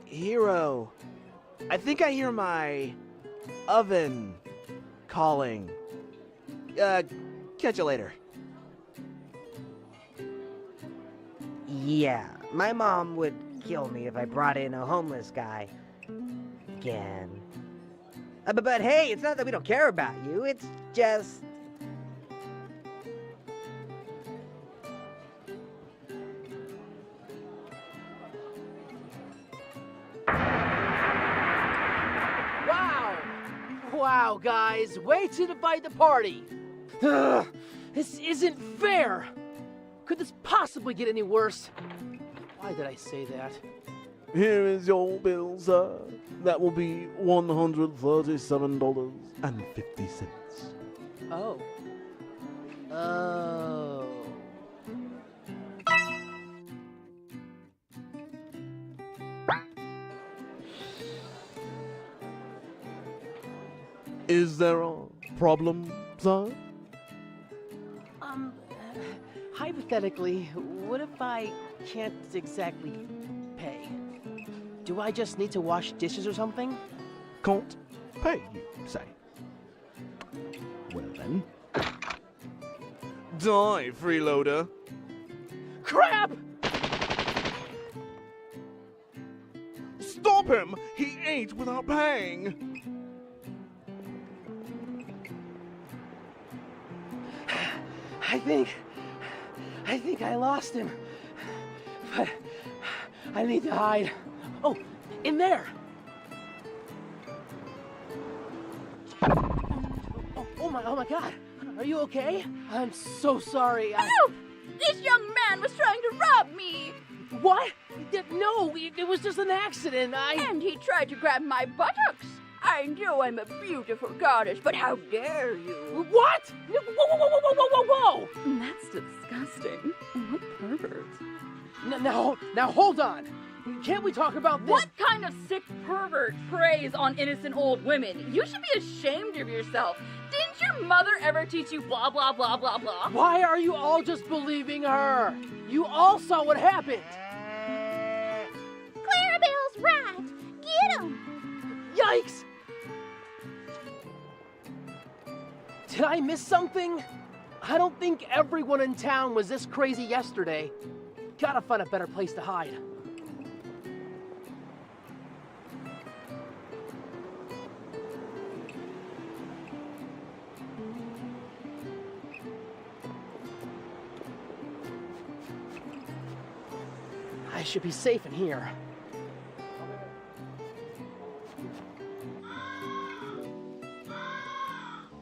Hero, I think I hear my oven calling. Catch you later. Yeah, my mom would kill me if I brought in a homeless guy. Again. But hey, it's not that we don't care about you, it's just... Wow, guys, way to divide the party. Ugh, this isn't fair. Could this possibly get any worse? Why did I say that? Here is your bill, sir. That will be $137.50. Oh. Oh. Is there a problem, sir? Hypothetically, what if I can't exactly pay? Do I just need to wash dishes or something? Can't pay, you say? Well then. Die, freeloader. Crap! Stop him! He ate without paying! I think I lost him. But I need to hide. Oh, in there! Oh my God. Are you okay? I'm so sorry. Help! This young man was trying to rob me! What? No, it was just an accident. And he tried to grab my buttocks. I know I'm a beautiful goddess, but how dare you? What? Whoa! That's disgusting. What pervert? Now hold on. Can't we talk about this? What kind of sick pervert preys on innocent old women? You should be ashamed of yourself. Didn't your mother ever teach you blah, blah, blah, blah, blah? Why are you all just believing her? You all saw what happened. Clarabelle's right. Get him. Yikes! Did I miss something? I don't think everyone in town was this crazy yesterday. Gotta find a better place to hide. I should be safe in here.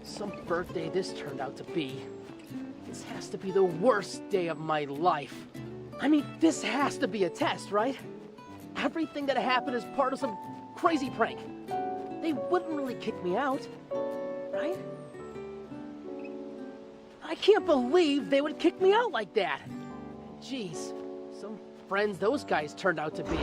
Some birthday this turned out to be. This has to be the worst day of my life. I mean, this has to be a test, right? Everything that happened is part of some crazy prank. They wouldn't really kick me out, right? I can't believe they would kick me out like that. Jeez, some friends those guys turned out to be.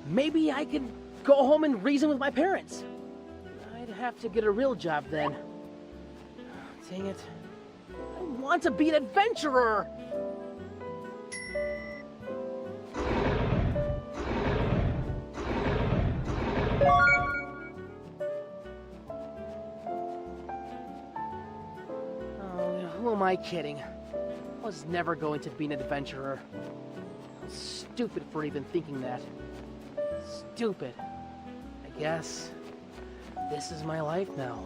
Maybe I could go home and reason with my parents. I'd have to get a real job then. Dang it. I want to be an adventurer! Oh, who am I kidding? I was never going to be an adventurer. I'm stupid for even thinking that. Stupid. I guess this is my life now.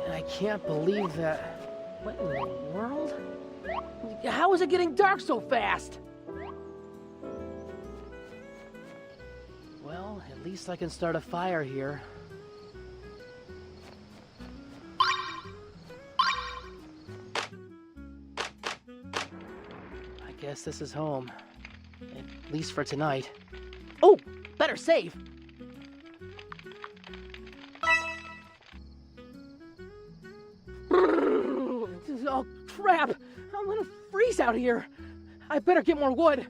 And I can't believe that... What in the world? How is it getting dark so fast? Well, at least I can start a fire here. I guess this is home. At least for tonight. Oh, better save. Oh, crap. I'm gonna freeze out here. I better get more wood.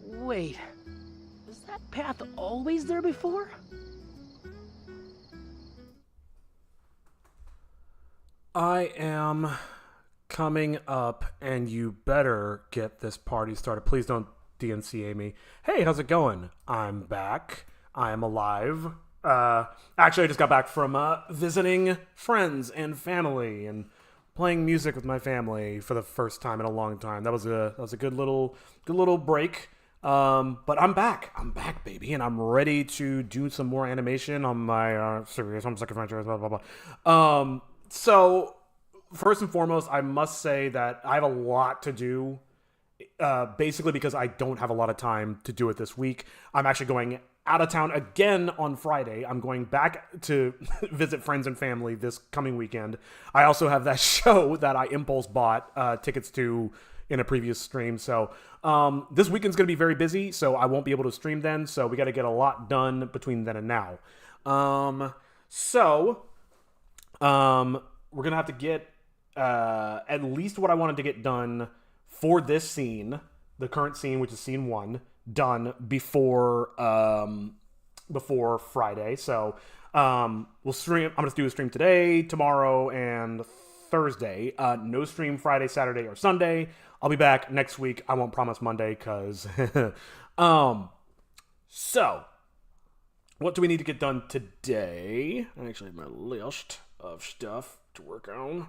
Wait, was that path always there before? I am coming up, and you better get this party started. Please don't DNCA me. Hey, how's it going? I'm back. I am alive. Actually, I just got back from visiting friends and family and playing music with my family for the first time in a long time. That was a good little break. But I'm back. I'm back, baby, and I'm ready to do some more animation on my series. I'm second franchise. Blah blah blah. So first and foremost, I must say that I have a lot to do. Basically because I don't have a lot of time to do it this week. I'm actually going out of town again on Friday. I'm going back to visit friends and family this coming weekend. I also have that show that I impulse bought tickets to in a previous stream. So this weekend's going to be very busy, so I won't be able to stream then. So we got to get a lot done between then and now. We're going to have to get at least what I wanted to get done for this scene, the current scene, which is scene 1, done before Friday. So we'll stream. I'm going to do a stream today, tomorrow, and Thursday. No stream Friday, Saturday, or Sunday. I'll be back next week. I won't promise Monday because so what do we need to get done today? I actually have my list of stuff to work on.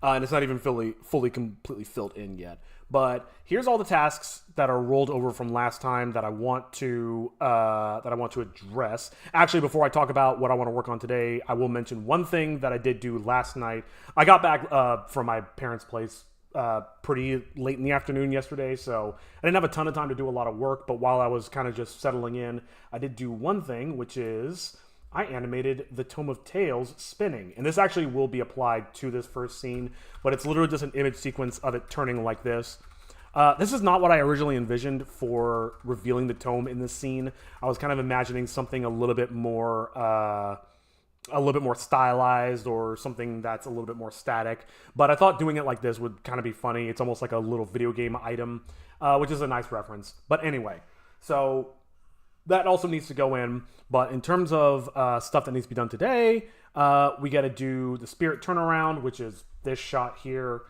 And it's not even completely filled in yet. But here's all the tasks that are rolled over from last time that I want to address. Actually, before I talk about what I want to work on today, I will mention one thing that I did do last night. I got back from my parents' place pretty late in the afternoon yesterday, so I didn't have a ton of time to do a lot of work. But while I was kind of just settling in, I did do one thing, which is I animated the Tome of Tales spinning. And this actually will be applied to this first scene, but it's literally just an image sequence of it turning like this. This is not what I originally envisioned for revealing the tome in this scene. I was kind of imagining something a little bit more stylized, or something that's a little bit more static. But I thought doing it like this would kind of be funny. It's almost like a little video game item, which is a nice reference. But anyway, so that also needs to go in. But in terms of stuff that needs to be done today, we got to do the spirit turnaround, which is this shot here.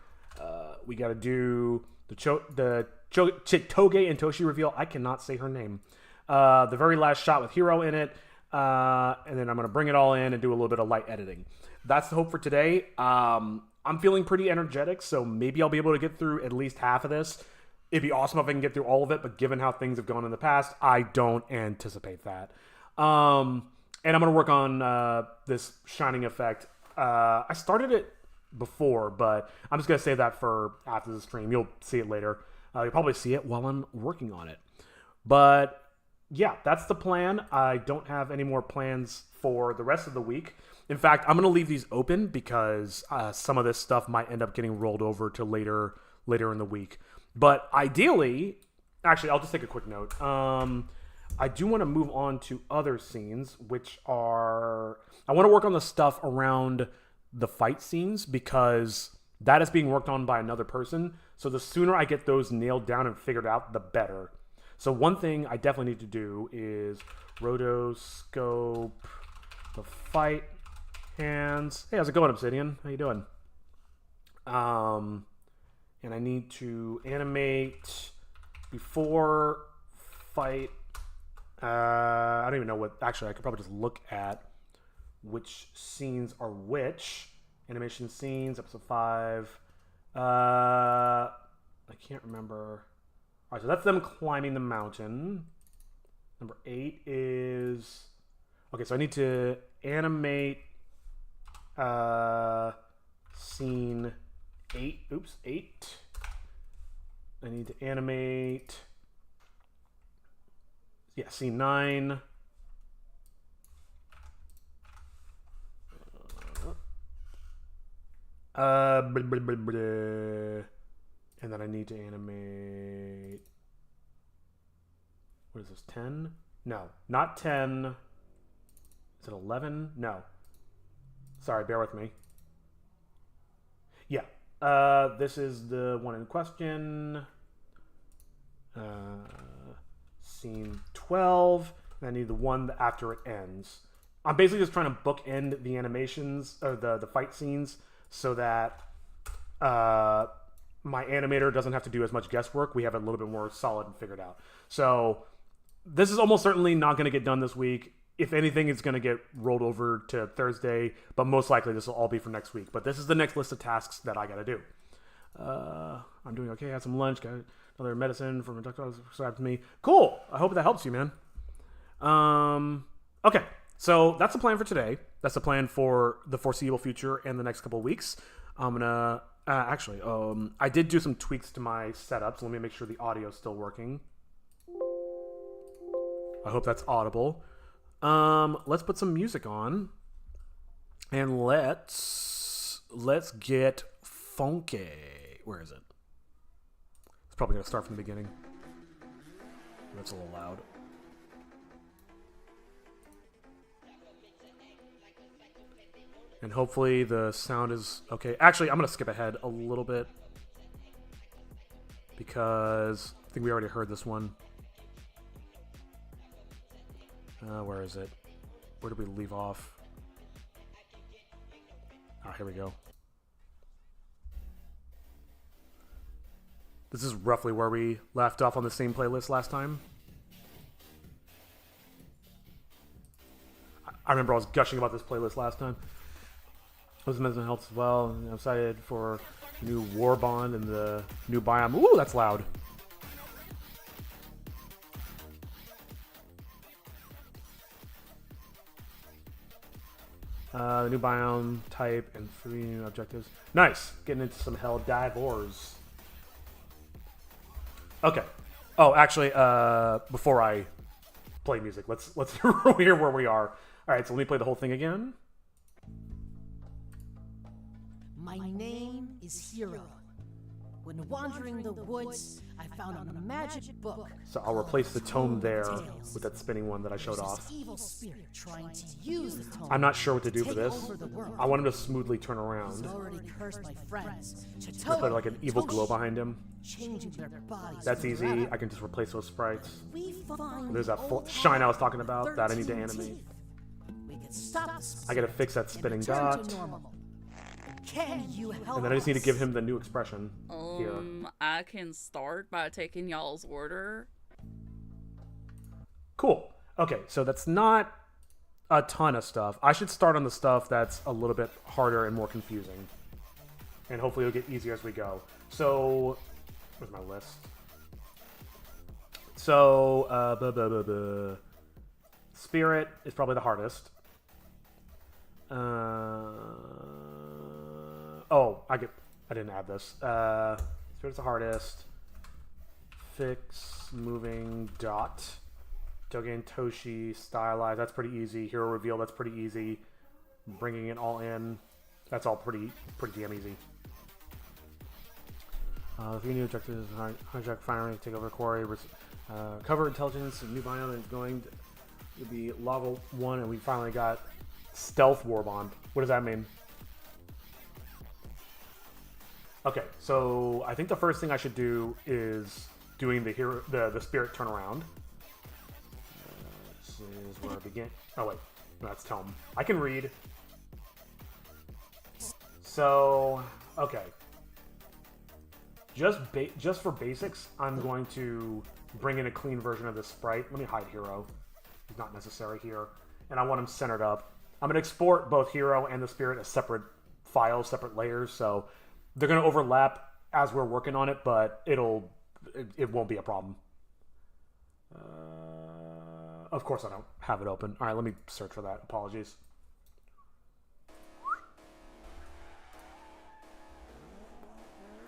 We got to do the Toge and Toshi reveal. I cannot say her name. The very last shot with Hiro in it. And then I'm going to bring it all in and do a little bit of light editing. That's the hope for today. I'm feeling pretty energetic, so maybe I'll be able to get through at least half of this. It'd be awesome if I can get through all of it, but given how things have gone in the past, I don't anticipate that. And I'm going to work on this shining effect. I started it before, but I'm just going to save that for after the stream. You'll see it later. You'll probably see it while I'm working on it. But yeah, that's the plan. I don't have any more plans for the rest of the week. In fact, I'm going to leave these open because some of this stuff might end up getting rolled over to later in the week. But ideally, actually, I'll just take a quick note. I do want to move on to other scenes, which are... I want to work on the stuff around the fight scenes because that is being worked on by another person. So the sooner I get those nailed down and figured out, the better. So one thing I definitely need to do is rotoscope the fight hands. Hey, how's it going, Obsidian? How you doing? And I need to animate before fight. I don't even know what... Actually, I could probably just look at which scenes are which. Animation scenes, episode 5. I can't remember. All right, so that's them climbing the mountain. Number 8 is... Okay, so I need to animate scene 8. Oops, 8. I need to animate... Yeah, scene 9. And then I need to animate What is this, 10? No, not 10. Is it 11? No. Sorry, bear with me. Yeah, this is the one in question. Scene 12. And I need the one after it ends. I'm basically just trying to bookend the animations, or the fight scenes, so that my animator doesn't have to do as much guesswork. We have it a little bit more solid and figured out. So this is almost certainly not going to get done this week. If anything, it's going to get rolled over to Thursday, but most likely this will all be for next week. But this is the next list of tasks that I got to do. I'm doing okay. I had some lunch. Got another medicine from a doctor prescribed to me. Cool. I hope that helps you, man. Okay. So that's the plan for today. That's the plan for the foreseeable future and the next couple of weeks. I'm going to... I did do some tweaks to my setup, so let me make sure the audio is still working. I hope that's audible. Let's put some music on, and let's get funky. Where is it? It's probably gonna start from the beginning. That's a little loud. And hopefully the sound is okay. Actually, I'm gonna skip ahead a little bit because I think we already heard this one. Where is it? Where did we leave off? Ah, here we go. This is roughly where we left off on the same playlist last time. I remember I was gushing about this playlist last time. I was mental health as well, and I'm excited for new War Bond and the new biome. Ooh, that's loud. The new biome type and 3 new objectives. Nice. Getting into some hell dive ores. Okay. Oh, actually, before I play music, let's hear where we are. All right, so let me play the whole thing again. My name is Hero. When wandering the woods, I found a magic book. So I'll replace the tome there with that spinning one that I showed off. Evil spirit trying to use the tome. I'm not sure what to do for this. Over the world. I want him to smoothly turn around. Already cursed my friends. I put like an evil glow behind him. Changing their bodies. That's easy. I can just replace those sprites. We find There's that shine I was talking about that I need to animate. we can stop this. I gotta fix that spinning dot. Can you help And then I just need to give him the new expression here. I can start by taking y'all's order. Cool. Okay, so that's not a ton of stuff. I should start on the stuff that's a little bit harder and more confusing. And hopefully it'll get easier as we go. So, where's my list? So, Spirit is probably the hardest. Oh, I didn't add this. Spirit's the hardest. Fix, moving, dot. Dogen, Toshi, stylize, that's pretty easy. Hero reveal, that's pretty easy. Bringing it all in, that's all pretty damn easy. 3 new objectives: hijack, firing, take over quarry, cover intelligence, new biome is going to be level 1, and we finally got stealth warbond. What does that mean? Okay, so I think the first thing I should do is doing the spirit turnaround. This is where I begin. Oh wait, no, that's tome. I can read. So okay, just for basics, I'm going to bring in a clean version of this sprite. Let me hide Hero. He's not necessary here, and I want him centered up. I'm going to export both Hero and the Spirit as separate files, separate layers, so they're going to overlap as we're working on it, but it won't be a problem. Of course I don't have it open. All right, let me search for that. Apologies.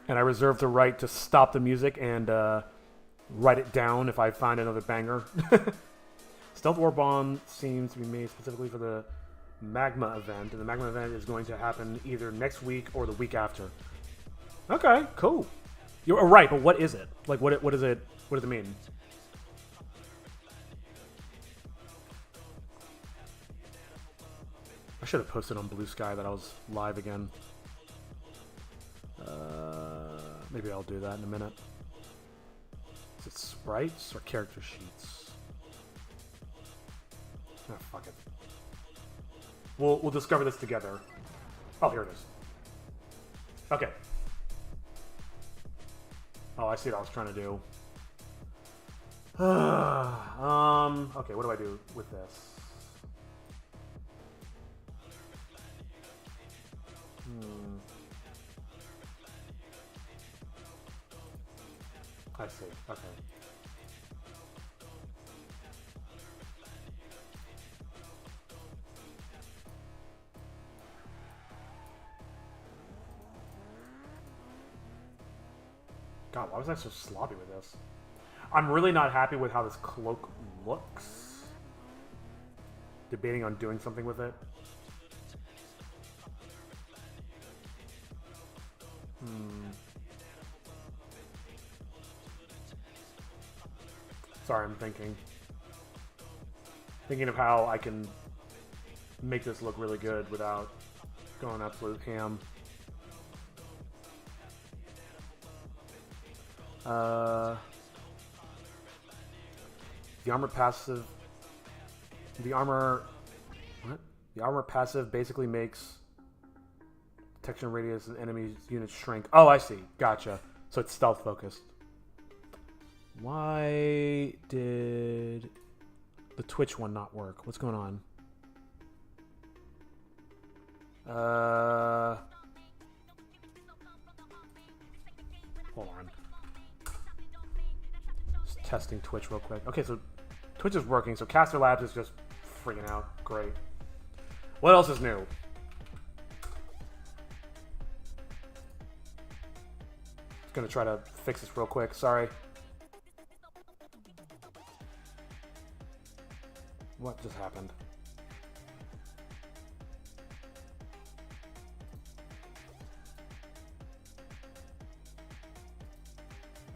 And I reserve the right to stop the music and write it down if I find another banger. Stealth War Bomb seems to be made specifically for the Magma event, and the Magma event is going to happen either next week or the week after. Okay, cool. You're right, but what is it? Like, what is it? What does it mean? I should have posted on Blue Sky that I was live again. Maybe I'll do that in a minute. Is it sprites or character sheets? Oh, fuck it. We'll discover this together. Oh, here it is. Okay. Oh, I see what I was trying to do. Okay, what do I do with this? I see. Okay. God, why was I so sloppy with this? I'm really not happy with how this cloak looks. Debating on doing something with it. Sorry, I'm thinking. Thinking of how I can make this look really good without going absolute ham. The armor passive. The armor. What? The armor passive basically makes detection radius and enemy units shrink. Oh, I see. Gotcha. So it's stealth focused. Why did the Twitch one not work? What's going on? Hold on. Just testing Twitch real quick. Okay, so Twitch is working, so Caster Labs is just freaking out. Great. What else is new? Just gonna try to fix this real quick. Sorry. What just happened?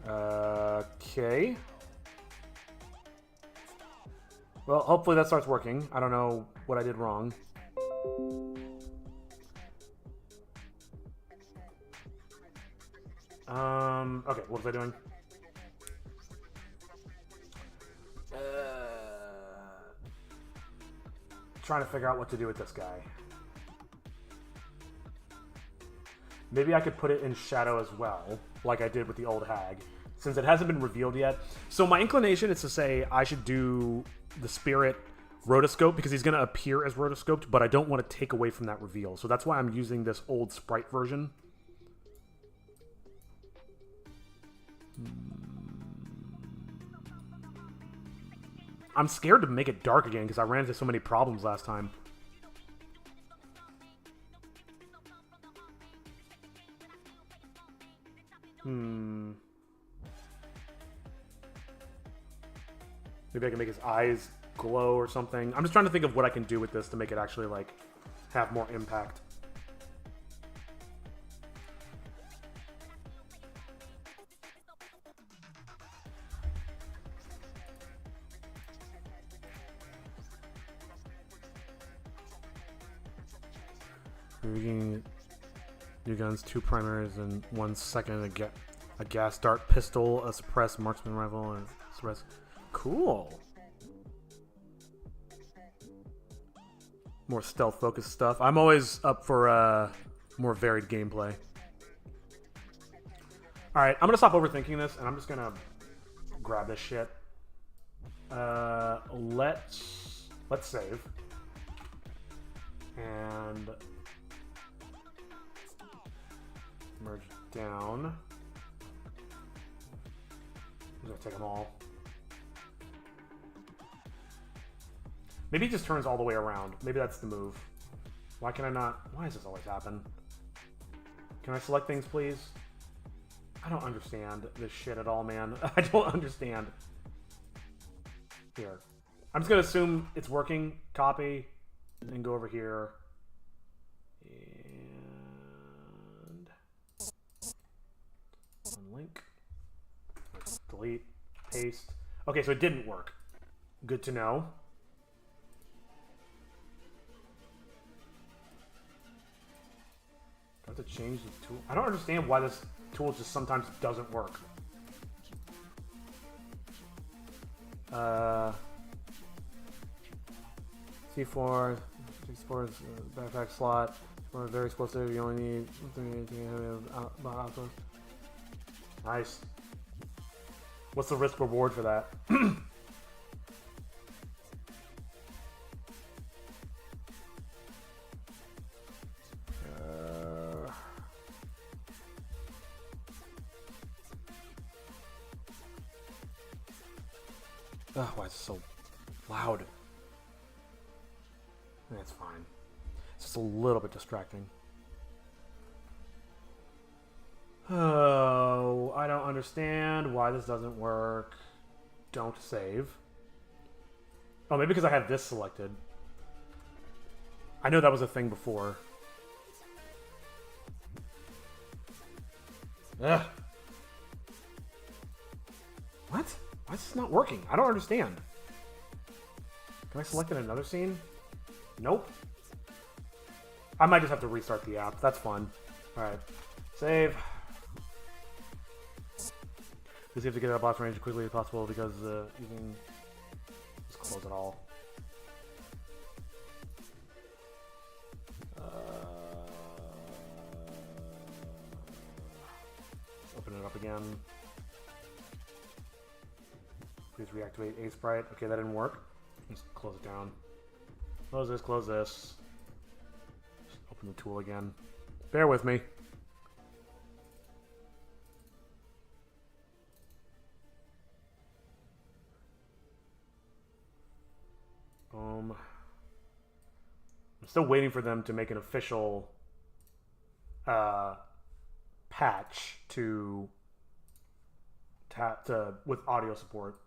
Okay. Well, hopefully that starts working. I don't know what I did wrong. Okay, what was I doing? Trying to figure out what to do with this guy. Maybe I could put it in shadow as well, like I did with the old hag, since it hasn't been revealed yet. So my inclination is to say I should do the spirit rotoscope because he's going to appear as rotoscoped, but I don't want to take away from that reveal. So that's why I'm using this old sprite version. I'm scared to make it dark again because I ran into so many problems last time. Maybe I can make his eyes glow or something. I'm just trying to think of what I can do with this to make it actually, like, have more impact. Rigging new guns, 2 primaries, and 1 second. A gas dart pistol, a suppressed marksman rifle, and suppressed. Cool. More stealth focused stuff. I'm always up for more varied gameplay. All right, I'm gonna stop overthinking this, and I'm just gonna grab this shit. Let's save and merge down. I'm gonna take them all. Maybe it just turns all the way around. Maybe that's the move. Why can I not? Why does this always happen? Can I select things, please? I don't understand this shit at all, man. I don't understand. Here. I'm just gonna assume it's working. Copy. And go over here. And unlink. Let's delete. Paste. Okay, so it didn't work. Good to know. to change the tool? I don't understand why this tool just sometimes doesn't work. C4, C4 is backpack slot. For very explosive, you only need nice. What's the risk reward for that? Why is it so loud? That's fine. It's just a little bit distracting. Oh, I don't understand why this doesn't work. Don't save. Oh, maybe because I have this selected. I know that was a thing before. Ugh. What? Why is this not working? I don't understand. Can I select another scene? Nope. I might just have to restart the app. That's fun. Alright. Save. Just have to get out of boss range as quickly as possible because you can just close it all. Open it up again. Please reactivate A sprite. Okay, that didn't work. Let's close it down. Close this, close this. Just open the tool again. Bear with me. Boom. I'm still waiting for them to make an official patch to with audio support.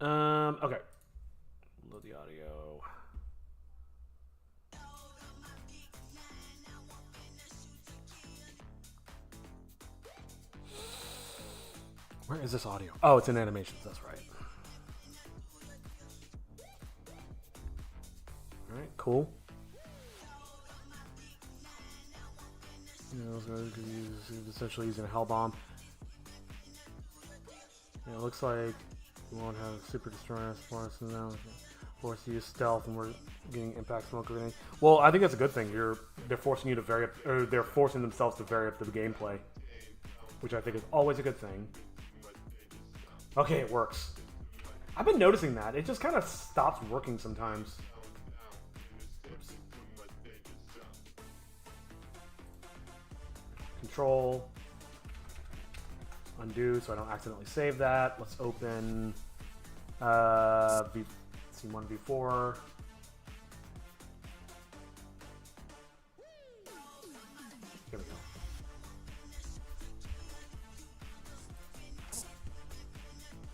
Okay. Load the audio. Where is this audio? Oh, it's in animations, that's right. Alright, cool. Essentially using a hell bomb. Yeah, it looks like we won't have super destroyers for us now. Force to use stealth, and we're getting impact smoke grenade. Well, I think that's a good thing. They're forcing you to vary up, or they're forcing themselves to vary up the gameplay, which I think is always a good thing. Okay, it works. I've been noticing that it just kind of stops working sometimes. Oops. Control. Undo so I don't accidentally save that. Let's open C1, V4. Here we go.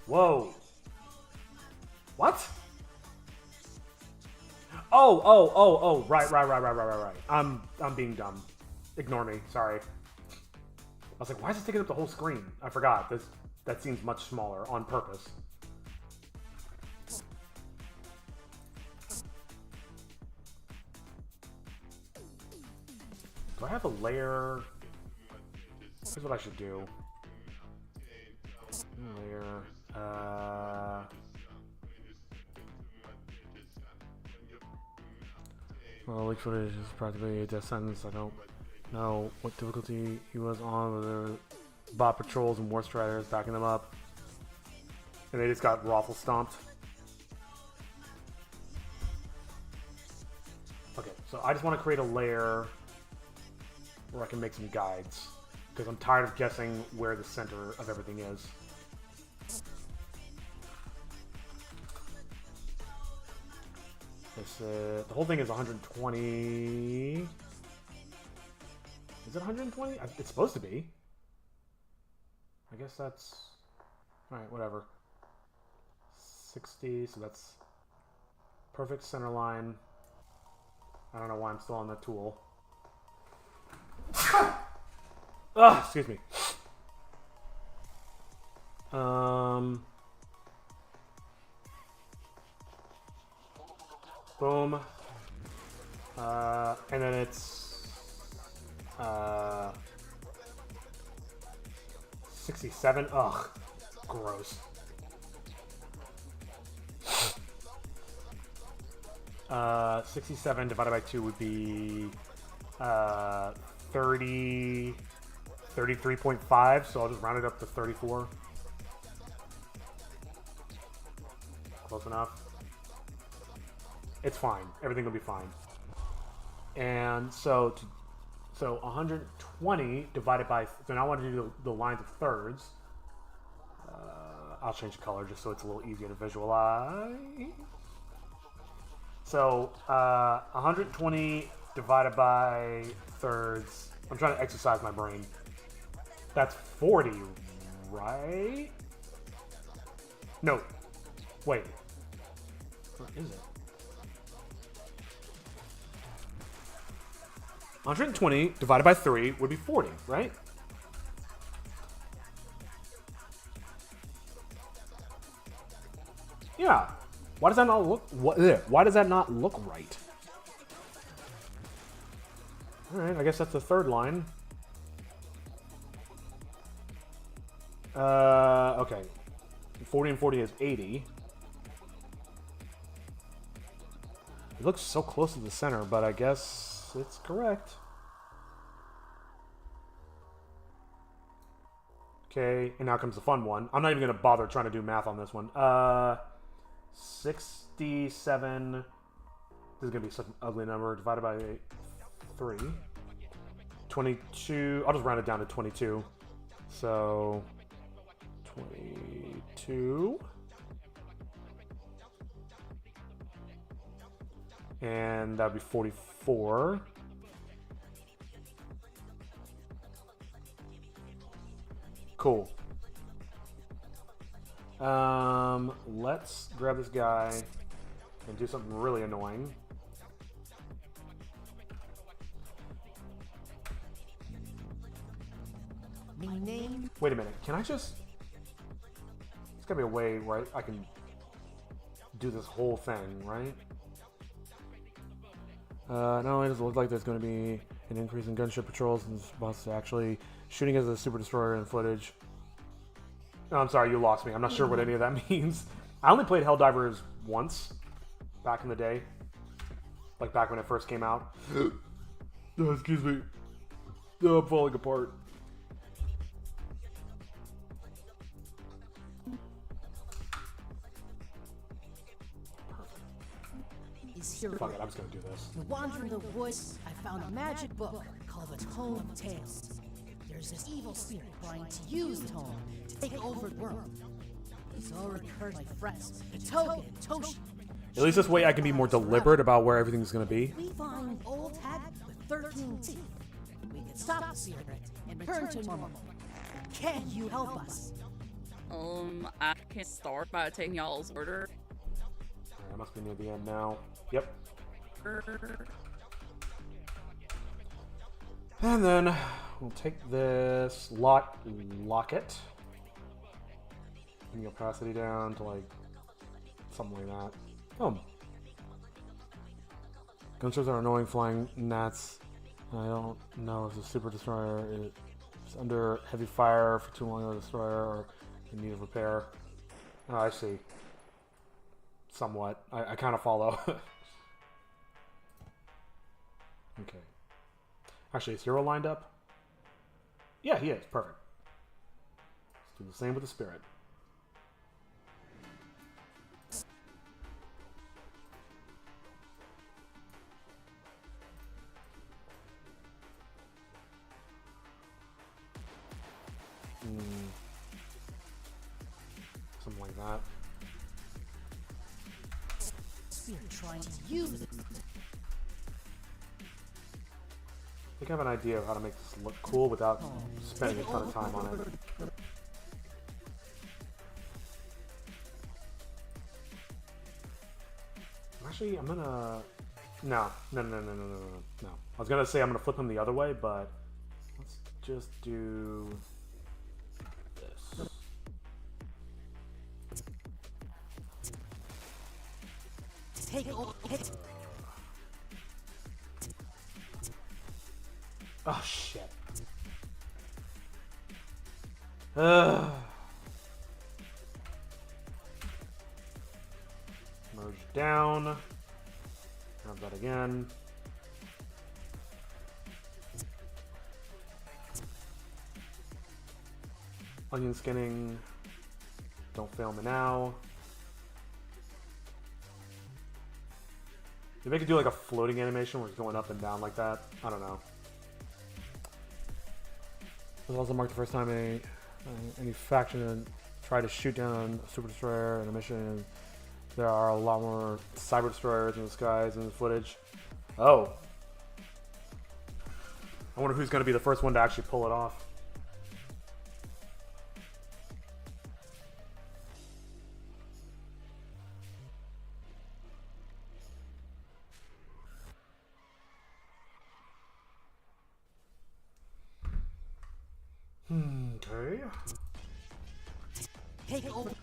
Whoa. What? Oh, right. I'm being dumb. Ignore me, sorry. I was like, why is it taking up the whole screen? I forgot. That seems much smaller on purpose. Do I have a layer? Here's what I should do. Layer. Well, leak footage is practically a death sentence. I don't know what difficulty he was on, whether bot patrols and war striders backing them up. And they just got raffle stomped. Okay, so I just want to create a layer where I can make some guides, because I'm tired of guessing where the center of everything is. The whole thing is 120. Is it 120? It's supposed to be. I guess that's... Alright, whatever. 60, so that's perfect center line. I don't know why I'm still on that tool. Excuse me. Boom. And then it's 67. Ugh, gross. 67 divided by 2 would be 33.5, so I'll just round it up to 34. Close enough. It's fine. Everything will be fine. And so 120 divided by... So now I want to do the lines of thirds. I'll change the color just so it's a little easier to visualize. So 120 divided by thirds. I'm trying to exercise my brain. That's 40, right? No. Wait. Where is it? 120 divided by 3 would be 40, right? Yeah. Why does that not look... Why does that not look right? Alright, I guess that's the third line. Okay. 40 and 40 is 80. It looks so close to the center, but I guess it's correct. Okay, and now comes the fun one. I'm not even going to bother trying to do math on this one. 67. This is going to be such an ugly number. Divided by 3. 22. I'll just round it down to 22. So 22. And that would be 44. Cool. Let's grab this guy and do something really annoying. Wait a minute. Can I just... There's gotta be a way where I can do this whole thing, right? Not only does it look like there's going to be an increase in gunship patrols in response to actually shooting as a super destroyer in footage. No, I'm sorry, you lost me. I'm not sure what any of that means. I only played Helldivers once back in the day. Like back when it first came out. Oh, excuse me. Oh, I'm falling apart. Fuck it, I'm just gonna do this. When wandering the woods, I found a magic book called the Tome of Tales. There's this evil spirit trying to use the tome to take over the world. He's already hurt my friends, Token and Toshi. At least this way I can be more deliberate about where everything's gonna be. We find old hat with 13 teeth. We can stop the spirit and return to normal. Can you help us? I can start by taking y'all's order. Alright, I must be near the end now. Yep. And then we'll take this locket. Bring the opacity down to like something like that. Oh. Gunships are annoying flying gnats. I don't know if the super destroyer is under heavy fire for too long of a destroyer or in need of repair. Oh, I see. Somewhat. I kind of follow. Okay. Actually, is Hero lined up? Yeah, he is. Perfect. Let's do the same with the spirit. Something like that. Spirit trying to use it. I think I have an idea of how to make this look cool without spending a ton of time on it. Actually, I'm gonna... No. I was gonna say I'm gonna flip him the other way, but let's just do this. Take over. Oh, shit. Ugh. Merge down. Grab that again. Onion skinning. Don't fail me now. Maybe I could do like a floating animation where it's going up and down like that. I don't know. It was also marked the first time any faction tried to shoot down a super destroyer in a mission. There are a lot more cyber destroyers in the skies in the footage. Oh. I wonder who's going to be the first one to actually pull it off. Okay. Take over. Is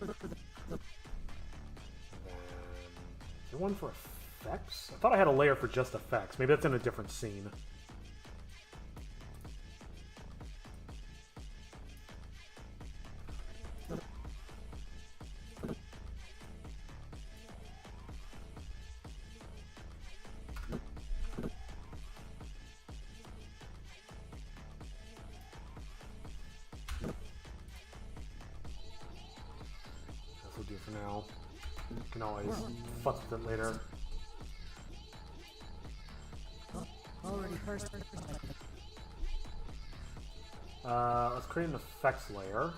there one for effects? I thought I had a layer for just effects. Maybe that's in a different scene. That's what we'll do for now. Can always fuck with it later. Already heard. Let's create an effects layer.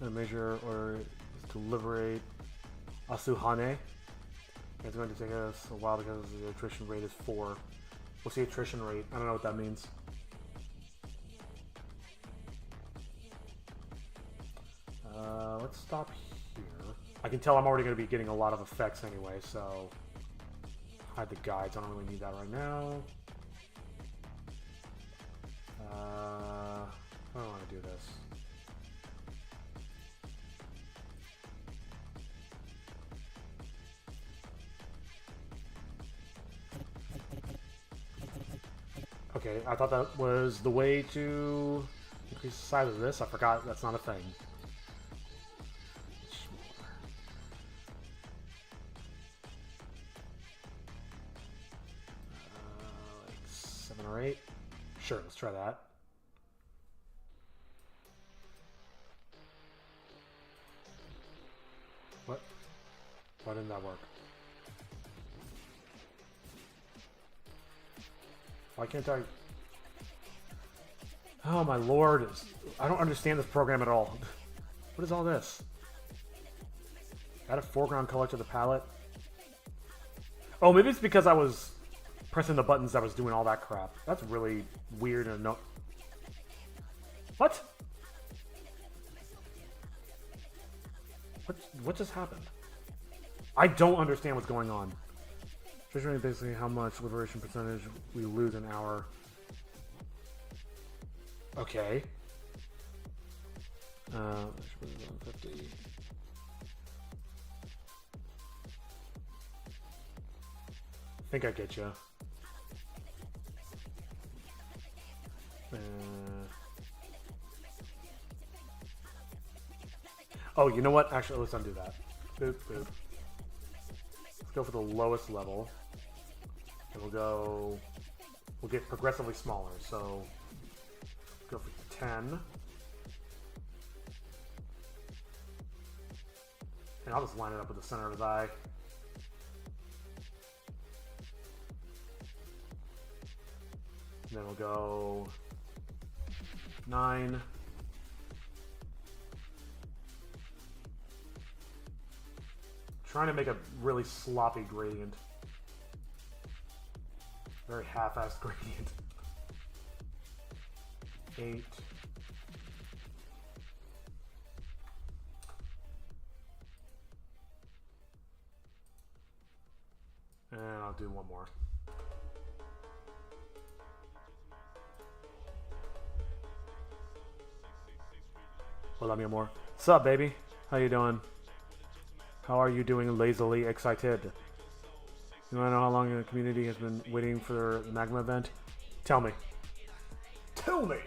The major order is to liberate Asuhane. It's going to take us a while because the attrition rate is 4. What's the attrition rate? I don't know what that means. Let's stop here. I can tell I'm already going to be getting a lot of effects anyway, so hide the guides. I don't really need that right now. I don't want to do this. Okay, I thought that was the way to increase the size of this. I forgot that's not a thing. Like 7 or 8. Sure, let's try that. What? Why didn't that work? Why can't I? Oh my lord! I don't understand this program at all. What is all this? Add a foreground color to the palette. Oh, maybe it's because I was pressing the buttons that was doing all that crap. That's really weird and no. What? What just happened? I don't understand what's going on. Measuring basically how much liberation percentage we lose an hour. Okay. 50. I think I get you. Oh, you know what? Actually, let's undo that. Boop, boop. Let's go for the lowest level. And we'll get progressively smaller. So, go for 10. And I'll just line it up with the center of his eye. And then we'll go 9. Trying to make a really sloppy gradient. Very half-assed gradient. 8. And I'll do one more. Hola, mi amor. What's up, baby? How you doing? How are you doing lazily excited? You wanna know how long the community has been waiting for the Magma event? Tell me. Tell me!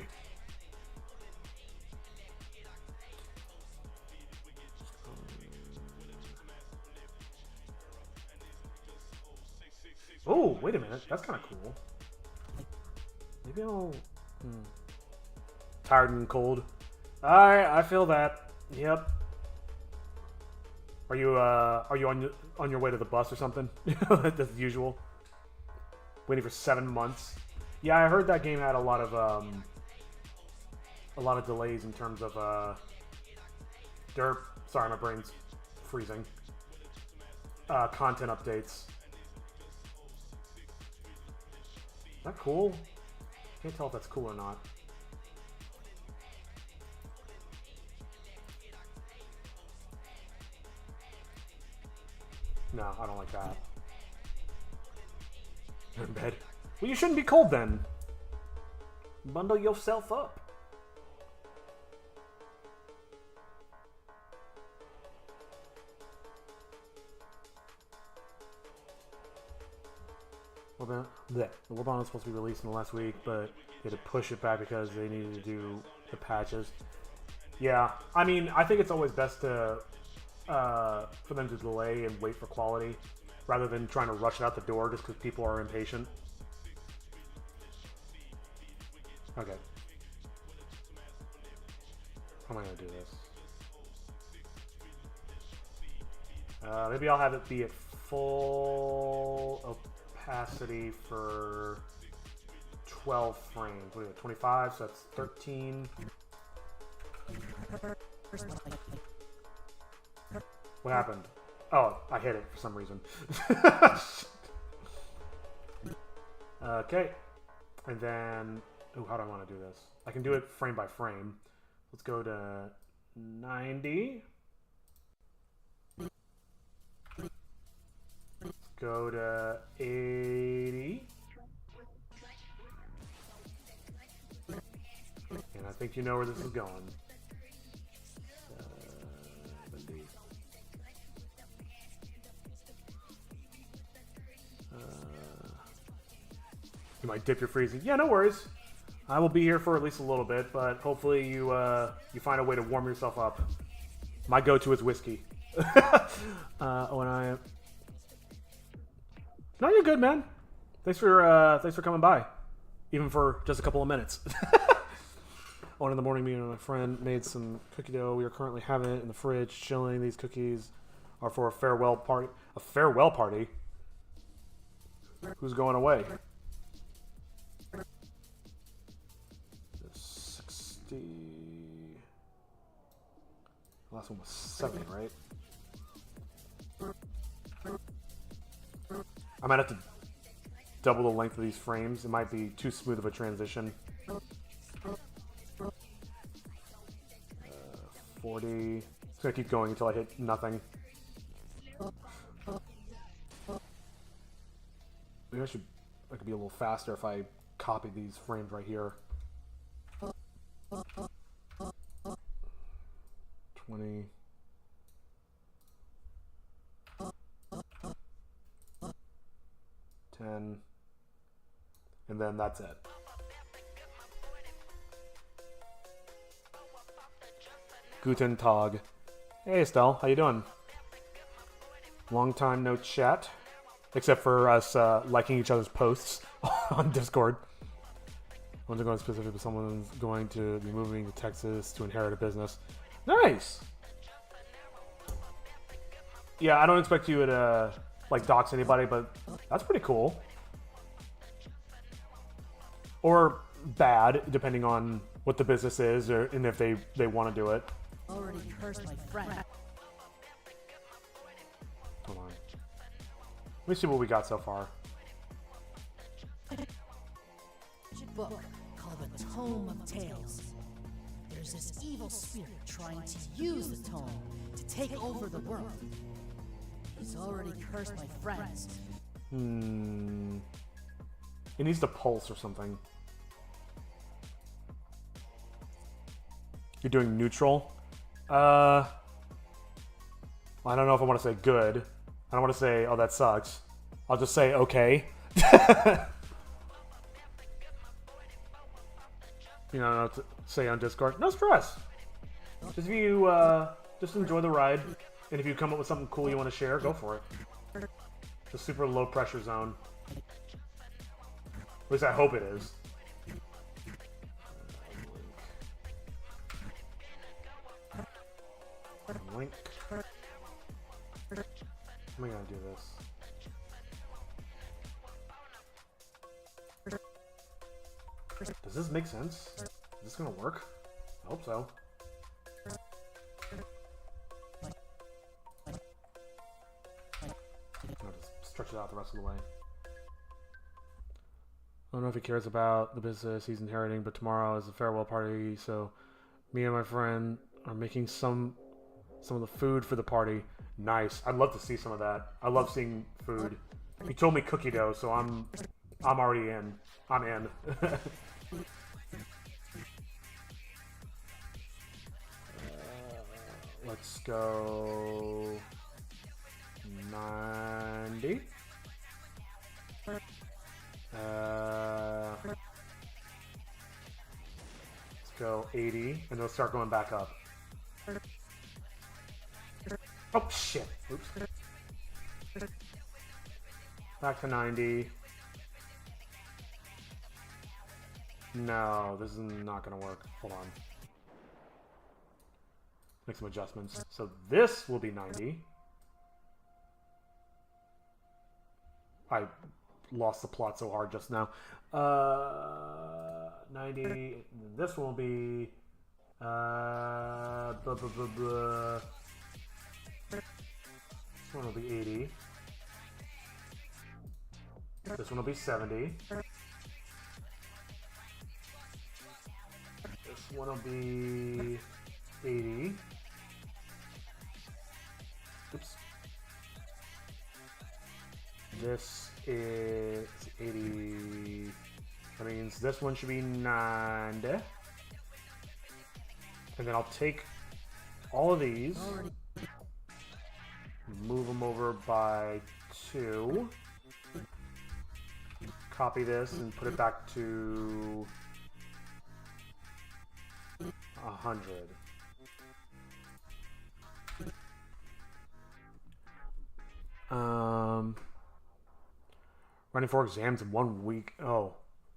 Oh, wait a minute. That's kind of cool. Maybe I'll... Tired and cold. Alright, I feel that. Yep. Are you on your way to the bus or something? As usual. Waiting for 7 months. Yeah, I heard that game had a lot of delays in terms of derp. Sorry, my brain's freezing. Content updates. Is that cool? Can't tell if that's cool or not. No, I don't like that. You're in bed. Well, you shouldn't be cold then. Bundle yourself up. Well, the Warbound was supposed to be released in the last week, but they had to push it back because they needed to do the patches. Yeah, I mean, I think it's always best to for them to delay and wait for quality rather than trying to rush it out the door just because people are impatient. Okay. How am I going to do this? Maybe I'll have it be at full opacity for 12 frames. What is it, 25? So that's 13. What happened? Oh, I hit it for some reason. Okay. And then... Oh, how do I want to do this? I can do it frame by frame. Let's go to 90. Go to 80. And I think you know where this is going. 70. You might dip your freezing. Yeah, no worries. I will be here for at least a little bit, but hopefully you you find a way to warm yourself up. My go-to is whiskey. When I... No, you're good, man. Thanks for coming by, even for just a couple of minutes. One in the morning, me and my friend made some cookie dough. We are currently having it in the fridge, chilling. These cookies are for a farewell party. A farewell party? Who's going away? 60. The last one was 70, right? I might have to double the length of these frames. It might be too smooth of a transition. 40. Just gonna keep going until I hit nothing. Maybe I could be a little faster if I copy these frames right here. 20. 10. And then that's it. Guten Tag. Hey Estelle, how you doing? Long time no chat. Except for us liking each other's posts on Discord. One's going specific, but someone's going to be moving to Texas to inherit a business. Nice! Yeah, I don't expect you to like dox anybody, but that's pretty cool. Or bad, depending on what the business is, or and if they want to do it. Already cursed my friend. Hold on. Let me see what we got so far. Book called the Tome of Tales. There's this evil spirit trying to use the tome to take over the world. He's already cursed my friends. It needs to pulse or something. You're doing neutral? I'll I don't know if I want to say good. I don't want to say, oh, that sucks. I'll just say okay. You know, to say on Discord, no stress. Just if you just enjoy the ride, and if you come up with something cool you want to share, go for it. It's a super low pressure zone. At least I hope it is. Link. How am I gonna do this? Does this make sense? Is this gonna work? I hope so. I'll just stretch it out the rest of the way. I don't know if he cares about the business he's inheriting, but tomorrow is a farewell party, so me and my friend are making some of the food for the party. Nice. I'd love to see some of that. I love seeing food. He told me cookie dough, so I'm already in. I'm in. Let's go 90. Let's go 80, and they'll start going back up. Oh shit! Oops. Back to 90. No, this is not gonna work. Hold on. Make some adjustments. So this will be 90. I lost the plot so hard just now. 90. This will be. Blah, blah, blah, blah. This one will be 80. This one will be 70. This one will be 80. Oops. This is 80. That means this one should be 90. And then I'll take all of these, move them over by 2, copy this and put it back to 100. Writing 4 exams in 1 week.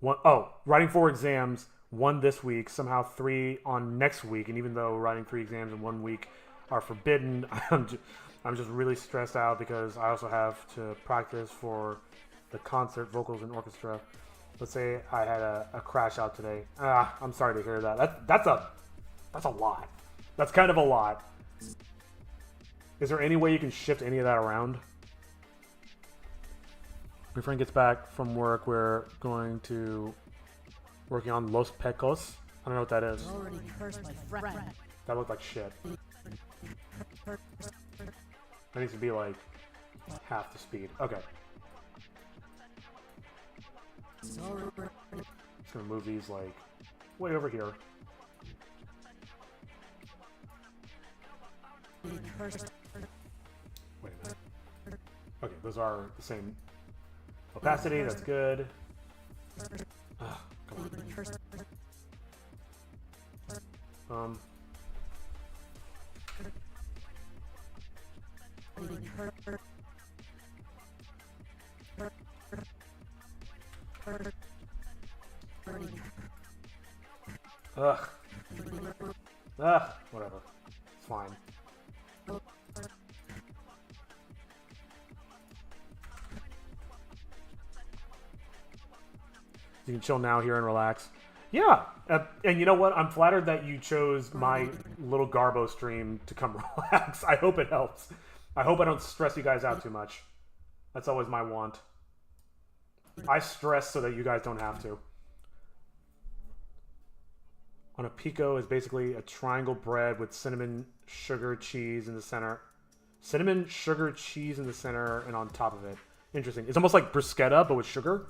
Writing 4 exams, 1 this week, somehow 3 on next week. And even though writing 3 exams in 1 week are forbidden, I'm just really stressed out because I also have to practice for the concert, vocals, and orchestra. Let's say I had a crash out today. I'm sorry to hear that. That's a lot. That's kind of a lot. Is there any way you can shift any of that around? My friend gets back from work. We're going to working on Los Pecos. I don't know what that is. Already cursed my friend. That looked like shit. That needs to be like half the speed. Okay. Just gonna move these like way over here. Wait a minute. Okay, those are the same opacity. That's good. Come on. Whatever. It's fine. You can chill now here and relax. Yeah, and you know what? I'm flattered that you chose my little Garbo stream to come relax. I hope it helps. I hope I don't stress you guys out too much. That's always my want. I stress so that you guys don't have to. On a pico is basically a triangle bread with cinnamon, sugar, cheese in the center. Cinnamon, sugar, cheese in the center, and on top of it. Interesting. It's almost like bruschetta, but with sugar.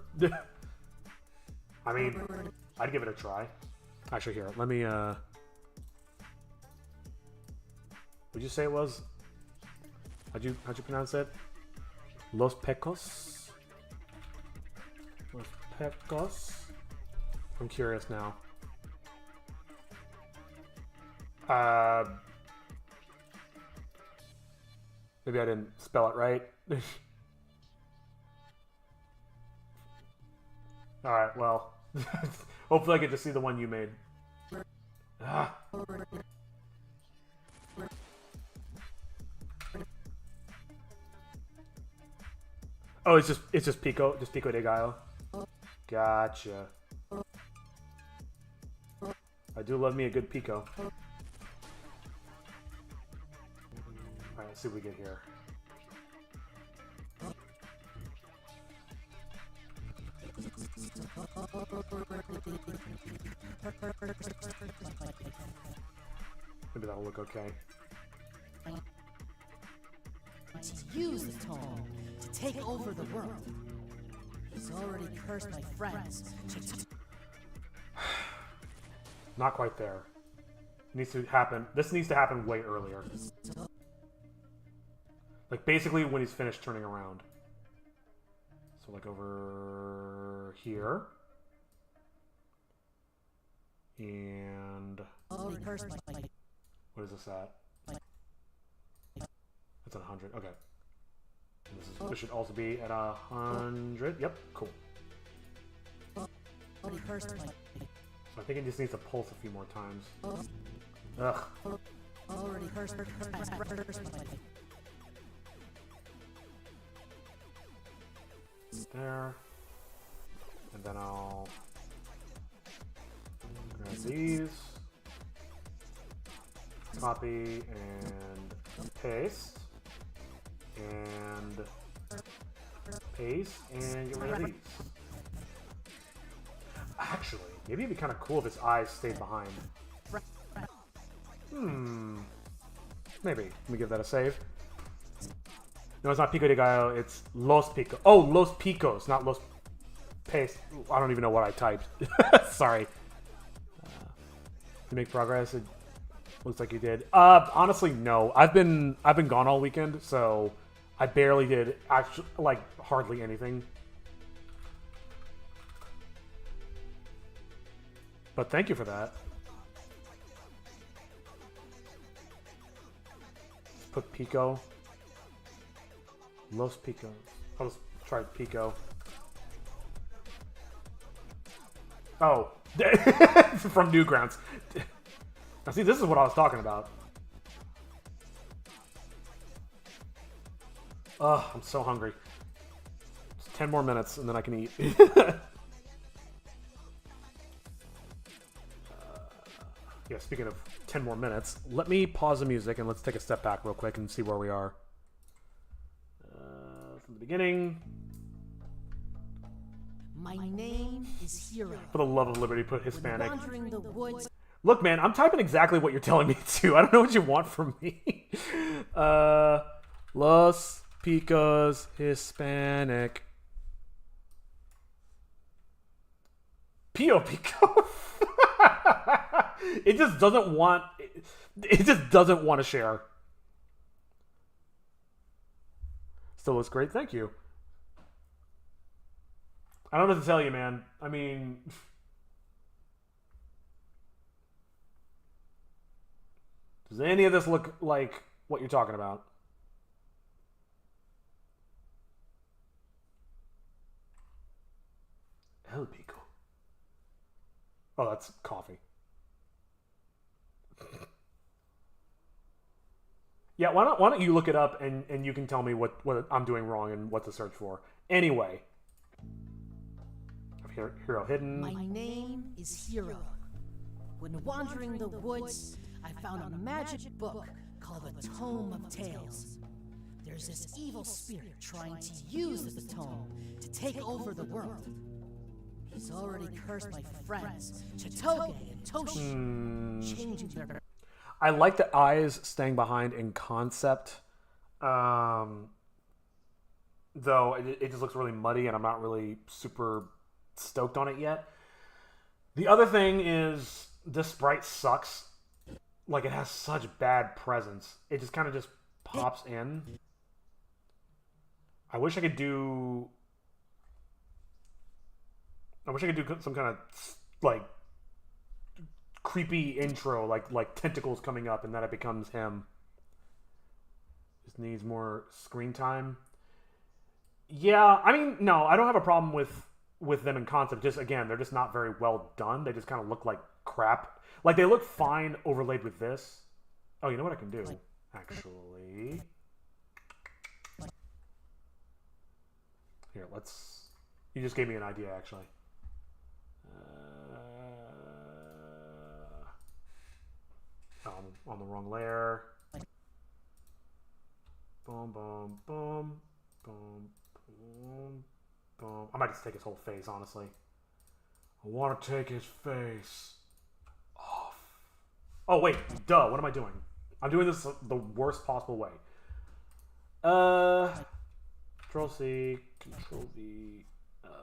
I mean, I'd give it a try. Actually, here, let me, what'd you say it was? How'd you pronounce it? Los Pecos? Los Pecos? I'm curious now. Maybe I didn't spell it right. Alright, well. Hopefully I get to see the one you made. Ah. Oh, it's just Pico de Gallo. Gotcha. I do love me a good Pico. Alright, let's see what we get here. Maybe that'll look okay. To use the tome to take over the world. He's already cursed my friends. Not quite there. Needs to happen. This needs to happen way earlier. Like basically when he's finished turning around. So like over here. And what is this at? It's at 100. Okay. And this should also be at 100. Yep, cool. So I think it just needs to pulse a few more times. Ugh. There. And then I'll grab these. Copy and paste. And paste and get rid of these. Actually, maybe it'd be kind of cool if his eyes stayed behind. Maybe. Let me give that a save. No, it's not Pico de Gallo, it's Los Picos. Oh, Los Picos, not Los Paste. I don't even know what I typed. Sorry. To make progress, it looks like you did. Honestly, no. I've been gone all weekend, so I barely did actually like hardly anything. But thank you for that. Put Pico. Los Picos. I'll just try Pico. Oh. From Newgrounds. Now see, this is what I was talking about. Ugh, I'm so hungry. Just 10 more minutes and then I can eat. Yeah, speaking of 10 more minutes, let me pause the music and let's take a step back real quick and see where we are. From the beginning. My name is Hero. For the love of liberty, put Hispanic. Wandering the woods. Look, man, I'm typing exactly what you're telling me to. I don't know what you want from me. Los Picos Hispanic. Pio Pico. It just doesn't want. It just doesn't want to share. Still looks great. Thank you. I don't know what to tell you, man. I mean, does any of this look like what you're talking about? El Pico. Oh, that's coffee. Yeah, why don't you look it up and you can tell me what I'm doing wrong and what to search for. Anyway. Hero hidden. My name is Hero. When wandering the woods, I found a magic book called the Tome of Tales. There's this evil spirit trying to use the tome to take over the world. He's already cursed my friends, Chitoge and Toshi, changing their... I like the eyes staying behind in concept. Though it just looks really muddy and I'm not really super stoked on it yet. The other thing is this sprite sucks. Like, it has such bad presence. It just kind of just pops in. I wish I could do some kind of like creepy intro, like tentacles coming up, and then it becomes him. Just needs more screen time. Yeah, I mean, no, I don't have a problem with them in concept. Just again, they're just not very well done. They just kind of look like crap. Like they look fine overlaid with this. Oh, you know what I can do? Actually, here, let's. You just gave me an idea, actually. On the wrong layer. Boom, boom, boom, boom, boom, boom. I might just take his whole face, honestly. I want to take his face off. Oh, wait. Duh. What am I doing? I'm doing this the worst possible way. Control C, Control V. And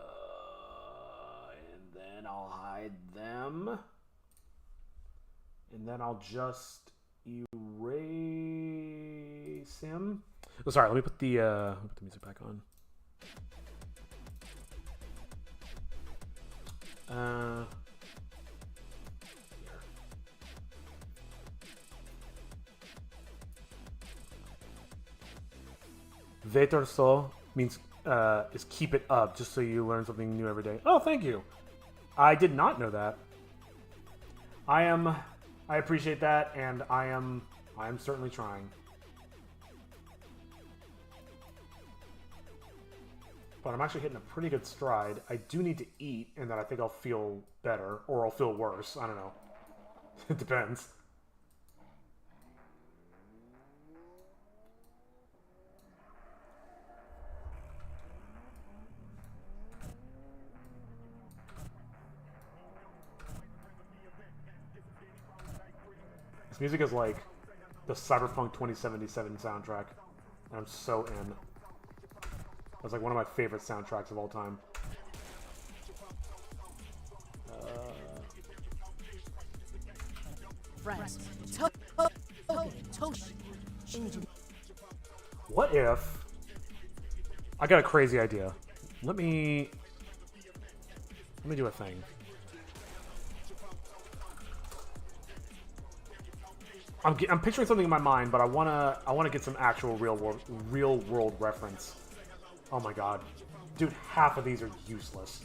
then I'll hide them. And then I'll just erase him. Oh, sorry, let me put the music back on. Vetorso means is keep it up, just so you learn something new every day. Oh, thank you. I did not know that. I appreciate that, and I am certainly trying. But I'm actually hitting a pretty good stride. I do need to eat, and then I think I'll feel better, or I'll feel worse. I don't know. It depends. This music is like the Cyberpunk 2077 soundtrack. And I'm so in. That's like one of my favorite soundtracks of all time. Friends. What if... I got a crazy idea. Let me do a thing. I'm picturing something in my mind, but I wanna get some actual real world reference. Oh my god, dude, half of these are useless.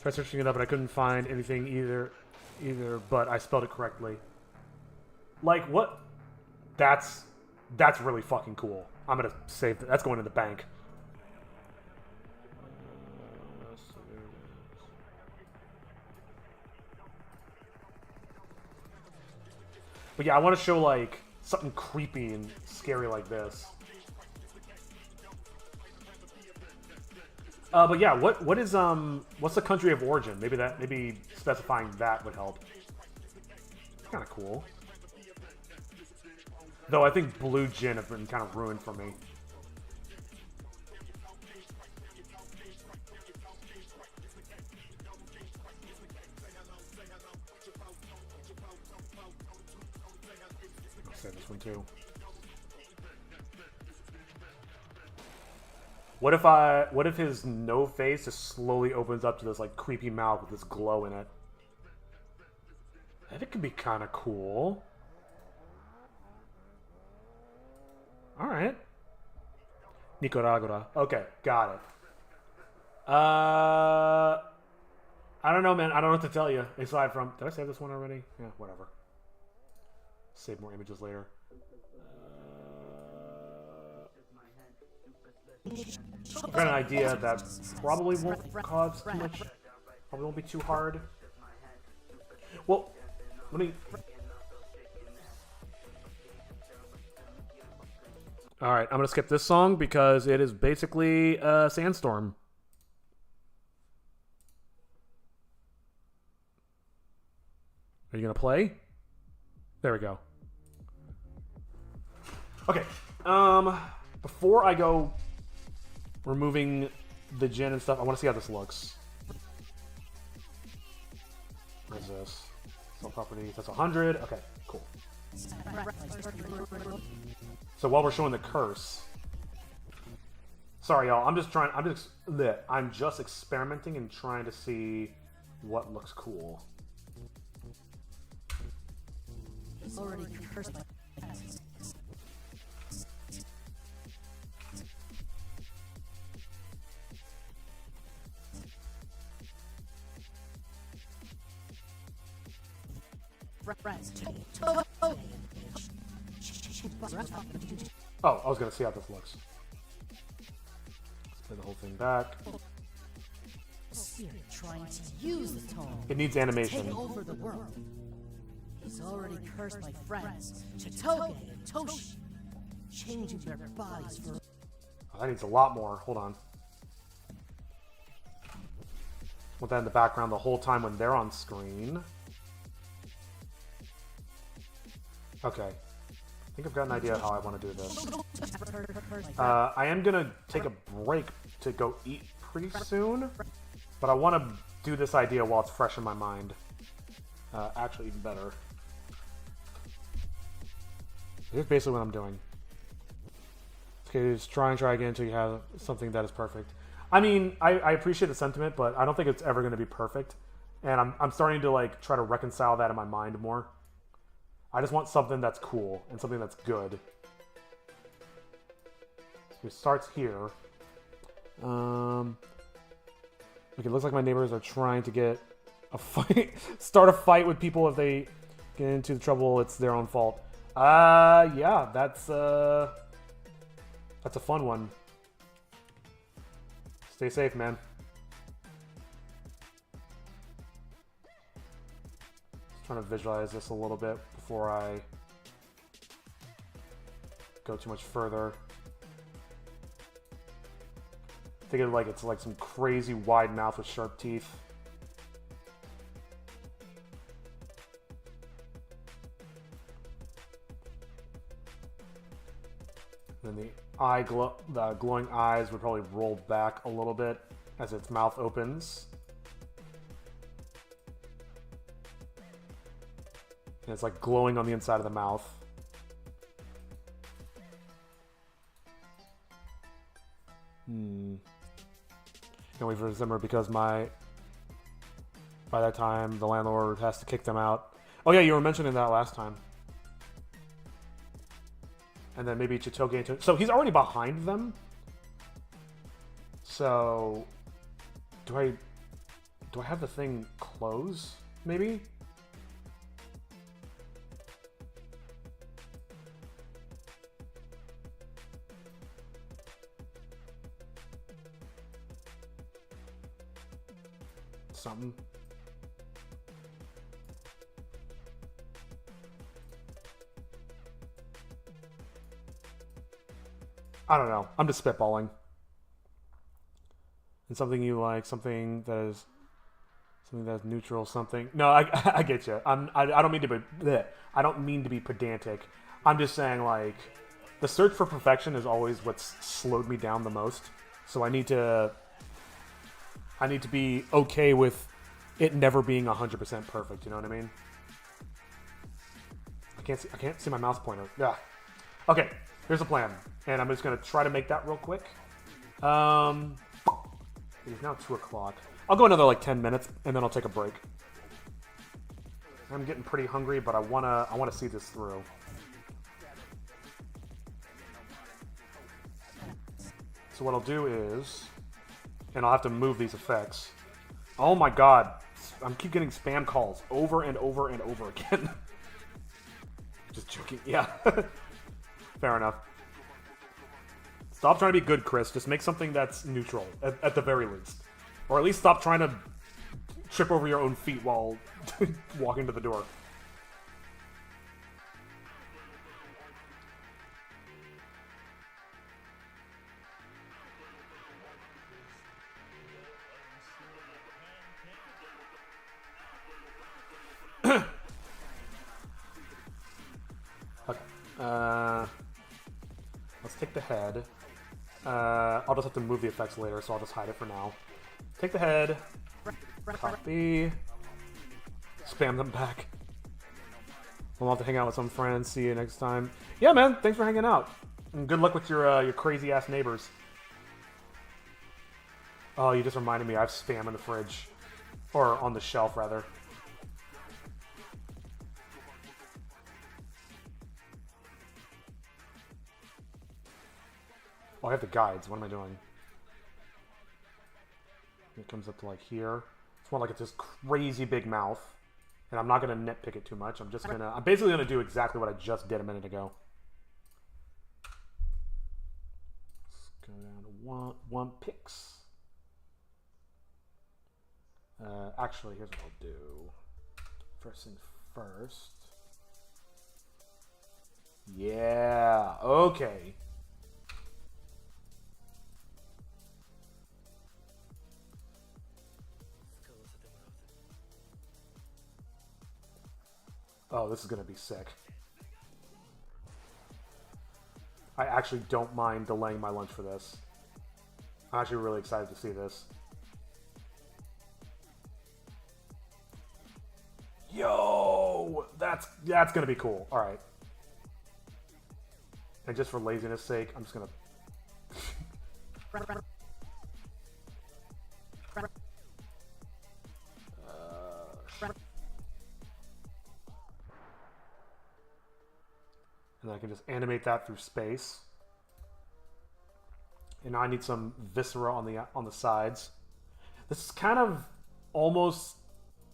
Tried searching it up, and I couldn't find anything either. But I spelled it correctly. Like what? That's really fucking cool. I'm gonna save that. That's going in the bank. But yeah, I want to show like something creepy and scary like this. But yeah, what is what's the country of origin? Maybe specifying that would help. It's kind of cool. Though I think blue gin have been kind of ruined for me. I'll save this one too. What if his no face just slowly opens up to this like creepy mouth with this glow in it? That could be kind of cool. All right. Nicaragua. Okay, got it. I don't know, man. I don't know what to tell you. Aside from, did I save this one already? Yeah, whatever. Save more images later. I've got an idea that probably won't cause too much. Probably won't be too hard. Well, let me. All right, I'm gonna skip this song because it is basically a sandstorm. Are you gonna play? There we go. Okay. Before I go removing the gin and stuff, I want to see how this looks. What is this? Some properties. That's 100. Okay, cool. So while we're showing the curse, Sorry, y'all. I'm just experimenting and trying to see what looks cool. He's already cursed my friends. Oh, I was gonna see how this looks. Let's play the whole thing back. Spirit trying to use the tome. It needs to animation. take over the world. He's already cursed my friends, Chitoge and Toshi, changing their bodies for. Oh, that needs a lot more. Hold on. Want that in the background the whole time when they're on screen. Okay. I think I've got an idea how I want to do this. I am going to take a break to go eat pretty soon, but I want to do this idea while it's fresh in my mind. Actually, even better. Here's basically what I'm doing. Okay, just try again until you have something that is perfect. I mean, I appreciate the sentiment, but I don't think it's ever going to be perfect. And I'm starting to like try to reconcile that in my mind more. I just want something that's cool and something that's good. So it starts here. Okay, it looks like my neighbors are trying to get a fight, start a fight with people if they get into trouble. It's their own fault. Yeah, that's a fun one. Stay safe, man. Just trying to visualize this a little bit before I go too much further. Think of like it's like some crazy wide mouth with sharp teeth. And then the glowing eyes would probably roll back a little bit as its mouth opens. And it's like glowing on the inside of the mouth. Can't wait for December because by that time the landlord has to kick them out. Oh yeah, you were mentioning that last time. And then maybe Chitoge and so he's already behind them. So do I have the thing close? Maybe? Something. I don't know. I'm just spitballing. And something you like, something that is neutral, something. No, I get you. I don't mean to be bleh. I don't mean to be pedantic. I'm just saying like the search for perfection is always what's slowed me down the most. So I need to be okay with it never being 100% perfect. You know what I mean? I can't see my mouse pointer. Yeah. Okay. Here's the plan, and I'm just gonna try to make that real quick. It is now 2 o'clock. I'll go another like 10 minutes, and then I'll take a break. I'm getting pretty hungry, but I wanna see this through. So what I'll do is, and I'll have to move these effects. Oh my god, I keep getting spam calls over and over and over again. Just joking, yeah. Fair enough. Stop trying to be good, Chris. Just make something that's neutral, at the very least. Or at least stop trying to trip over your own feet while walking to the door. Okay. Let's take the head. I'll just have to move the effects later, so I'll just hide it for now. Take the head. Copy. Spam them back. We'll have to hang out with some friends. See you next time. Yeah, man. Thanks for hanging out. And good luck with your crazy-ass neighbors. Oh, you just reminded me. I have Spam in the fridge. Or on the shelf, rather. Oh, I have the guides. What am I doing? It comes up to like here. It's more like it's this crazy big mouth. And I'm not going to nitpick it too much. I'm basically going to do exactly what I just did a minute ago. Let's go down to one pix. Actually, here's what I'll do. First things first. Yeah, okay. Oh, this is going to be sick. I actually don't mind delaying my lunch for this. I'm actually really excited to see this. Yo! That's going to be cool. All right. And just for laziness sake, I'm just going to... And I can just animate that through space. And now I need some viscera on the sides. This is kind of almost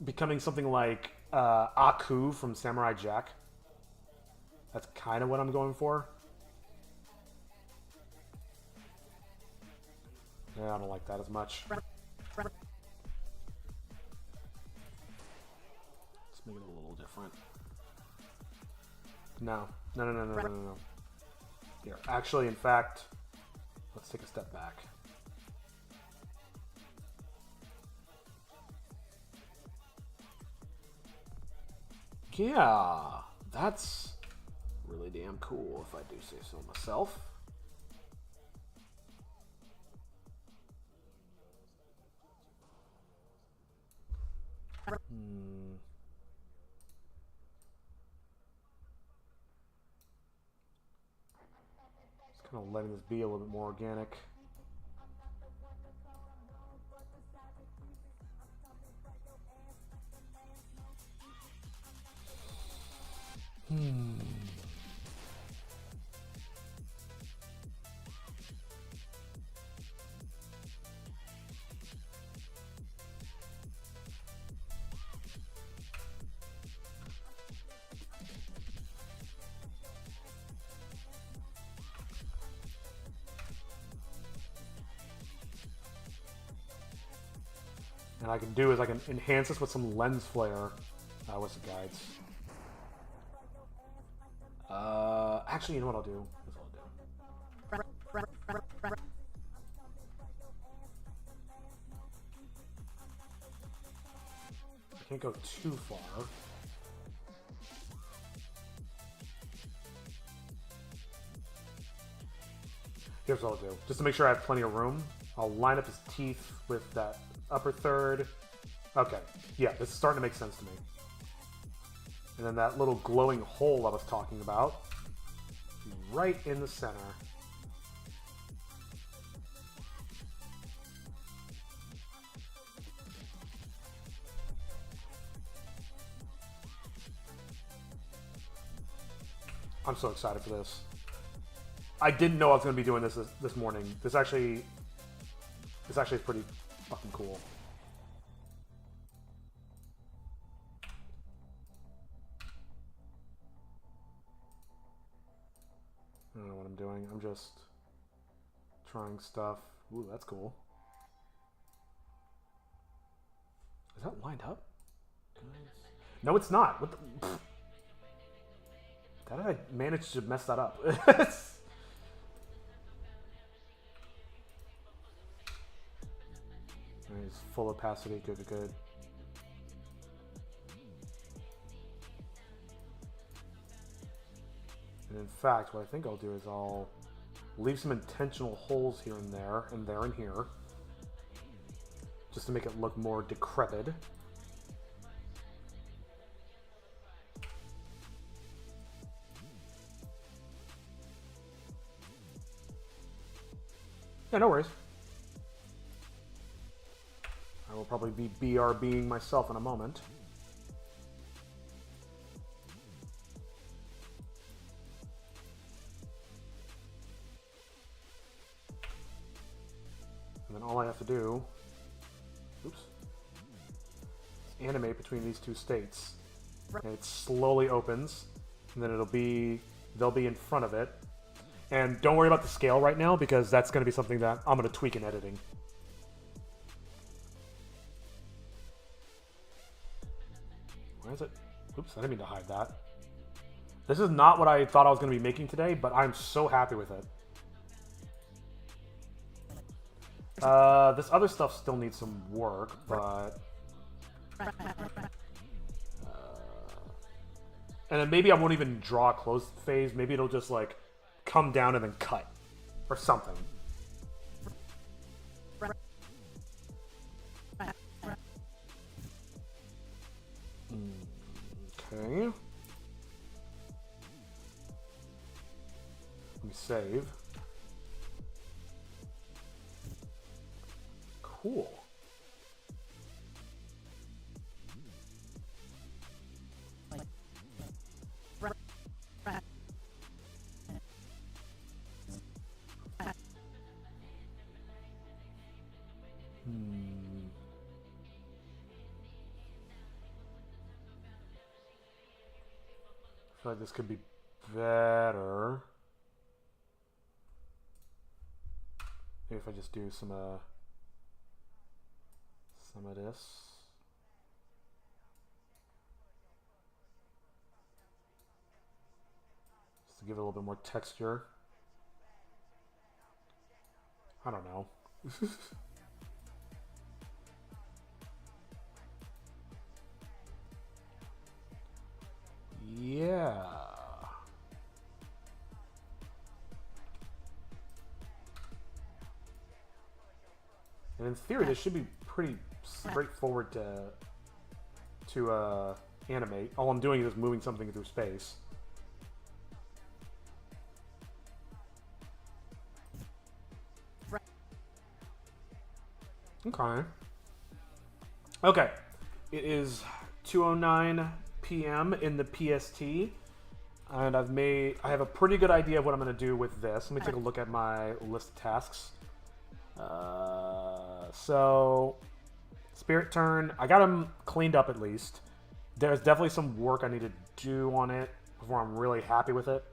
becoming something like Aku from Samurai Jack. That's kind of what I'm going for. Yeah, I don't like that as much. Let's make it a little different. No. No. Here, actually, in fact, let's take a step back. Yeah, that's really damn cool, if I do say so myself. Just kind of letting this be a little bit more organic. And I can do is I can enhance this with some lens flare. What's the guides? Actually, you know what I'll do? Here's what I'll do. I can't go too far. Here's what I'll do. Just to make sure I have plenty of room, I'll line up his teeth with that upper third. Okay, yeah, this is starting to make sense to me. And then that little glowing hole I was talking about, right in the center. I'm so excited for this. I didn't know I was going to be doing this morning. This actually is pretty fucking cool. I don't know what I'm doing. I'm just trying stuff. Ooh, that's cool. Is that lined up? No, it's not. What the... How did I manage to mess that up? It's full opacity. Good. And in fact, what I think I'll do is I'll leave some intentional holes here and there, and here, just to make it look more decrepit. Yeah, no worries. probably be BRBing myself in a moment. And then all I have to do, oops, is animate between these two states. And it slowly opens, and then they'll be in front of it. And don't worry about the scale right now, because that's going to be something that I'm going to tweak in editing. Where is it? Oops, I didn't mean to hide that. This is not what I thought I was going to be making today, but I'm so happy with it. This other stuff still needs some work, but... and then maybe I won't even draw a closed phase. Maybe it'll just, like, come down and then cut. Or something. Okay. Let me save. Cool. I feel like this could be better. Maybe if I just do some of this. Just to give it a little bit more texture. I don't know. Yeah. And in theory, this should be pretty straightforward to animate. All I'm doing is moving something through space. Okay. Okay. It is 2:09 p.m. in the PST, and I have a pretty good idea of what I'm going to do with this. Let me take a look at my list of tasks. So, Spirit Turn, I got them cleaned up at least. There's definitely some work I need to do on it before I'm really happy with it.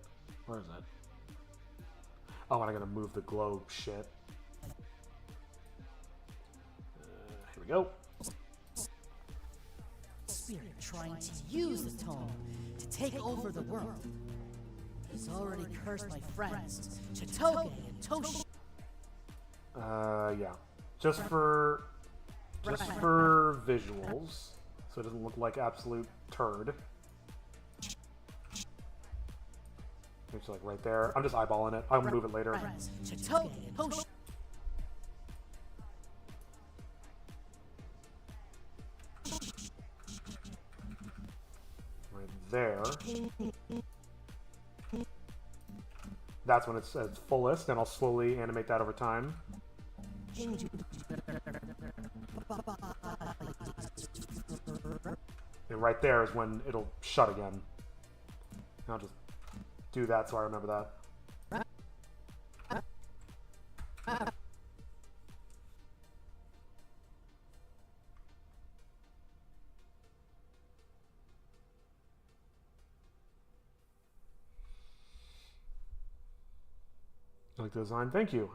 Where is it? Oh, and I got to move the globe shit. Here we go. Spirit trying to use the tome to take over the world. He's already cursed my friends, Chitoge and Toshi. Yeah. Just for visuals, so it doesn't look like absolute turd. It's like right there. I'm just eyeballing it. I'll move it later. Chitoge and Toshi. Right there. That's when it's at its fullest, and I'll slowly animate that over time. And right there is when it'll shut again. And I'll just do that so I remember that. I like the design. Thank you.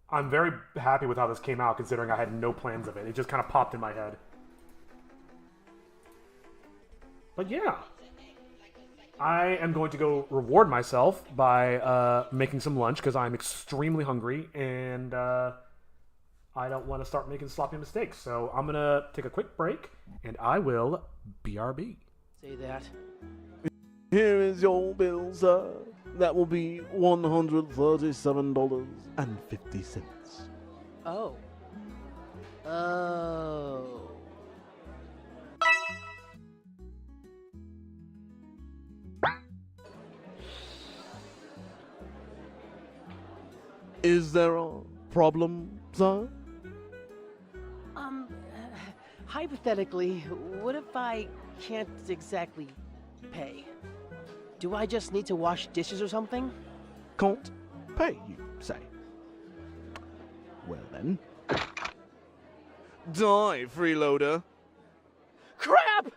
I'm very happy with how this came out, considering I had no plans of it. It just kind of popped in my head. But yeah, I am going to go reward myself by making some lunch, because I'm extremely hungry, and I don't want to start making sloppy mistakes. So I'm going to take a quick break, and I will BRB. Say that. Here is your bill, sir. That will be $137.50. Oh. Oh. Is there a problem, sir? hypothetically, what if I can't exactly pay? Do I just need to wash dishes or something? Can't pay, you say? Well then. Die, freeloader. Crap!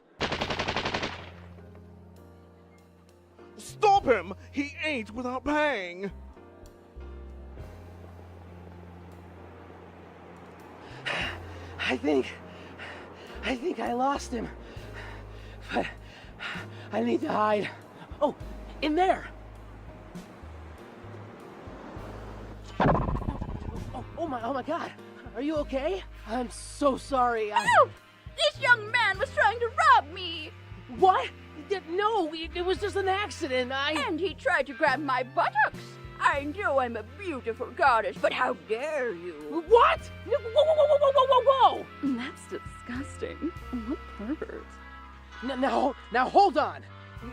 Stop him! He ate without paying! I think I lost him. But I need to hide. Oh, in there! Oh my God. Are you okay? I'm so sorry. Help! This young man was trying to rob me! What? No, it was just an accident. And he tried to grab my buttocks! I know I'm a beautiful goddess, but how dare you? What? Whoa! That's disgusting. What pervert. Now hold on.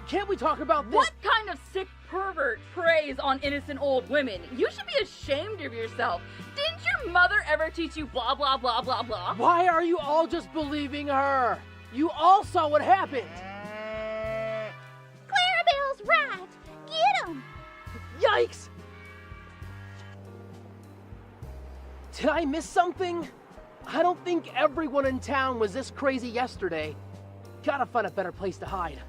Can't we talk about this? What kind of sick pervert preys on innocent old women? You should be ashamed of yourself. Didn't your mother ever teach you blah, blah, blah, blah, blah? Why are you all just believing her? You all saw what happened. Clarabelle's right. Get him. Yikes! Did I miss something? I don't think everyone in town was this crazy yesterday. Gotta find a better place to hide.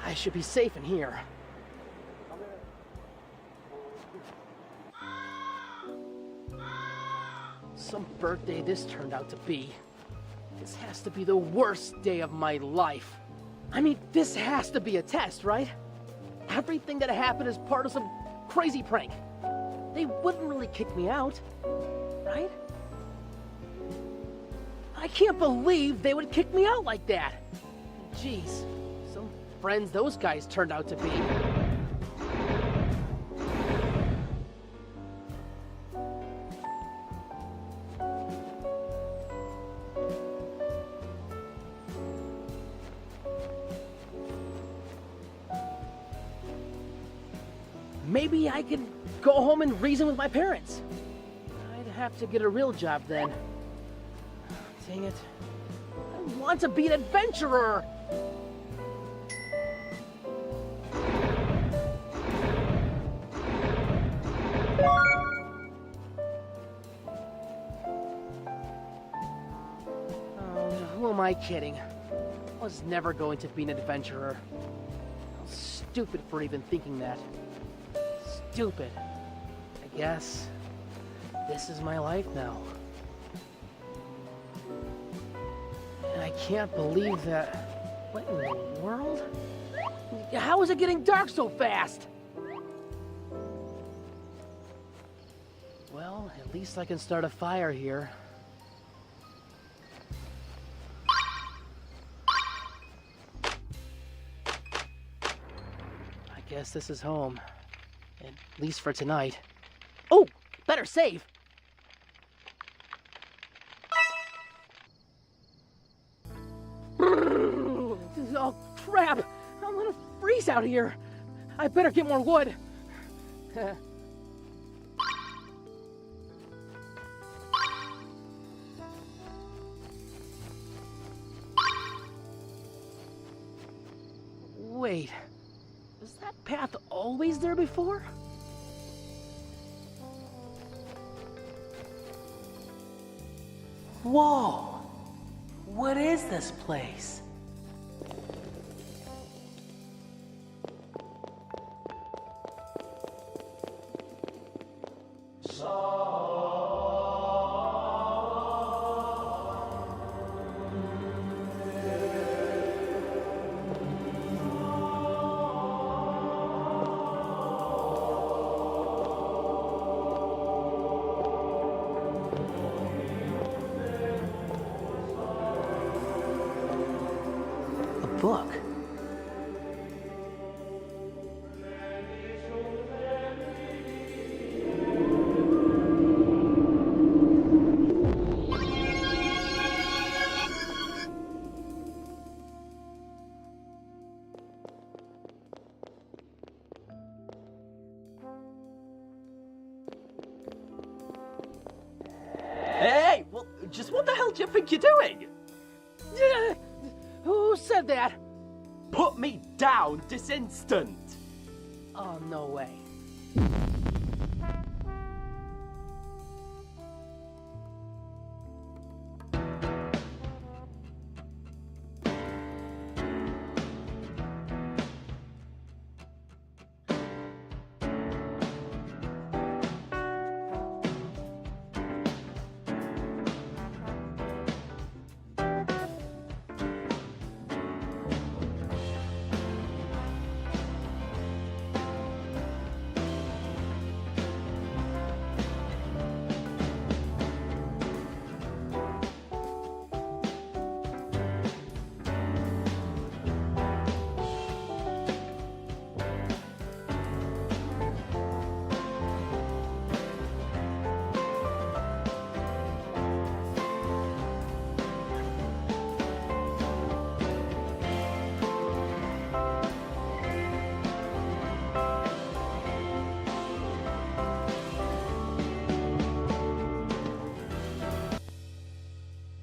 I should be safe in here. Some birthday this turned out to be. This has to be the worst day of my life. I mean, this has to be a test, right? Everything that happened is part of some crazy prank. They wouldn't really kick me out, right? I can't believe they would kick me out like that. Jeez, some friends those guys turned out to be. Maybe I could go home and reason with my parents. I'd have to get a real job then. Dang it. I want to be an adventurer! Oh, who am I kidding? I was never going to be an adventurer. I was stupid for even thinking that. Stupid. I guess this is my life now. And I can't believe that... What in the world? How is it getting dark so fast? Well, at least I can start a fire here. I guess this is home. At least for tonight. Oh! Better save! Oh, crap! I'm gonna freeze out here! I better get more wood! Wait. Was that path always there before? Whoa! What is this place? Book. just what the hell do you think you're doing? Who said that? Put me down this instant! Oh, no way.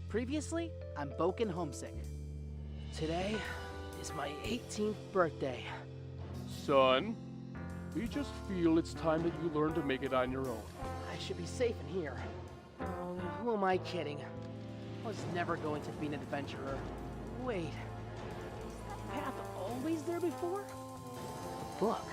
Previously, I'm Boken Homesick. Today is my 18th birthday. Son, we just feel it's time that you learn to make it on your own. I should be safe in here. Oh, who am I kidding? I was never going to be an adventurer. Wait, was that path always there before? Book.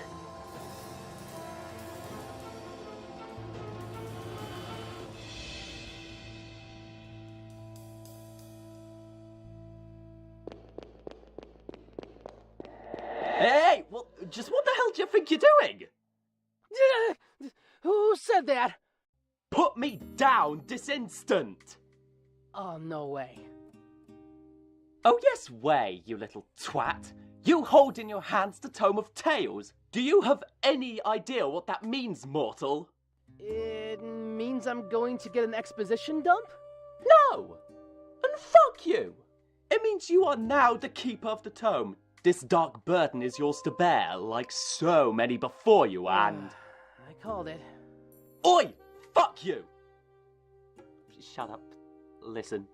Hey, well, just what the hell do you think you're doing? Who said that? Put me down this instant! Oh, no way. Oh yes way, you little twat. You hold in your hands the Tome of Tales. Do you have any idea what that means, mortal? It means I'm going to get an exposition dump? No! And fuck you! It means you are now the keeper of the tome. This dark burden is yours to bear, like so many before you, and... I called it. Oi! Fuck you! Shut up. Listen.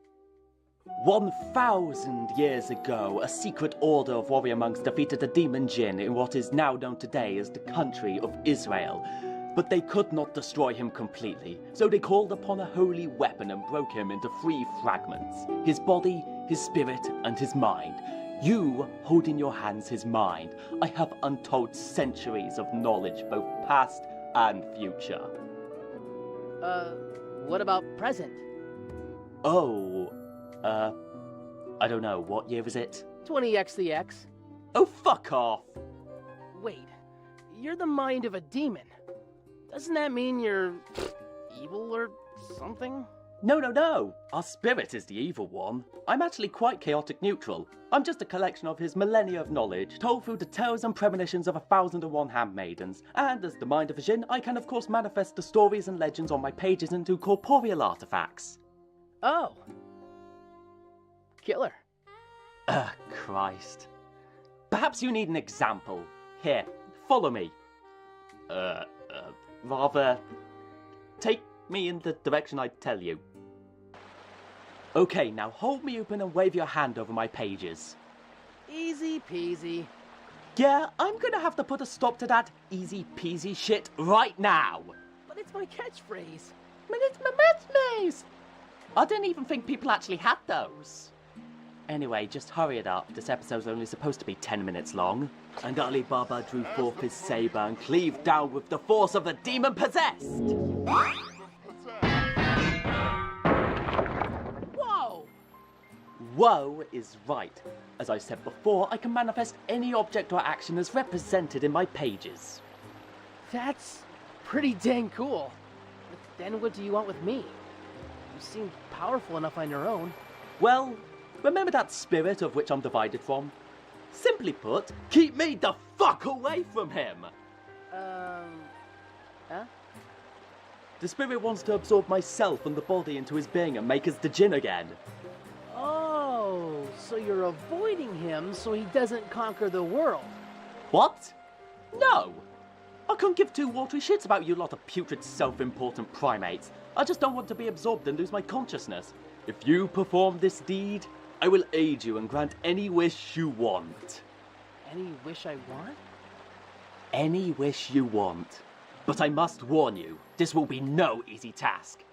1,000 years ago, a secret order of warrior monks defeated the demon Jinn in what is now known today as the country of Israel. But they could not destroy him completely, so they called upon a holy weapon and broke him into 3 fragments. His body, his spirit, and his mind. You hold in your hands his mind. I have untold centuries of knowledge, both past and future. What about present? Oh, I don't know, what year is it? 20x the X. Oh, fuck off! Wait, you're the mind of a demon. Doesn't that mean you're evil or something? No. Our spirit is the evil one. I'm actually quite chaotic neutral. I'm just a collection of his millennia of knowledge, told through the tales and premonitions of 1,001 handmaidens. And as the mind of a Jinn, I can of course manifest the stories and legends on my pages into corporeal artifacts. Oh. Killer. Christ. Perhaps you need an example. Here, follow me. Rather, take me in the direction I tell you. Okay, now hold me open and wave your hand over my pages. Easy peasy. Yeah, I'm gonna have to put a stop to that easy peasy shit right now. But it's my catchphrase. But it's my catchphrase. I didn't even think people actually had those. Anyway, just hurry it up. This episode's only supposed to be 10 minutes long. And Ali Baba drew forth his saber and cleaved down with the force of the demon possessed. Whoa! Whoa is right. As I said before, I can manifest any object or action as represented in my pages. That's pretty dang cool. But then what do you want with me? You seem powerful enough on your own. Well, remember that spirit of which I'm divided from? Simply put, keep me the fuck away from him! Huh? The spirit wants to absorb myself and the body into his being and make us the Jinn again. Oh, so you're avoiding him so he doesn't conquer the world. What? No! I couldn't give 2 watery shits about you lot of putrid self-important primates. I just don't want to be absorbed and lose my consciousness. If you perform this deed, I will aid you and grant any wish you want. Any wish I want? Any wish you want. But I must warn you, this will be no easy task.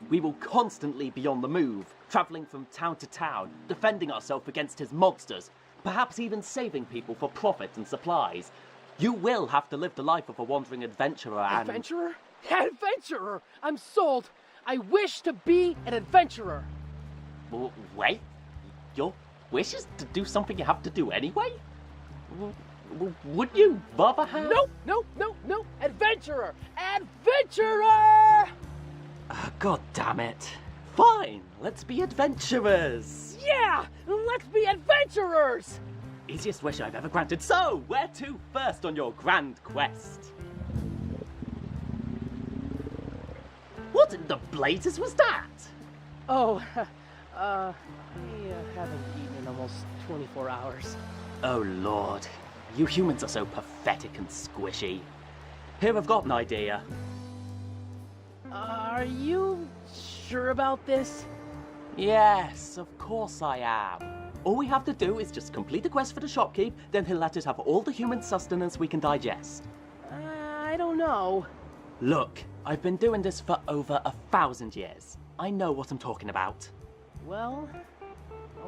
We will constantly be on the move, traveling from town to town, defending ourselves against his monsters, perhaps even saving people for profit and supplies. You will have to live the life of a wandering adventurer and... Adventurer? Adventurer! I'm sold! I wish to be an adventurer! Wait? Your wish is to do something you have to do anyway? Would you rather have... No! Adventurer! Adventurer! God damn it. Fine, let's be adventurers. Yeah! Let's be adventurers! Easiest wish I've ever granted. So, where to first on your grand quest? What in the blazes was that? Oh, I haven't eaten in almost 24 hours. Oh lord, you humans are so pathetic and squishy. Here, I've got an idea. Are you sure about this? Yes, of course I am. All we have to do is just complete the quest for the shopkeep, then he'll let us have all the human sustenance we can digest. I don't know. Look, I've been doing this for over 1,000 years. I know what I'm talking about. Well,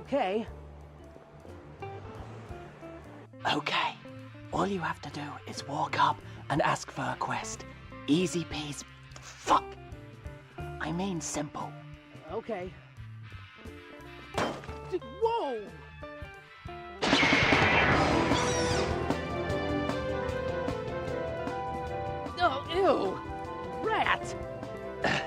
okay. Okay, all you have to do is walk up and ask for a quest. Easy peasy. Fuck! I mean simple. Okay. Whoa! Oh, ew! Rat!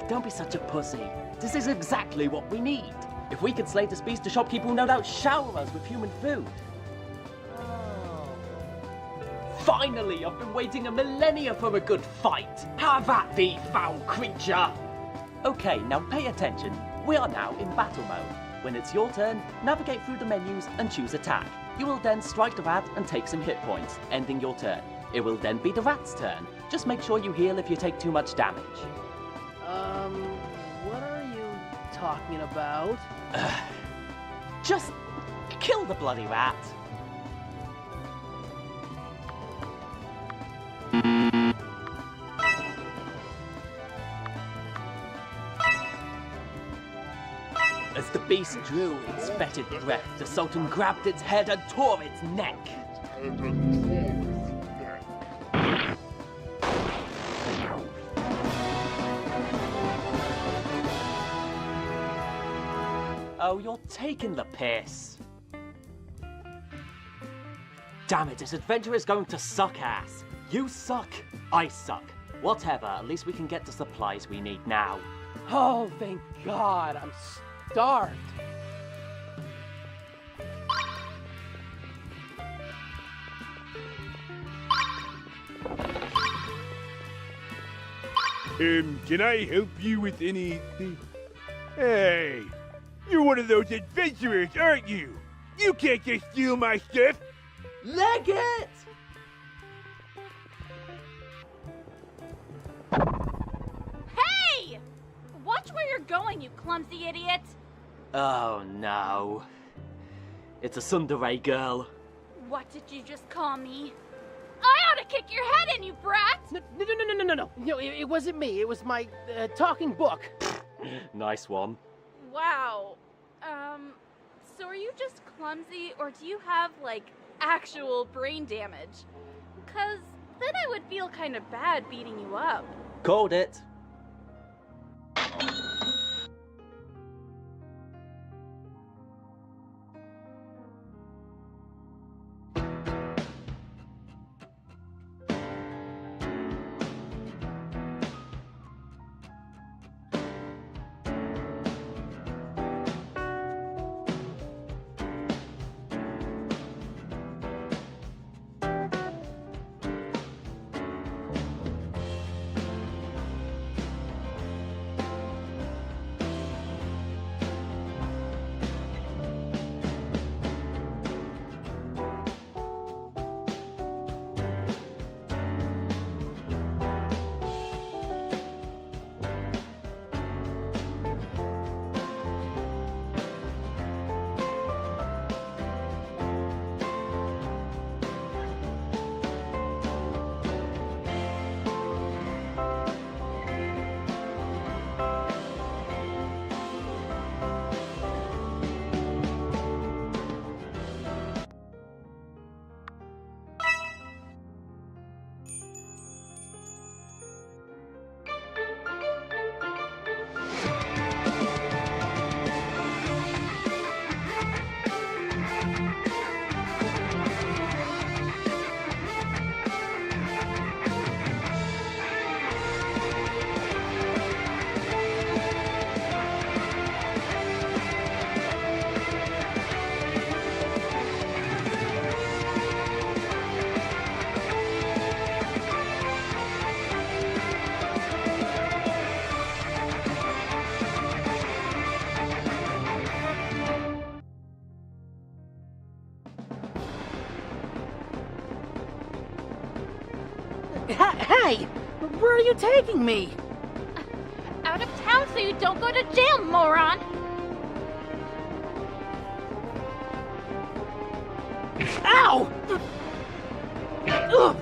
Don't be such a pussy. This is exactly what we need. If we can slay this beast, the shopkeeper will no doubt shower us with human food. Oh. Finally, I've been waiting a millennia for a good fight. Have at thee, foul creature! Okay, now pay attention. We are now in battle mode. When it's your turn, navigate through the menus and choose attack. You will then strike the rat and take some hit points, ending your turn. It will then be the rat's turn. Just make sure you heal if you take too much damage. What are you talking about? Just kill the bloody rat. As the beast drew its fetid breath, the Sultan grabbed its head and tore its neck. Oh, you're taking the piss. Damn it, this adventure is going to suck ass. You suck, I suck. Whatever, at least we can get the supplies we need now. Oh, thank God, I'm starved. Can I help you with anything? Hey, you're one of those adventurers, aren't you? You can't just steal my stuff. Leg it! Hey! Watch where you're going, you clumsy idiot! Oh no. It's a tsundere girl. What did you just call me? I ought to kick your head in, you brat! No, it wasn't me. It was my talking book. Nice one. Wow. So are you just clumsy, or do you have, like, actual brain damage? 'Cause then I would feel kind of bad beating you up. Called it. Hey! Where are you taking me? Out of town so you don't go to jail, moron! Ow! Ugh.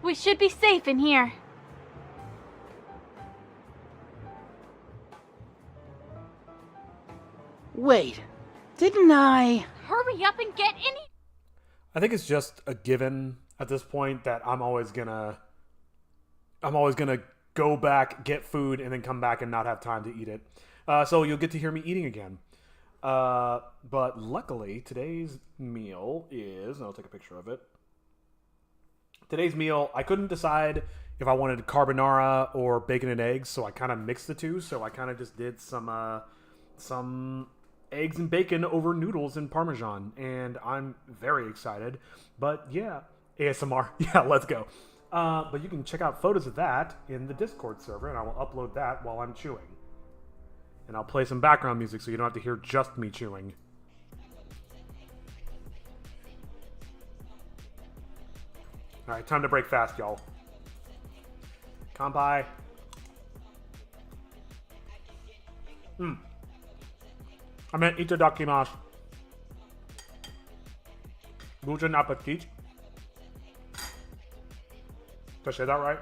We should be safe in here. Wait, didn't I? Hurry up and get in. I think it's just a given at this point that I'm always gonna go back, get food, and then come back and not have time to eat it. So you'll get to hear me eating again. But luckily, today's meal is, and I'll take a picture of it. Today's meal, I couldn't decide if I wanted carbonara or bacon and eggs, so I kind of mixed the two. So I kind of just did some eggs and bacon over noodles and Parmesan, and I'm very excited. But yeah, ASMR, yeah, let's go. But you can check out photos of that in the Discord server, and I will upload that while I'm chewing. And I'll play some background music so you don't have to hear just me chewing. Alright, time to break fast, y'all. Kanpai. I meant itadakimasu. Bon appetit. Did I say that right?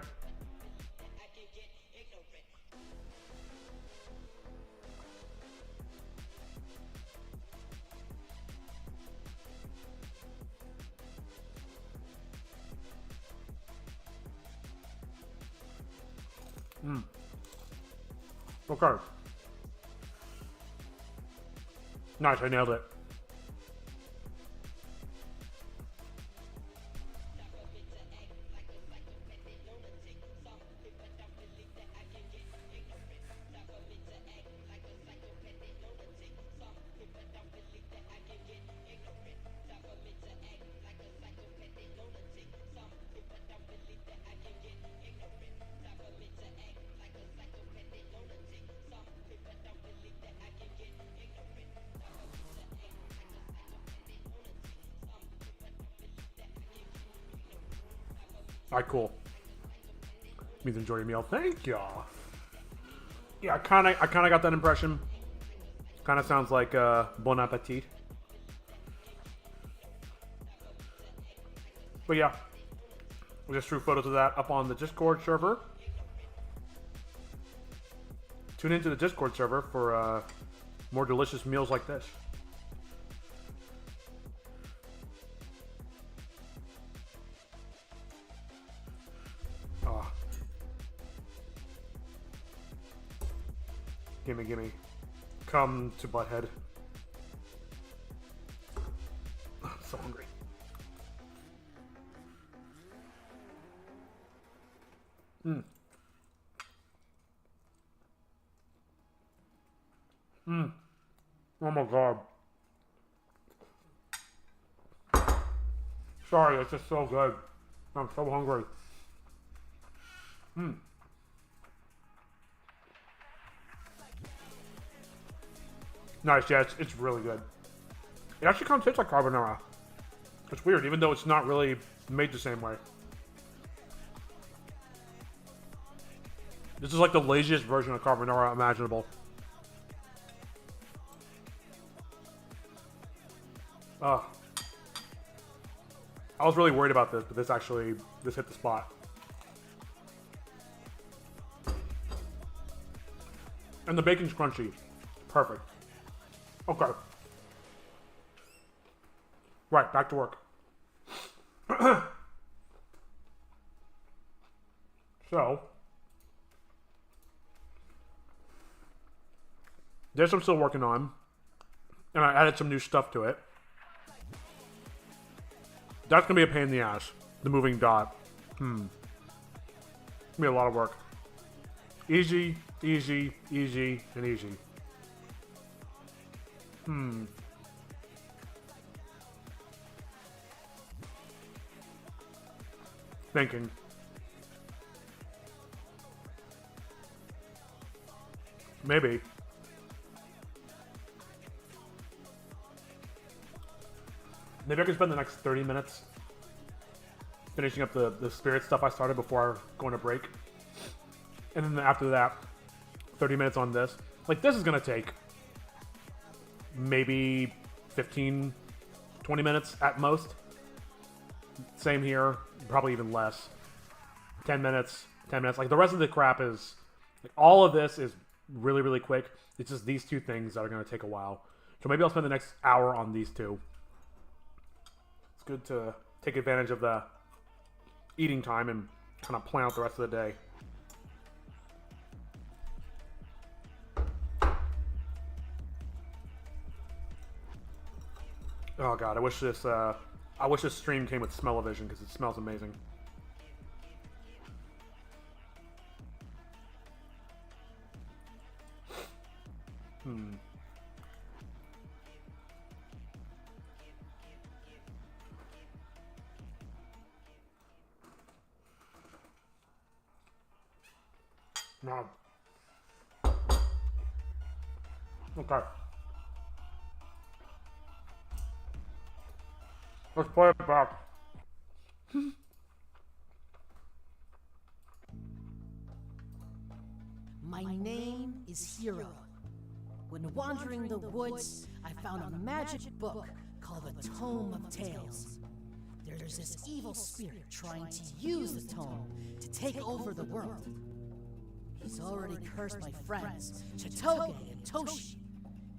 Okay. Nice, I nailed it. Alright, cool. Means enjoy your meal. Thank y'all. Yeah, I kinda got that impression. Kinda sounds like bon appetit. But yeah. We just threw photos of that up on the Discord server. Tune into the Discord server for more delicious meals like this. Gimme, gimme. Come to Butthead. I'm so hungry. Oh my god. Sorry, it's just so good. I'm so hungry. Nice, yeah, it's really good. It actually kind of tastes like carbonara. It's weird, even though it's not really made the same way. This is like the laziest version of carbonara imaginable. I was really worried about this, but this hit the spot. And the bacon's crunchy. Perfect. Okay. Right, back to work. So, this I'm still working on, and I added some new stuff to it. That's gonna be a pain in the ass, the moving dot. Gonna be a lot of work. Easy, easy, easy, and easy. Thinking. Maybe. Maybe I could spend the next 30 minutes finishing up the spirit stuff I started before going to break. And then after that, 30 minutes on this. Like, this is going to take maybe 15, 20 minutes at most. Same here. Probably even less. 10 minutes. 10 minutes. Like, the rest of the crap is... Like, all of this is really, really quick. It's just these two things that are going to take a while. So maybe I'll spend the next hour on these two. It's good to take advantage of the eating time and kind of plan out the rest of the day. Oh god, I wish this stream came with smell-o-vision because it smells amazing. No. Okay. Let's play it back. My name is Hero. When wandering the woods, I found a magic book called the Tome of Tales. There's this evil spirit trying to use the tome to take over the world. He's already cursed my friends, Chitoge and Toshi,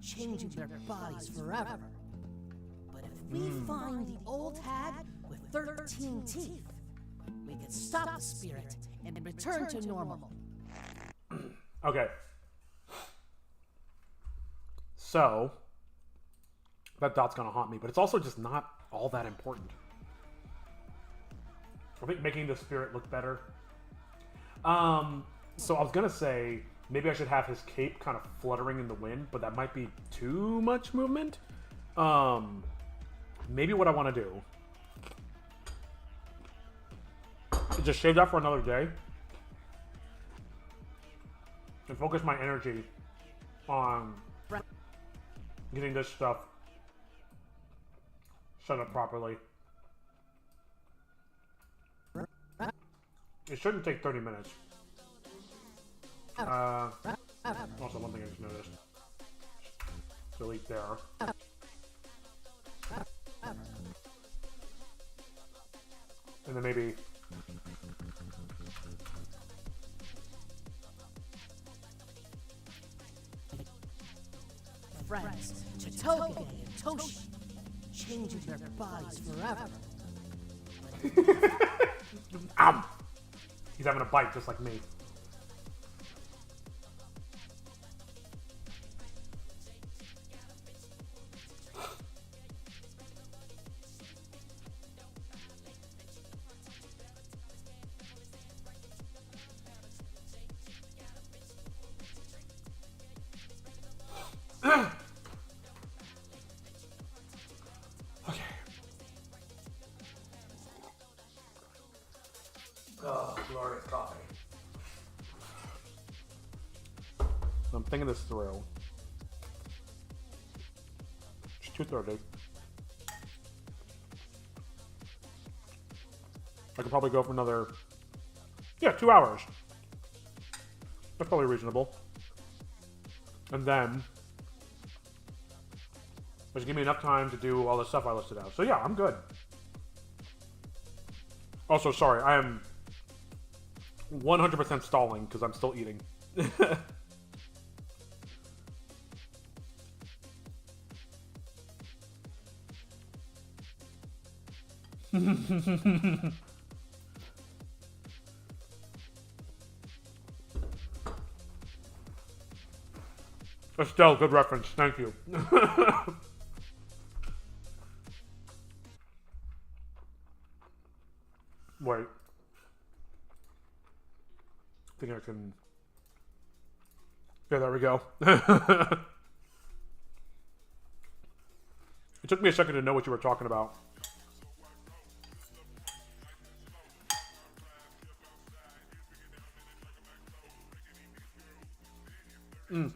changing their bodies forever. But if we find the old hag with 13 teeth, we can stop the spirit and return to normal. Okay. So, that dot's gonna haunt me, but it's also just not all that important. I think making the spirit look better. So I was gonna say, maybe I should have his cape kind of fluttering in the wind, but that might be too much movement. Maybe what I want to do is just shave that for another day and focus my energy on getting this stuff set up properly. It shouldn't take 30 minutes. Also, one thing I just noticed. Delete there. And then maybe... Friends, Chitoge and Toshi, changing their bodies forever. He's having a bite just like me. Okay. Oh, glorious coffee. I'm thinking this through. It's 2:30. I could probably go for another, 2 hours. That's probably reasonable. And then, just give me enough time to do all the stuff I listed out. So yeah, I'm good. Also, sorry, I am 100% stalling because I'm still eating. Estelle, good reference. Thank you. Wait. I think I can... Yeah, there we go. took me a second to know what you were talking about. Mm.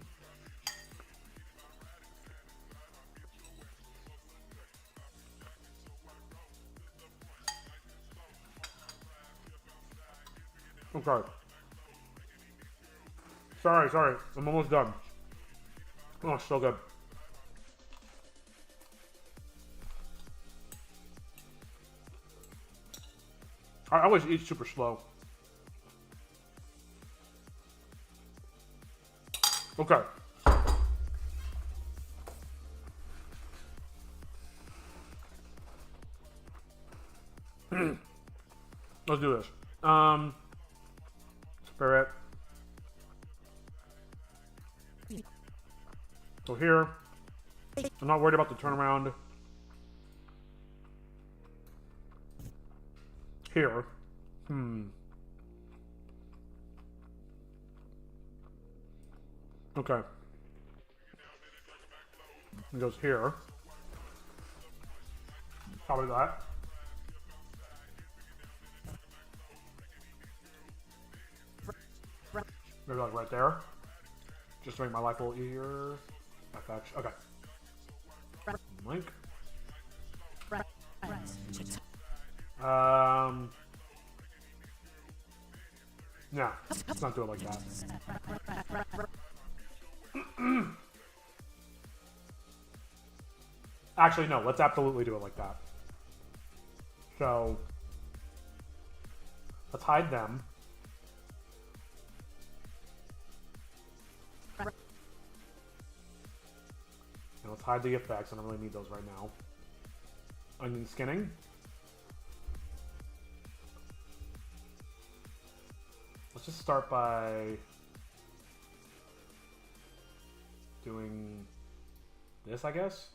Okay. Sorry. I'm almost done. Oh, it's so good. I always eat super slow. Okay. Let's do this. Spirit. So here, I'm not worried about the turnaround. Here. Okay. It goes here. Probably that. Maybe like right there. Just to make my life a little easier. FX. Okay. Link. No, let's not do it like that. Actually, no, let's absolutely do it like that. So, let's hide them. And let's hide the effects. I don't really need those right now. Onion skinning. Let's just start by doing this, I guess.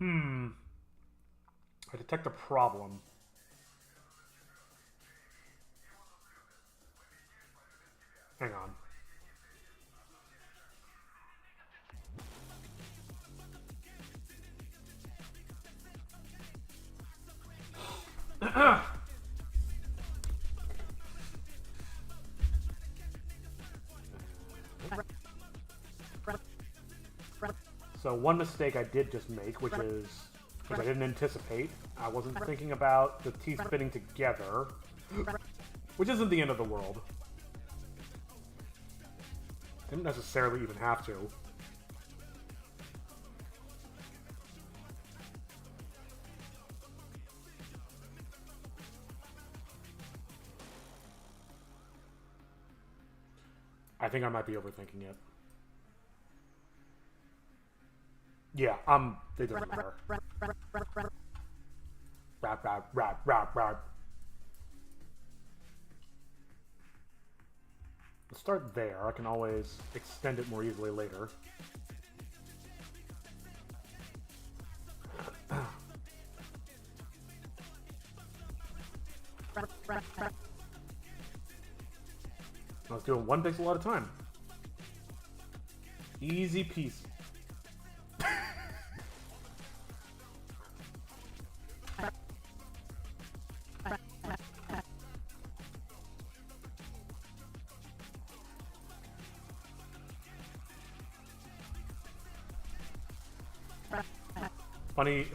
I detect a problem. Hang on. So one mistake I did just make, which I didn't anticipate. I wasn't thinking about the teeth fitting together, which isn't the end of the world. Didn't necessarily even have to. I think I might be overthinking it. Yeah, it doesn't matter. Rap. Let's start there. I can always extend it more easily later. Let's do it one pixel at a time. Easy peasy.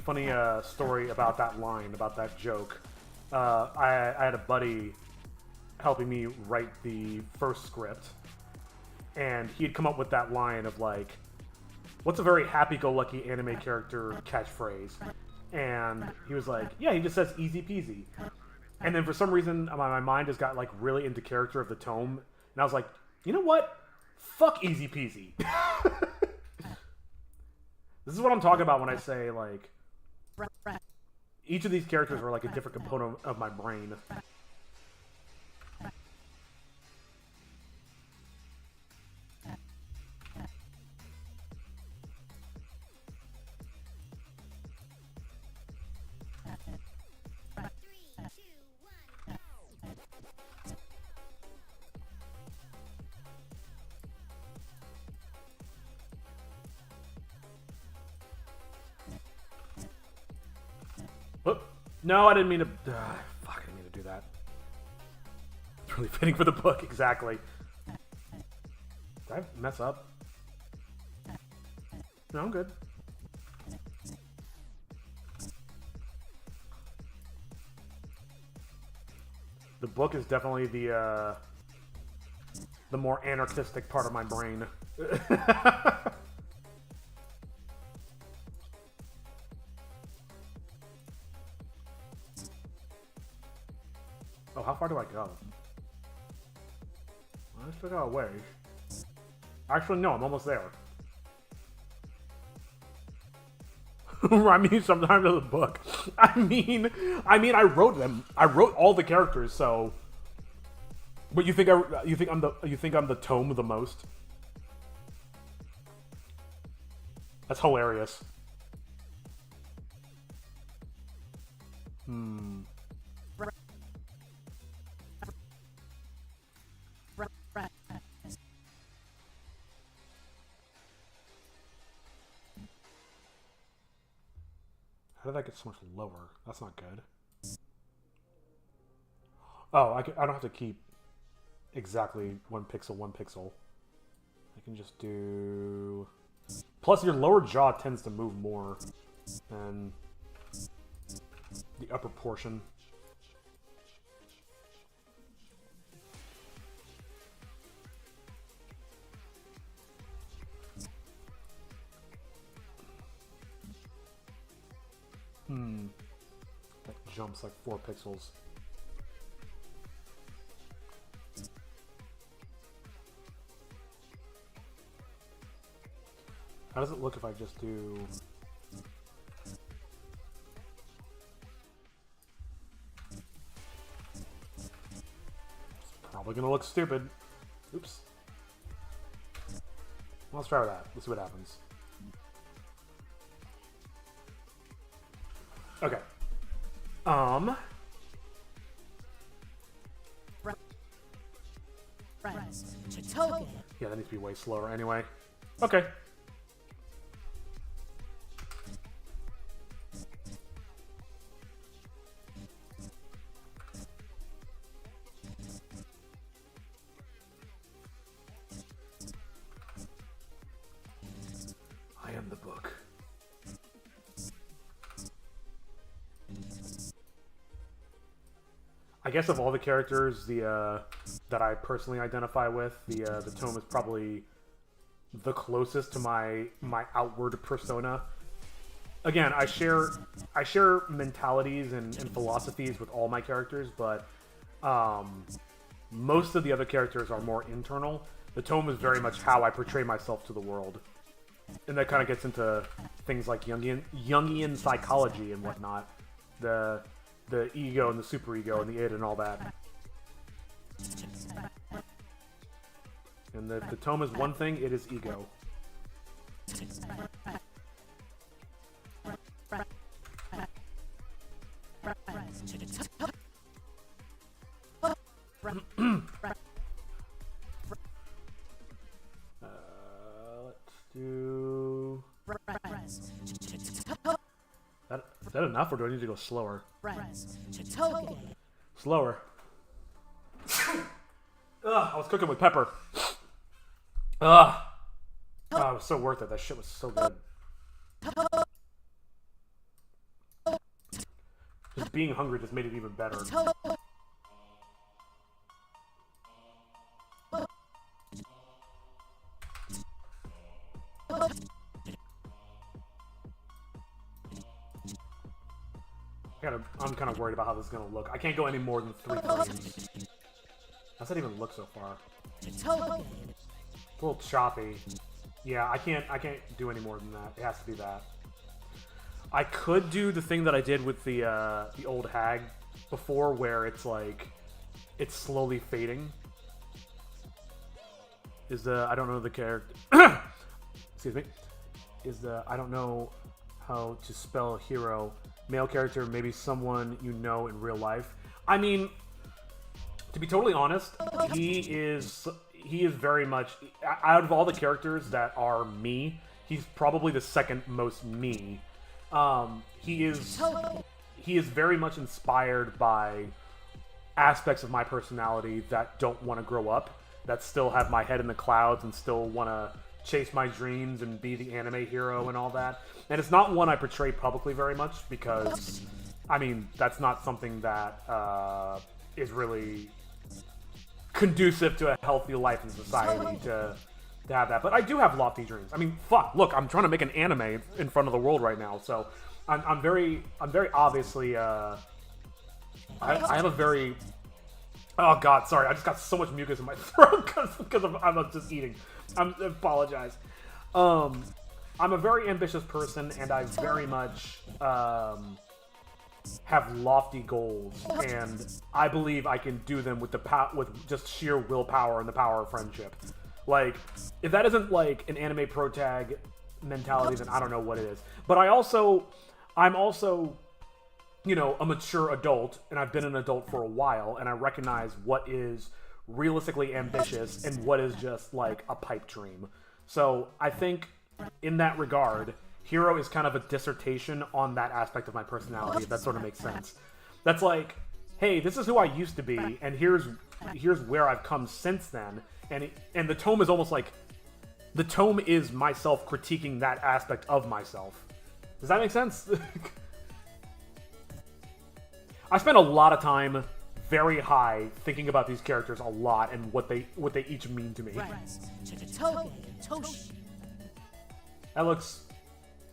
Funny story about that line, about that joke. I had a buddy helping me write the first script, and he had come up with that line of like, what's a very happy-go-lucky anime character catchphrase? And he was like, yeah, he just says easy peasy. And then for some reason, my mind just got like really into character of the tome, and I was like, you know what? Fuck easy peasy. This is what I'm talking about when I say, like, each of these characters are like a different component of my brain. No, I didn't mean to... fuck, I didn't mean to do that. It's really fitting for the book, exactly. Did I mess up? No, I'm good. The book is definitely the more anarchistic part of my brain. Oh, how far do I go? I still got a ways. Actually, no, I'm almost there. I mean, sometimes in the book. I mean, I wrote them. I wrote all the characters, so. But you think I'm the tome the most? That's hilarious. How did that get so much lower? That's not good. Oh, I don't have to keep exactly 1 pixel, 1 pixel. I can just do... Plus, your lower jaw tends to move more than the upper portion. That jumps like 4 pixels. How does it look if I just do... It's probably gonna look stupid. Oops. Let's try that. Let's see what happens. Okay. Yeah, that needs to be way slower anyway. Okay. I am the book. I guess of all the characters, that I personally identify with, the tome is probably the closest to my outward persona. Again, I share mentalities and philosophies with all my characters, but most of the other characters are more internal. The tome is very much how I portray myself to the world, and that kind of gets into things like Jungian psychology and whatnot. The ego and the superego and the id and all that. And the tome is one thing, it is ego. Let's do... Is that enough, or do I need to go slower? Slower. Ugh, I was cooking with pepper. Ugh. Oh, it was so worth it. That shit was so good. Just being hungry just made it even better. I'm kind of worried about how this is going to look. I can't go any more than 3 frames. How's that even look so far? It's a little choppy. Yeah, I can't do any more than that. It has to be that. I could do the thing that I did with the old hag before, where it's like it's slowly fading. I don't know the character. Excuse me. I don't know how to spell hero. Male character, maybe someone you know in real life. I mean, to be totally honest, he is very much, out of all the characters that are me, he's probably the second most me. He he is very much inspired by aspects of my personality that don't want to grow up, that still have my head in the clouds and still want to chase my dreams and be the anime hero and all that. And it's not one I portray publicly very much because, I mean, that's not something that is really conducive to a healthy life in society to have that. But I do have lofty dreams. I mean, fuck, look, I'm trying to make an anime in front of the world right now, so I'm very obviously, I have a very, oh god, sorry, I just got so much mucus in my throat because I'm just eating. I apologize. I'm a very ambitious person, and I very much have lofty goals, and I believe I can do them with with just sheer willpower and the power of friendship. Like, if that isn't like an anime protag mentality, then I don't know what it is. But I'm also, you know, a mature adult, and I've been an adult for a while, and I recognize what is realistically ambitious and what is just like a pipe dream. So I think in that regard, Hero is kind of a dissertation on that aspect of my personality, if that sort of makes sense. That's like, hey, this is who I used to be, and here's where I've come since then. And the tome is almost like, the tome is myself critiquing that aspect of myself. Does that make sense? I spent a lot of time very high thinking about these characters a lot and what they each mean to me. That looks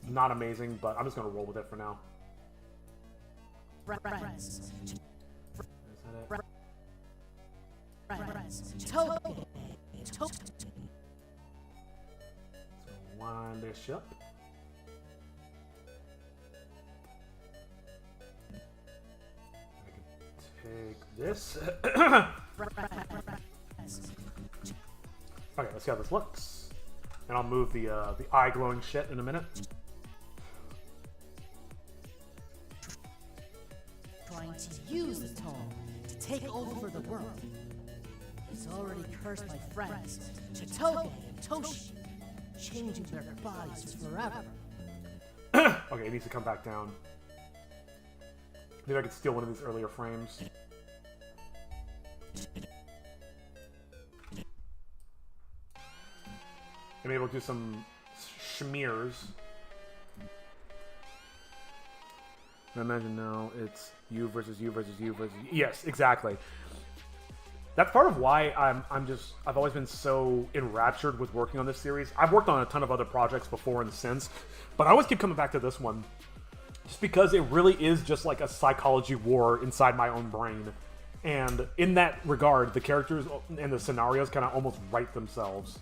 not amazing, but I'm just gonna roll with it for now. Is that it? So wind this up. I can take this. Okay, let's see how this looks. And I'll move the eye glowing shit in a minute. Trying to use the tome to take over the world. He's already cursed my friends, Chitoge and Toshi, changing their bodies forever. Okay, it needs to come back down. Maybe I could steal one of these earlier frames. And maybe we'll do some schmears. I imagine now it's you versus you versus you versus you. Yes, exactly. That's part of why I've always been so enraptured with working on this series. I've worked on a ton of other projects before and since, but I always keep coming back to this one. Just because it really is just like a psychology war inside my own brain. And in that regard, the characters and the scenarios kind of almost write themselves.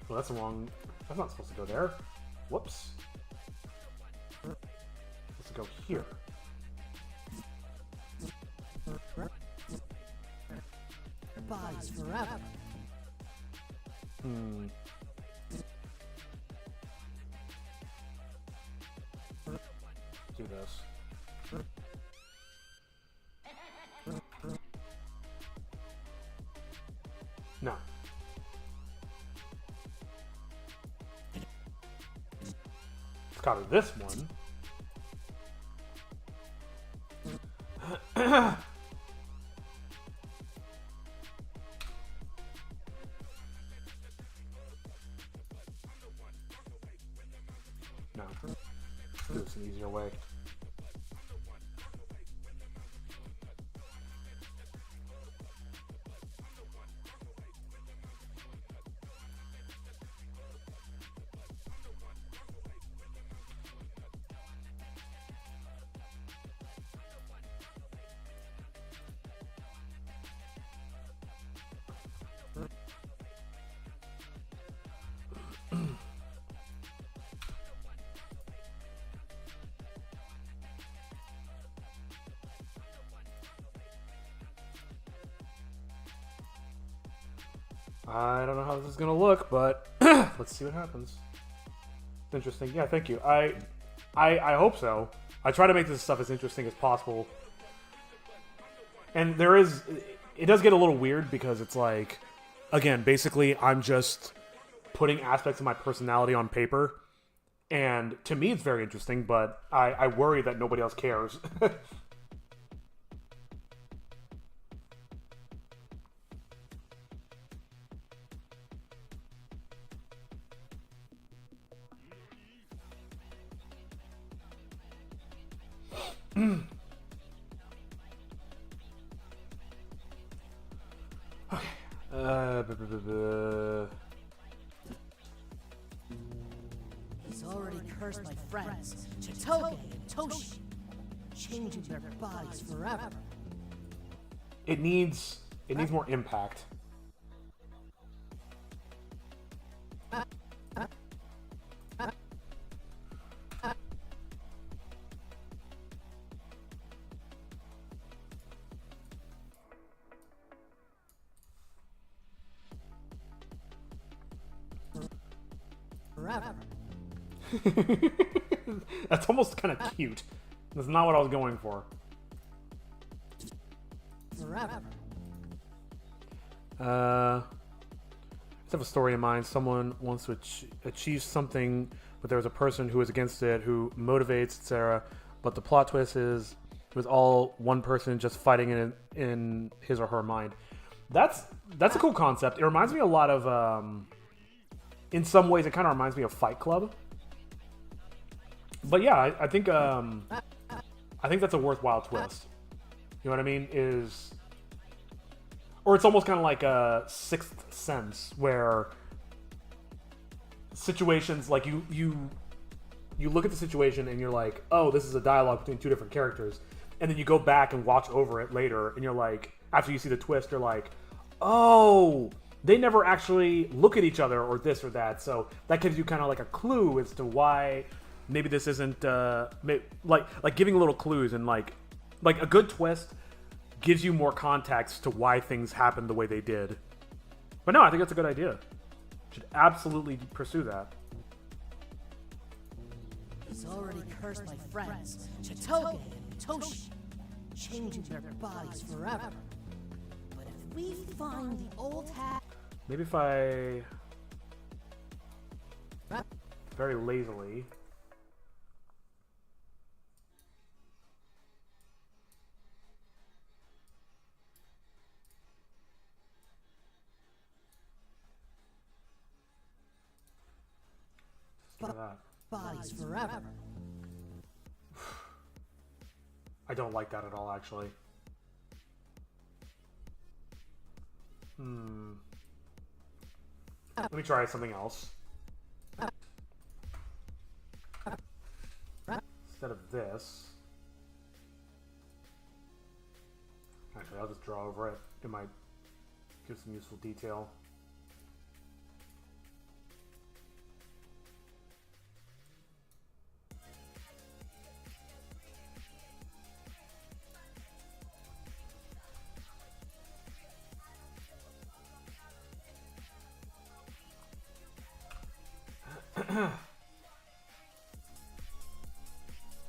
Well, that's wrong. That's not supposed to go there. Whoops. It's supposed to go here. Bodies forever. Do this. No. Let's go to this one. No. Let's do this an easier way. I don't know how this is gonna look, but let's see what happens. It's interesting. Yeah, thank you. I hope so. I try to make this stuff as interesting as possible. And it does get a little weird because it's like, again, basically I'm just putting aspects of my personality on paper. And to me it's very interesting, but I worry that nobody else cares. Okay. He's already cursed my friends, Chitoge and Toshi, changing their bodies forever. It needs more impact. Forever. That's almost kind of cute. That's not what I was going for. Forever. I just have a story in mind. Someone wants to achieve something, but there's a person who is against it, who motivates, etc. But the plot twist is it was all one person just fighting it in his or her mind. That's a cool concept. It reminds me a lot of, in some ways, it kind of reminds me of Fight Club. But yeah, I think that's a worthwhile twist. You know what I mean? Or it's almost kind of like a Sixth Sense, where situations like you look at the situation and you're like, oh, this is a dialogue between two different characters, and then you go back and watch over it later, and you're like, after you see the twist, you're like, oh, they never actually look at each other or this or that. So that gives you kind of like a clue as to why maybe this isn't like giving little clues, and like a good twist gives you more context to why things happened the way they did. But no, I think that's a good idea. Should absolutely pursue that. He's already cursed my friends, Chitoge and Toshi, changing their bodies forever. But if we find the old hat, Maybe if I very lazily look at that. bodies forever. I don't like that at all, actually. Let me try something else. Instead of this... Actually, I'll just draw over it. It might give some useful detail.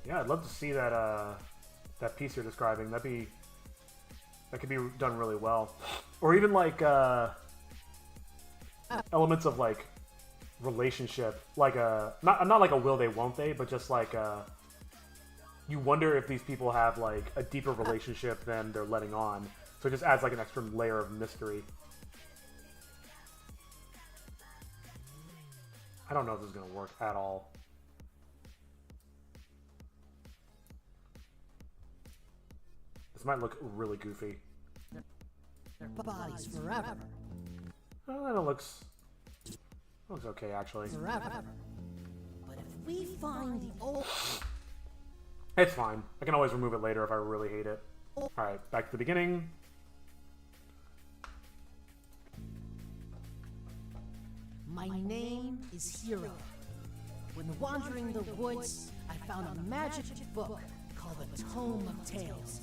Yeah, I'd love to see that that piece you're describing. That could be done really well, or even like elements of like relationship, like not like a will they won't they, but just like you wonder if these people have like a deeper relationship than they're letting on. So it just adds like an extra layer of mystery. I don't know if this is going to work at all. This might look really goofy. Their bodies forever. Oh, that looks okay, actually. Forever. But if we find the old... It's fine. I can always remove it later if I really hate it. Alright, back to the beginning. My name is Hero. When wandering the woods, I found a magic book called the Tome of Tales.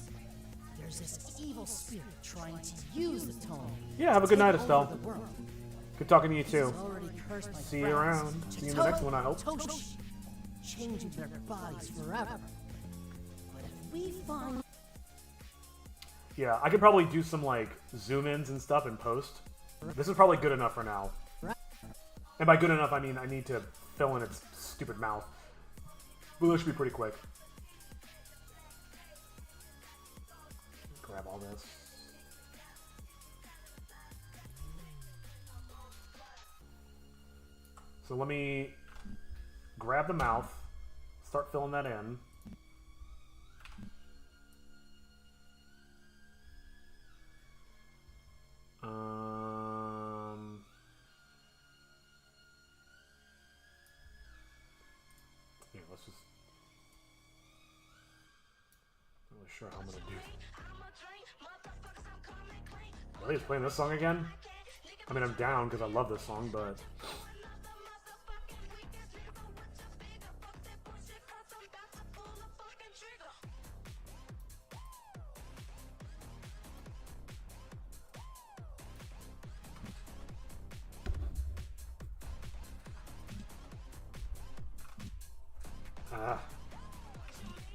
There's this evil spirit trying to use the tome. Yeah, have a good night, Estelle. The world. Good talking to you too. He's already cursed my See you friends, around. See you in the next one, I hope. Toshi, changing their bodies forever. But if we find... Yeah, I could probably do some like zoom-ins and stuff in post. This is probably good enough for now. And by good enough, I mean I need to fill in its stupid mouth. But this should be pretty quick. Grab all this. So let me grab the mouth, start filling that in. sure how I'm gonna do. Really, he's playing this song again? I mean, I'm down because I love this song, but...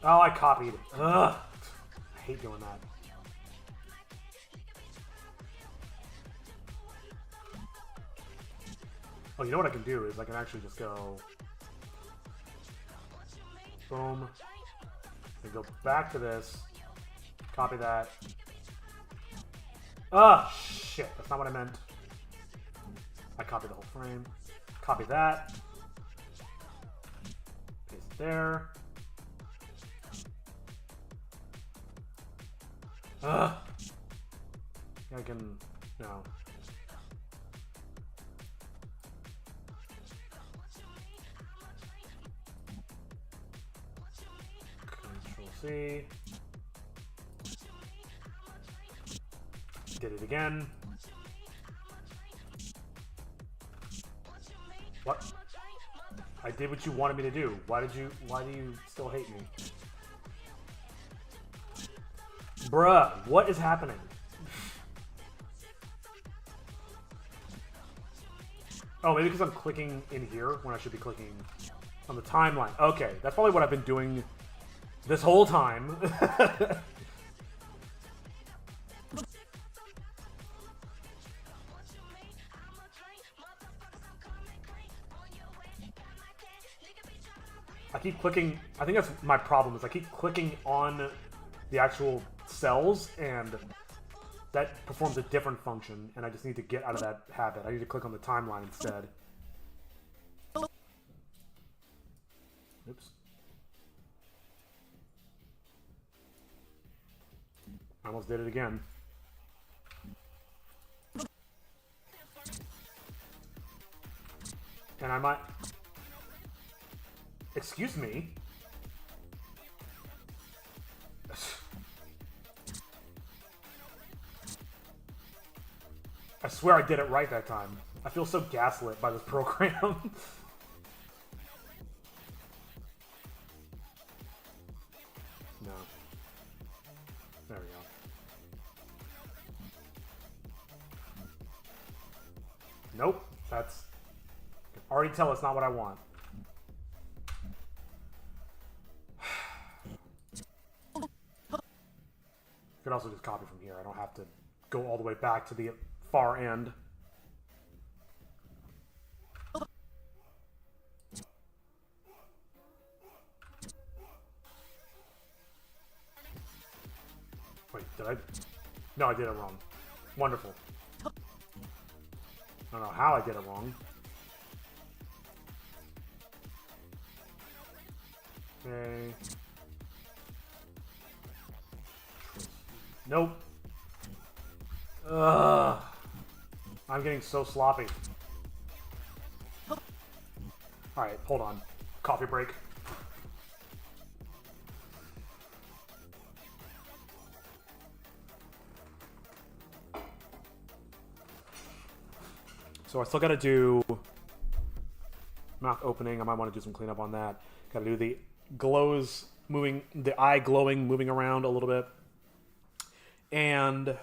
Oh, I copied. Ugh. I hate doing that. Oh, you know what I can do is I can actually just go... Boom. And go back to this. Copy that. Ah, shit. That's not what I meant. I copied the whole frame. Copy that. Paste it there. Ugh. I can... No. Control C. Did it again. What? I did what you wanted me to do. Why do you still hate me? Bruh, what is happening? Oh, maybe because I'm clicking in here when I should be clicking on the timeline. Okay, that's probably what I've been doing this whole time. I keep clicking, I think that's my problem, is I keep clicking on the actual cells, and that performs a different function, and I just need to get out of that habit. I need to click on the timeline instead. Oops. I almost did it again. And I might... Excuse me? I swear I did it right that time. I feel so gaslit by this program. No. There we go. Nope. That's... I can already tell it's not what I want. I could also just copy from here. I don't have to go all the way back to the far end. Wait, did I? No, I did it wrong. Wonderful. I don't know how I did it wrong. Okay. Nope. Ugh. I'm getting so sloppy. Alright, hold on. Coffee break. So I still gotta do mouth opening. I might want to do some cleanup on that. Gotta do the glows moving, the eye glowing, moving around a little bit. And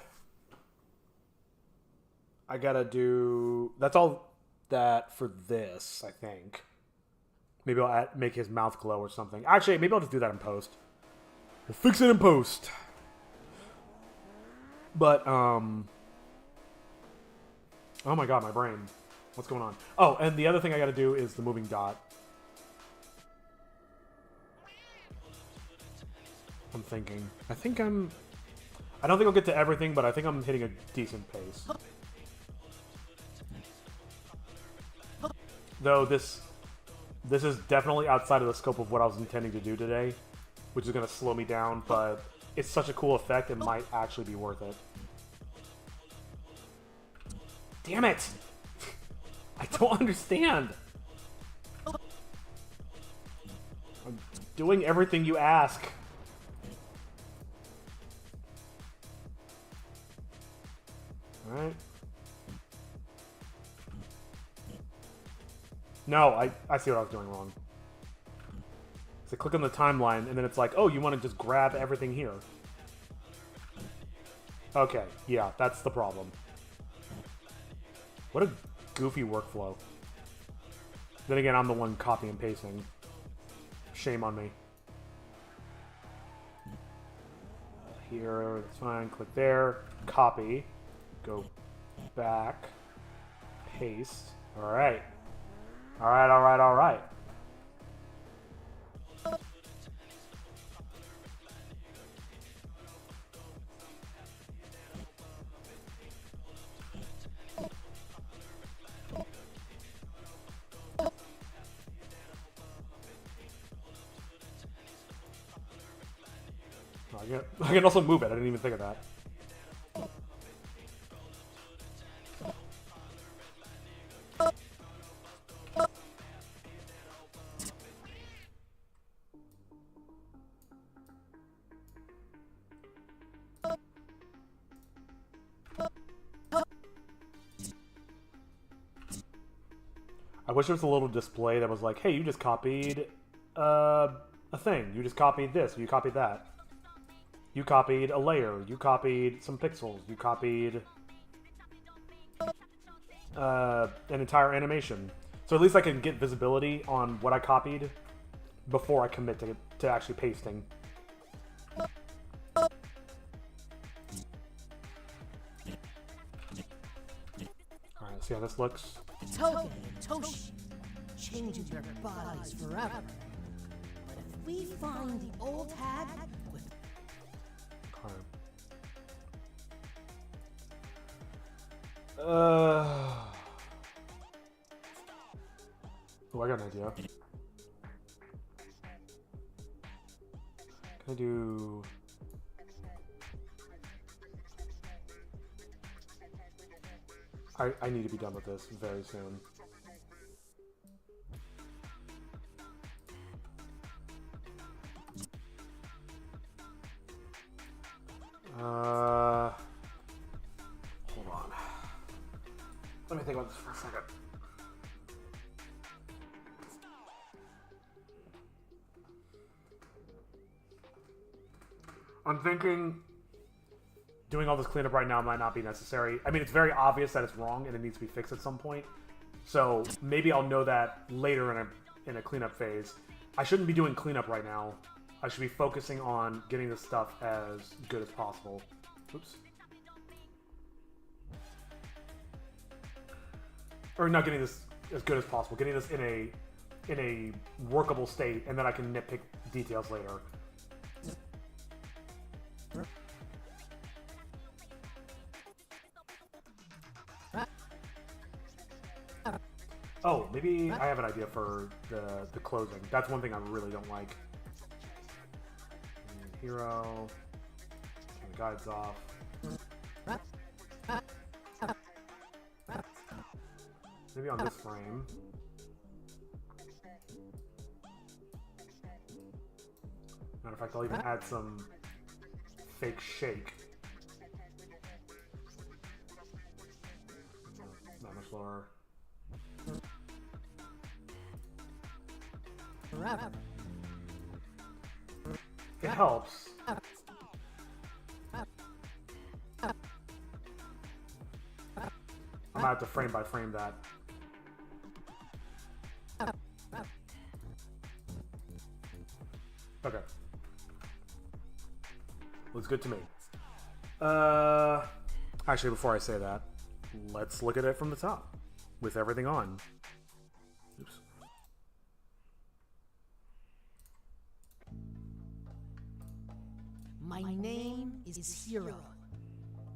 I gotta do... That's all that for this, I think. Maybe I'll make his mouth glow or something. Actually, maybe I'll just do that in post. We'll fix it in post. But, oh my god, my brain. What's going on? Oh, and the other thing I gotta do is the moving dot. I'm thinking. I don't think I'll get to everything, but I think I'm hitting a decent pace. Though this is definitely outside of the scope of what I was intending to do today, which is going to slow me down, but it's such a cool effect, it might actually be worth it. Damn it! I don't understand! I'm doing everything you ask. Alright. No, I see what I was doing wrong. So click on the timeline, and then it's like, oh, you want to just grab everything here. Okay, yeah, that's the problem. What a goofy workflow. Then again, I'm the one copy and pasting. Shame on me. Here, that's fine. Click there. Copy. Go back. Paste. Alright. Alright, alright, alright. I can also move it. I didn't even think of that. I wish there was a little display that was like, hey, you just copied a thing. You just copied this. You copied that. You copied a layer. You copied some pixels. You copied an entire animation. So at least I can get visibility on what I copied before I commit to actually pasting. Alright, see how this looks. Toge and Toshi, changing their bodies forever. But if we find the old tag with... Oh, I got an idea. Can I do... I need to be done with this very soon. Hold on. Let me think about this for a second. I'm thinking doing all this cleanup right now might not be necessary. I mean, it's very obvious that it's wrong and it needs to be fixed at some point. So maybe I'll know that later in a cleanup phase. I shouldn't be doing cleanup right now. I should be focusing on getting this stuff as good as possible. Oops. Or not getting this as good as possible. Getting this in a workable state, and then I can nitpick details later. Oh, maybe I have an idea for the closing. That's one thing I really don't like. Hero. Turn the guides off. Maybe on this frame. Matter of fact, I'll even add some fake shake. Not much lower. It helps. I'm gonna have to frame by frame that. Okay. Looks good to me. Actually, before I say that, let's look at it from the top with everything on. Oops. My name is Hero.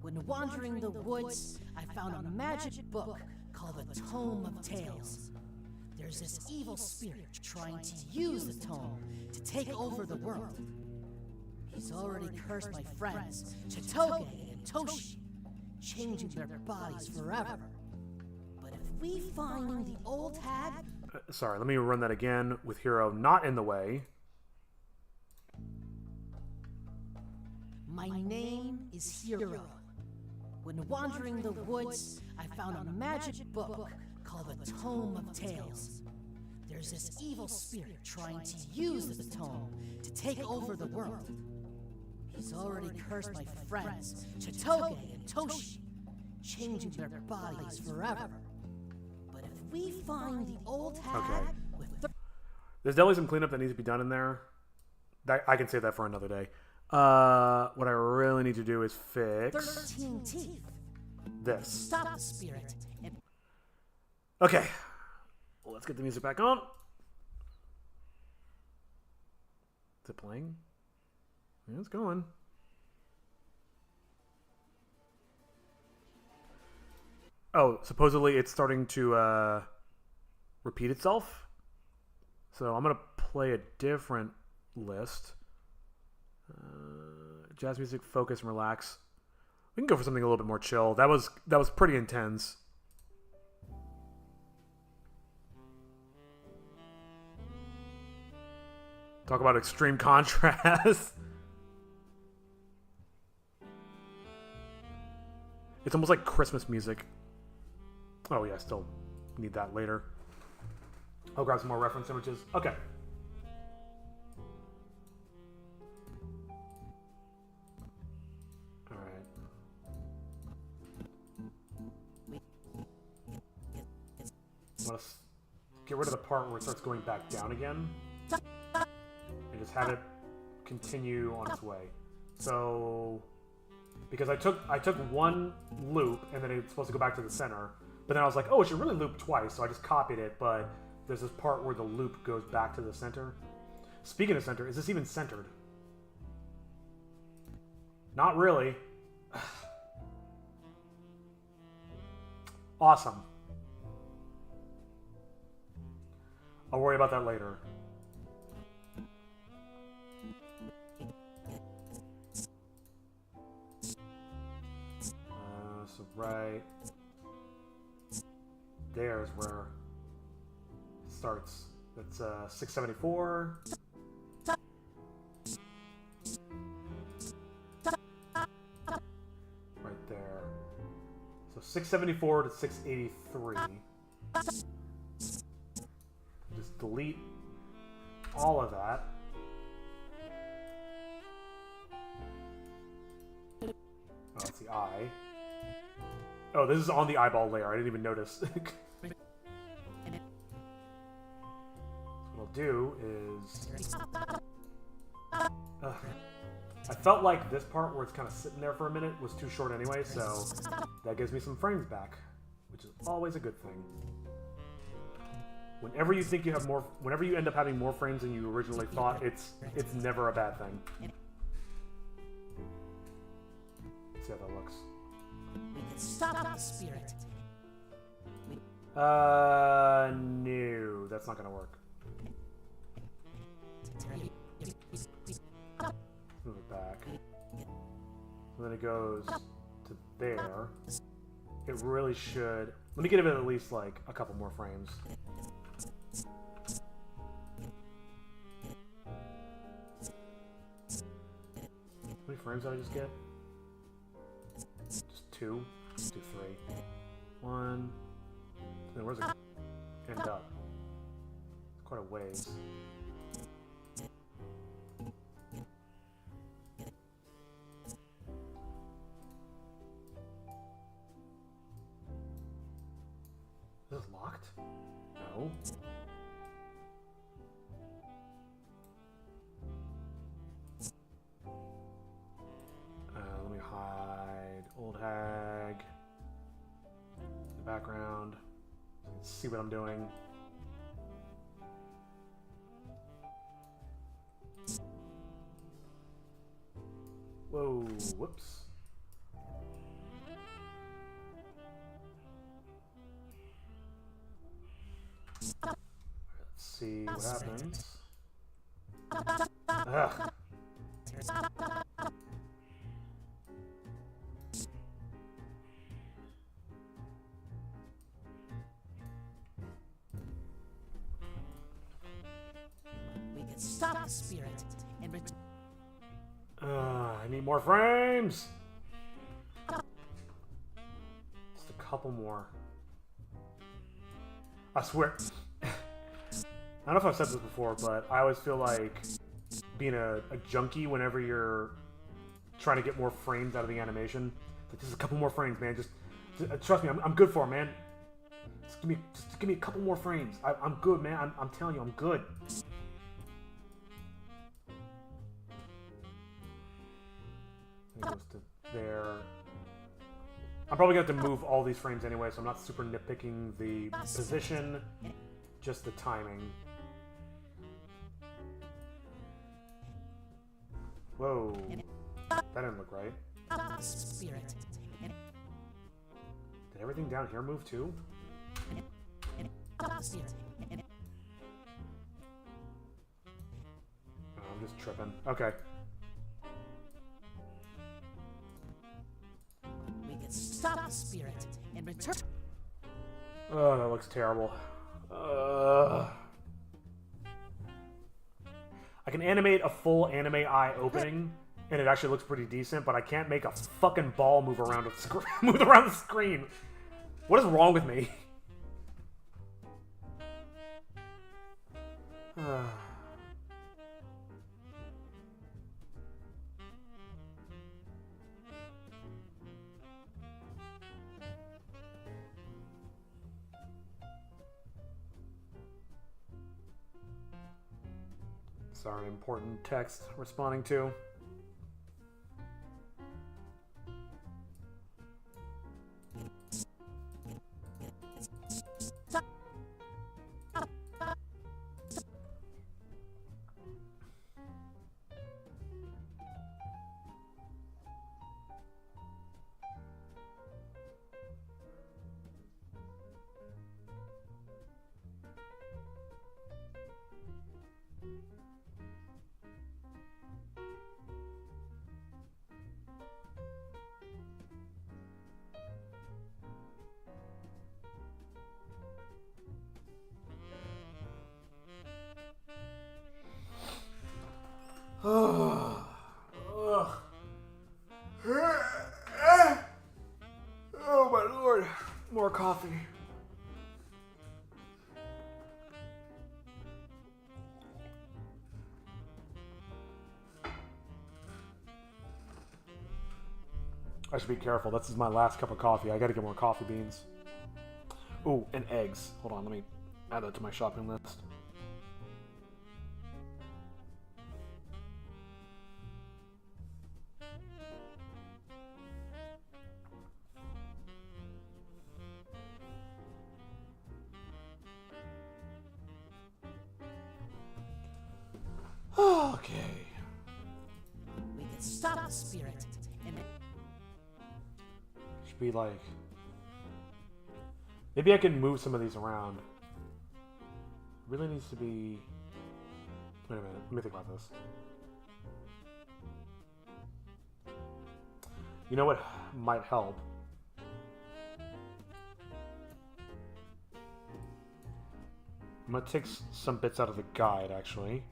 When wandering the woods, I found a magic book called the Tome of Tales. There's this evil spirit trying to use the tome to take over the world. He's already cursed my friends, Chitoge and Toshi, changing their bodies forever. But if we find the old tag... Sorry, let me run that again with Hero not in the way. My name is Hero. When wandering the woods, I found a magic book called the Tome of Tales. There's this evil spirit trying to use this tome to take over the world. He's already cursed my friends, Chitoge and Toshi, changing their bodies forever. But if we find the old hag with there's definitely some cleanup that needs to be done in there. I can save that for another day. What I really need to do is fix 13 teeth. this. Stop the spirit. And Okay, let's get the music back on. Is it playing? Yeah, it's going. Oh, supposedly it's starting to repeat itself. So I'm going to play a different list. Jazz music, focus, and relax. We can go for something a little bit more chill. That was pretty intense. Talk about extreme contrast. It's almost like Christmas music. Oh yeah, I still need that later. I'll grab some more reference images. Okay. Alright. I'm gonna get rid of the part where it starts going back down again. And just have it continue on its way. So, because I took one loop and then it's supposed to go back to the center, but then I was like, oh, it should really loop twice, so I just copied it, but there's this part where the loop goes back to the center. Speaking of center, is this even centered? Not really. Awesome. I'll worry about that later. So right there's where it starts. That's 674. Right there. So 674 to 683. Just delete all of that. Oh, that's the eye. Oh, this is on the eyeball layer. I didn't even notice. What I'll do is... I felt like this part where it's kind of sitting there for a minute was too short anyway, so that gives me some frames back, which is always a good thing. Whenever you think you have more... Whenever you end up having more frames than you originally thought, it's never a bad thing. Let's see how that looks. we can stop the spirit. No, that's not gonna work. Move it back. And then it goes to there. It really should. Let me give it at least like a couple more frames. How many frames did I just get? Just two? Let's do three. One. Then where's it end up? It's quite a ways. Is this locked? No. Let me hide old hag in the background. So you can see what I'm doing. Whoa, whoops. Let's see what happens. Ugh. We can stop the spirit and I need more frames. couple more. I swear. I don't know if I've said this before, but I always feel like being a junkie whenever you're trying to get more frames out of the animation. Like, just a couple more frames, man. Just trust me, I'm good for it, man. Just give me a couple more frames. I'm good, man. I'm telling you, I'm good. It goes to there. I'm probably going to have to move all these frames anyway, so I'm not super nitpicking the position, just the timing. Whoa. That didn't look right. Spirit. Did everything down here move too? Spirit. Oh, I'm just tripping. Okay. We can stop the spirit and return. Oh, that looks terrible. I can animate a full anime eye opening, and it actually looks pretty decent, but I can't make a fucking ball move around the screen. What is wrong with me? Sorry, important text responding to. Oh my lord. More coffee. I should be careful. This is my last cup of coffee. I gotta get more coffee beans. Ooh, and eggs. Hold on, let me add that to my shopping list. Okay. We can stop the spirit and Should be like... Maybe I can move some of these around. Really needs to be... Wait a minute, let me think about this. You know what might help? I'm gonna take some bits out of the guide, actually.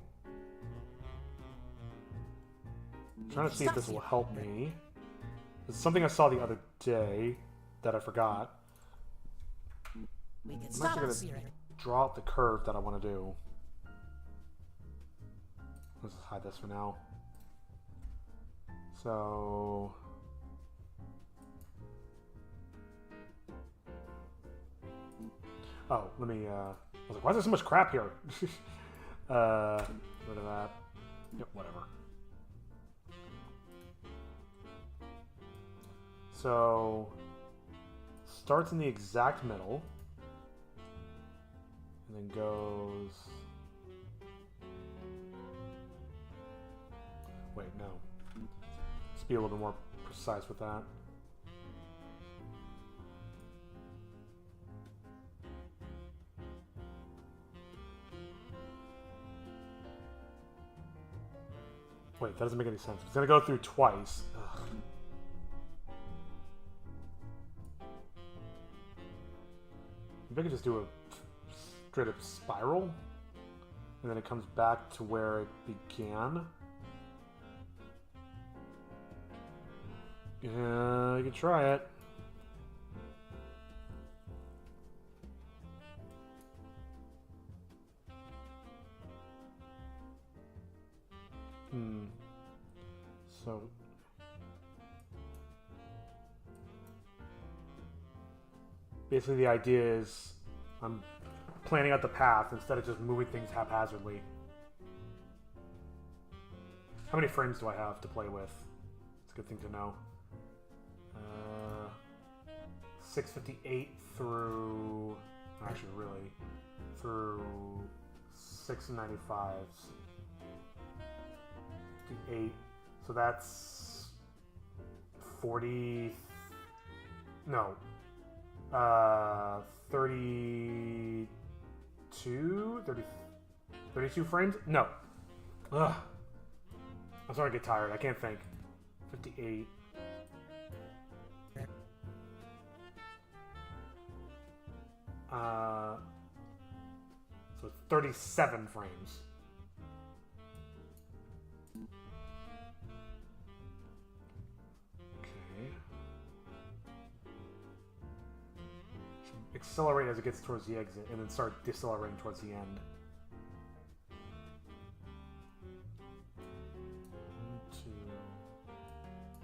I'm trying to see if this will help me. It's something I saw the other day that I forgot. we can I'm stop actually the gonna spirit. draw out the curve that I want to do. Let's just hide this for now. So... Oh, let me, I was like, why is there so much crap here? Rid of that. Yep, whatever. So, starts in the exact middle, and then goes... Wait, no. Let's be a little bit more precise with that. Wait, that doesn't make any sense. It's gonna go through twice. Ugh. Maybe I could just do a straight up spiral, and then it comes back to where it began. Yeah, you can try it. So... basically the idea is I'm planning out the path instead of just moving things haphazardly. How many frames do I have to play with? It's a good thing to know. 658 through... actually, really. Through 695s. 58. So that's 40... no. 32? 32 frames? No. Ugh. I'm starting to get tired. I can't think. 58. So it's 37 frames. Okay. Accelerate as it gets towards the exit, and then start decelerating towards the end. 1, 2.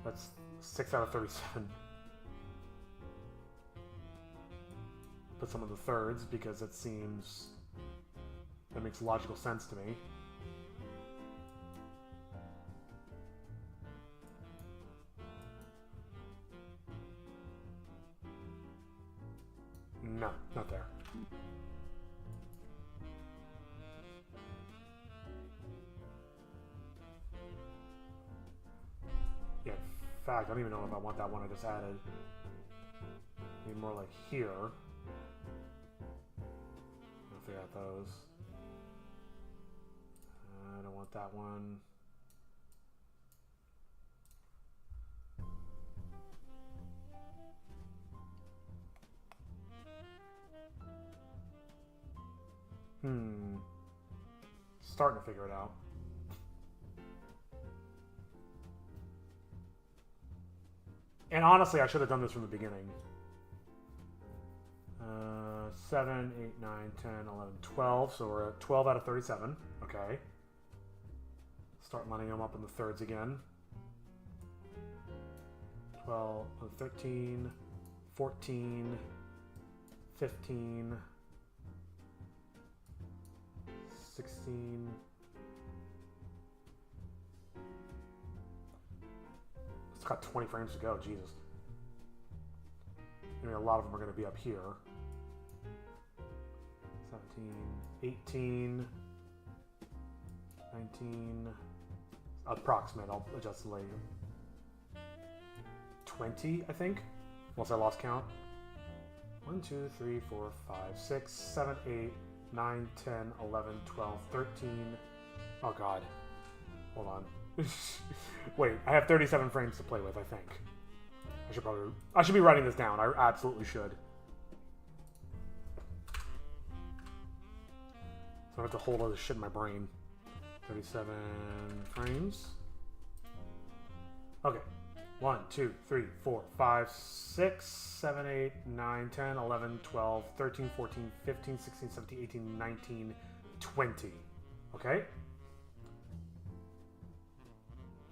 That's 6 out of 37. Put some of the thirds because it seems that makes logical sense to me. No, not there. Yeah, in fact, I don't even know if I want that one I just added. Maybe more like here. I'll figure out those. I don't want that one. Starting to figure it out. And honestly, I should have done this from the beginning. 7, 8, 9, 10, 11, 12. So we're at 12 out of 37. Okay. Start lining them up in the thirds again. 12, 13, 14, 15, 16. It's got 20 frames to go, Jesus. I mean, a lot of them are going to be up here. 17, 18, 19, approximate, I'll adjust later. 20, I think, once I lost count. 1, 2, 3, 4, 5, 6, 7, 8, 9, 10, 11, 12, 13. Oh god. Hold on. Wait, I have 37 frames to play with, I think. I should be writing this down. I absolutely should. So I have to hold all this shit in my brain. 37 frames. Okay. 1, 2, 3, 4, 5, 6, 7, 8, 9, 10, 11, 12, 13, 14, 15, 16, 17, 18, 19, 20. Okay?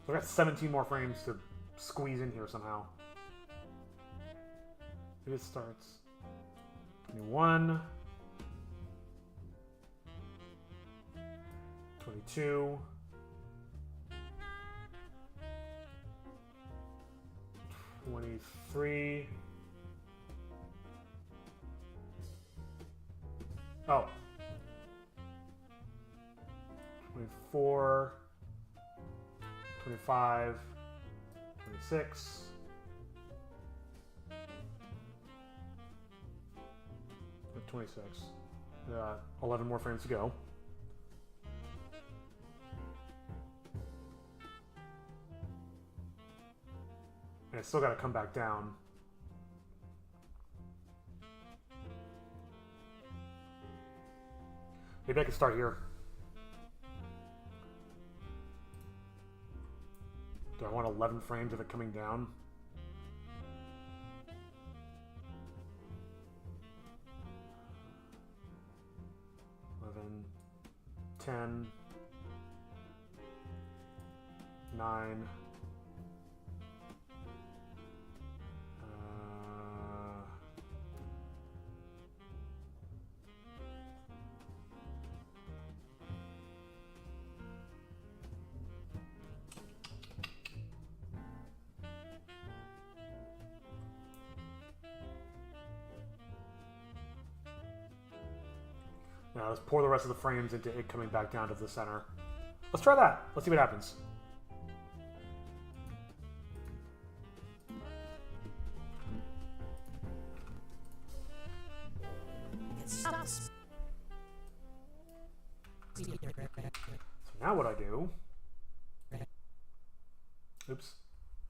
So I got 17 more frames to squeeze in here somehow. It starts 21, 22, 23. Oh. 24, 25, 26. 26. 11 more frames to go. And I still got to come back down. Maybe I can start here. Do I want 11 frames of it coming down? $10, 9. Now let's pour the rest of the frames into it coming back down to the center. Let's try that. Let's see what happens. So now what I do... Oops.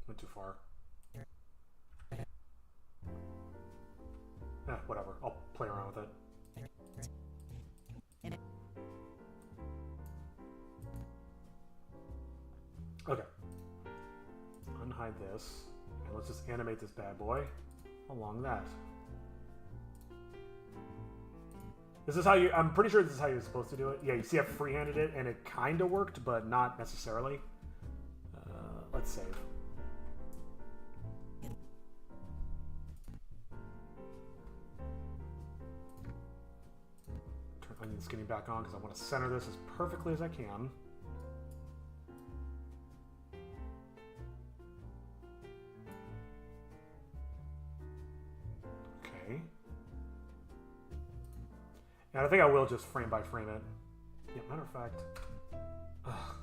Went too far. Whatever. I'll play around with it. Okay. Unhide this. And let's just animate this bad boy along that. This is how you... I'm pretty sure this is how you're supposed to do it. Yeah, you see I freehanded it, and it kind of worked, but not necessarily. Let's save. Turn onion skinning back on, because I want to center this as perfectly as I can. Okay. And I think I will just frame by frame it. Yeah, matter of fact... Ugh.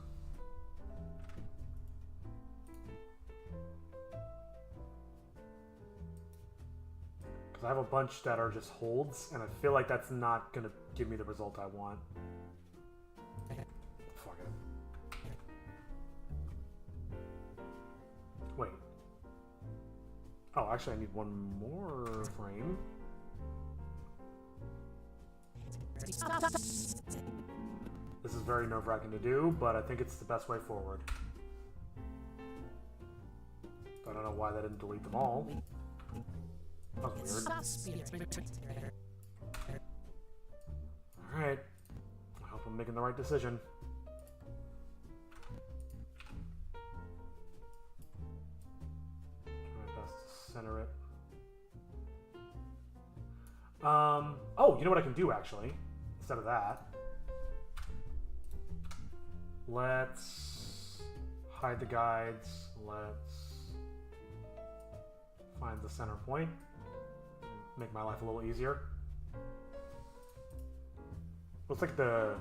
I have a bunch that are just holds, and I feel like that's not going to give me the result I want. Fuck it. Wait. Oh, actually I need one more frame. This is very nerve-wracking to do, but I think it's the best way forward. I don't know why that didn't delete them all. That was weird. Alright. I hope I'm making the right decision. Try my best to center it. Oh, you know what I can do actually? Instead of that. Let's hide the guides. Let's find the center point. Make my life a little easier. Looks like the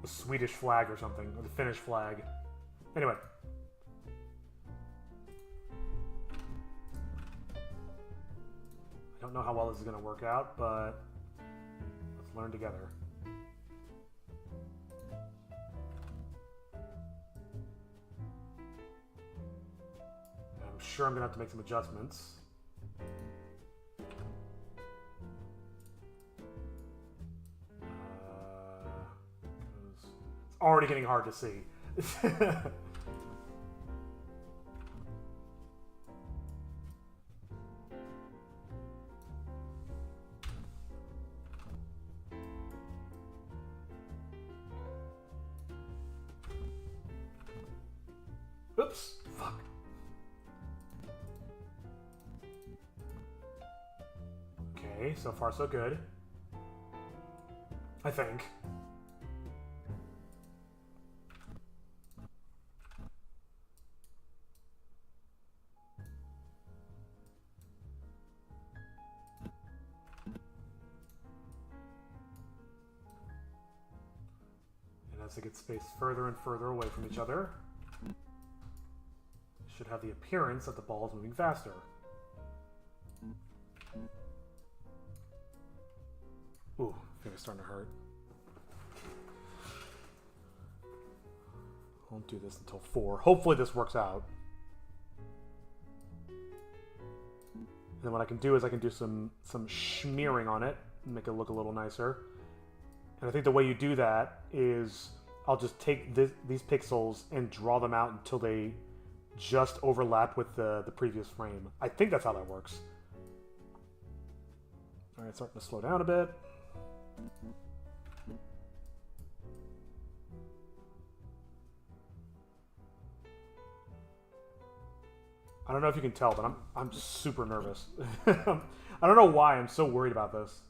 Swedish flag or something, or the Finnish flag. Anyway. I don't know how well this is going to work out, but let's learn together. I'm sure I'm going to have to make some adjustments. Already getting hard to see. Oops, fuck. Okay, so far so good. I think. As they get spaced further and further away from each other, it should have the appearance that the ball is moving faster. Ooh, finger's starting to hurt. I won't do this until 4. Hopefully this works out. And then what I can do is I can do some smearing on it and make it look a little nicer. And I think the way you do that is I'll just take these pixels and draw them out until they just overlap with the previous frame. I think that's how that works. All right, starting to slow down a bit. I don't know if you can tell, but I'm super nervous. I don't know why I'm so worried about this.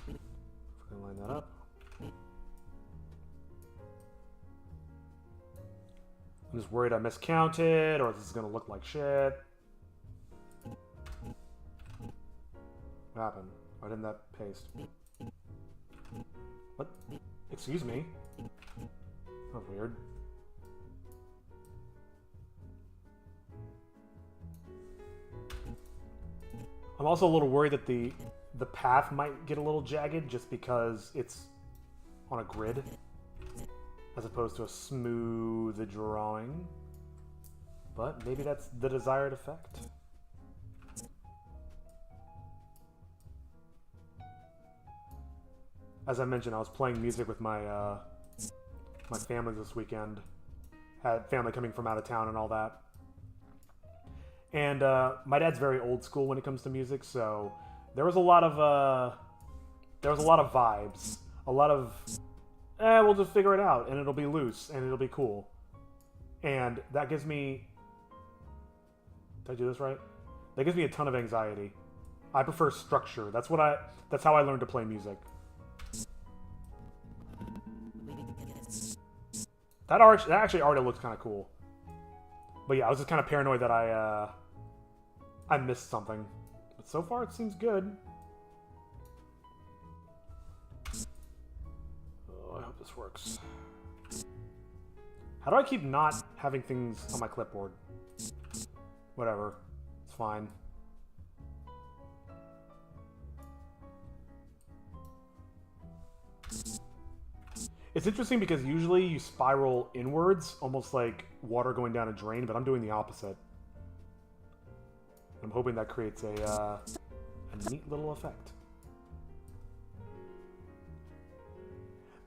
I'm gonna line that up. I'm just worried I miscounted, or this is gonna look like shit. What happened? Why didn't that paste? What? Excuse me? That's weird. I'm also a little worried that the path might get a little jagged just because it's on a grid as opposed to a smooth drawing. But maybe that's the desired effect. As I mentioned, I was playing music with my my family this weekend. Had family coming from out of town and all that. And my dad's very old school when it comes to music, so there was a lot of vibes, a lot of we'll just figure it out and it'll be loose and it'll be cool. And that gives me, did I do this right? That gives me a ton of anxiety. I prefer structure. That's how I learned to play music. That actually already looks kind of cool. But yeah, I was just kind of paranoid that I missed something. But so far, it seems good. Oh, I hope this works. How do I keep not having things on my clipboard? Whatever. It's fine. It's interesting because usually you spiral inwards, almost like water going down a drain, but I'm doing the opposite. I'm hoping that creates a neat little effect.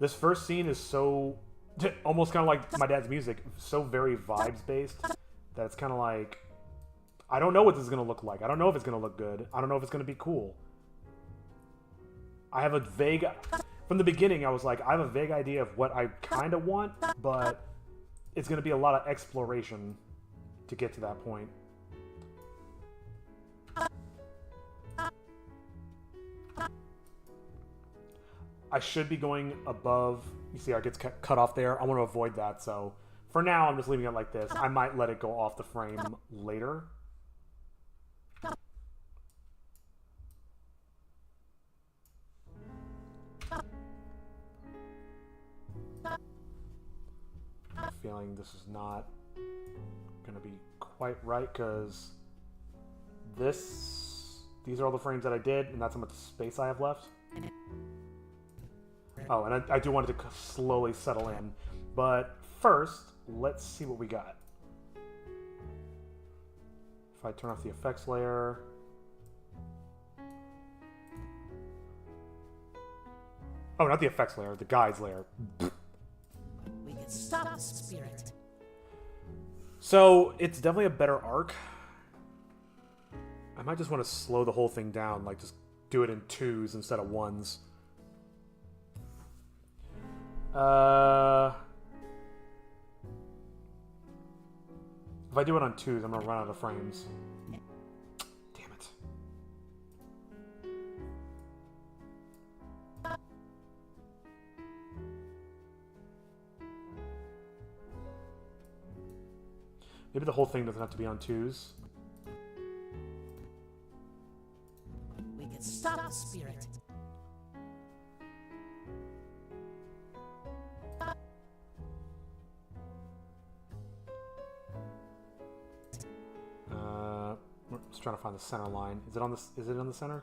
This first scene is so, almost kind of like my dad's music, so very vibes-based, that it's kind of like, I don't know what this is going to look like. I don't know if it's going to look good. I don't know if it's going to be cool. I have a vague... From the beginning, I was like, I have a vague idea of what I kind of want, but it's going to be a lot of exploration to get to that point. I should be going above. You see how it gets cut off there? I want to avoid that, so for now, I'm just leaving it like this. I might let it go off the frame later. Feeling this is not gonna be quite right because these are all the frames that I did, and that's how much space I have left. Oh, and I do want it to slowly settle in, but first let's see what we got. If I turn off the effects layer, oh, not the effects layer, the guides layer. Stop the spirit. So it's definitely a better arc. I might just want to slow the whole thing down, like just do it in 2s instead of 1s. If I do it on 2s, I'm gonna run out of frames. Damn it. Maybe the whole thing doesn't have to be on 2s. We can stop the spirit. We're just trying to find the center line. Is it on the? Is it in the center?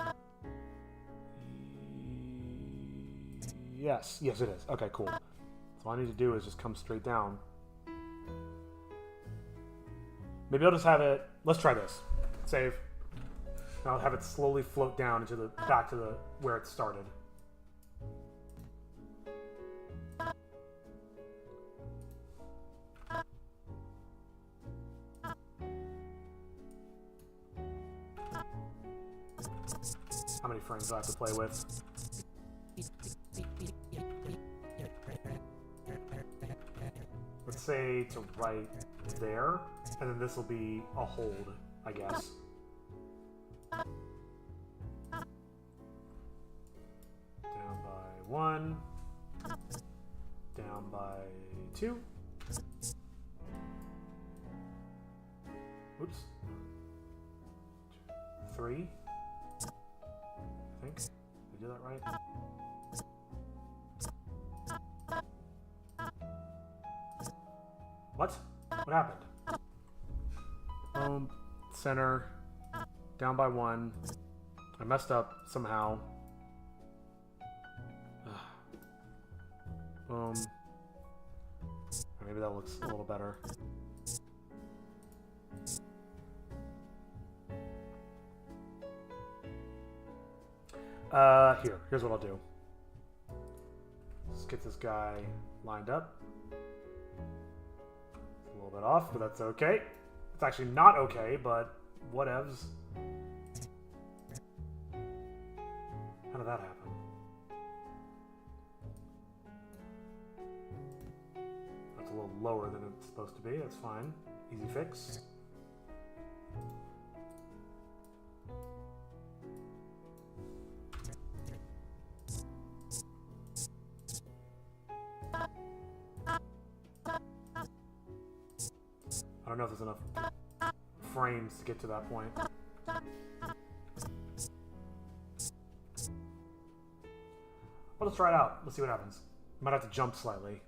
Yes. Yes, it is. Okay, cool. So all I need to do is just come straight down. Maybe I'll just have it. Let's try this. Save. And I'll have it slowly float down into the back to the where it started. How many frames do I have to play with? Let's say to right there. And then this will be a hold, I guess. Down by 1. Down by 2. Oops. 3. I think. Did I do that right? What? What happened? Center. Down by 1. I messed up somehow. Maybe that looks a little better. Here's what I'll do. Let's get this guy lined up. It's a little bit off, but that's okay. It's actually not okay, but whatevs. How did that happen? That's a little lower than it's supposed to be. That's fine. Easy fix. I don't know if there's enough frames to get to that point. Well, let's try it out. Let's see what happens. Might have to jump slightly.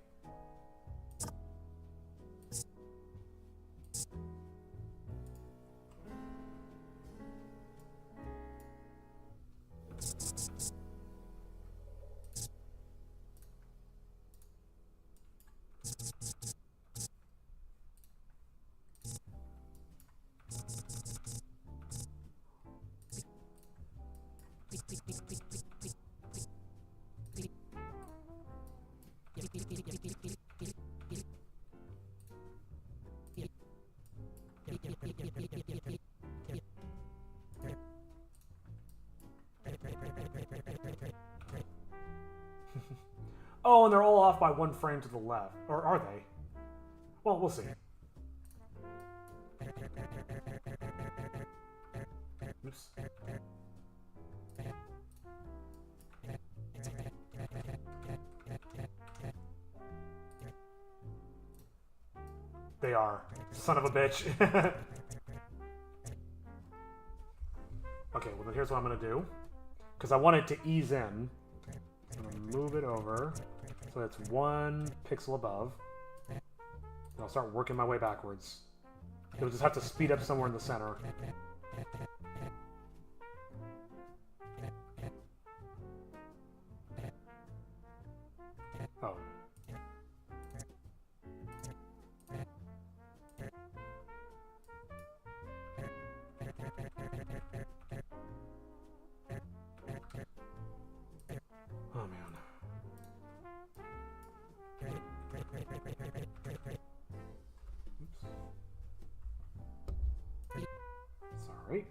Oh, and they're all off by 1 frame to the left. Or are they? Well, we'll see. Oops. They are. Son of a bitch. Okay, well then here's what I'm going to do. Because I want it to ease in. I'm going to move it over so it's 1 pixel above. And I'll start working my way backwards. It'll just have to speed up somewhere in the center. Oh. Oh, man. Oops. Sorry.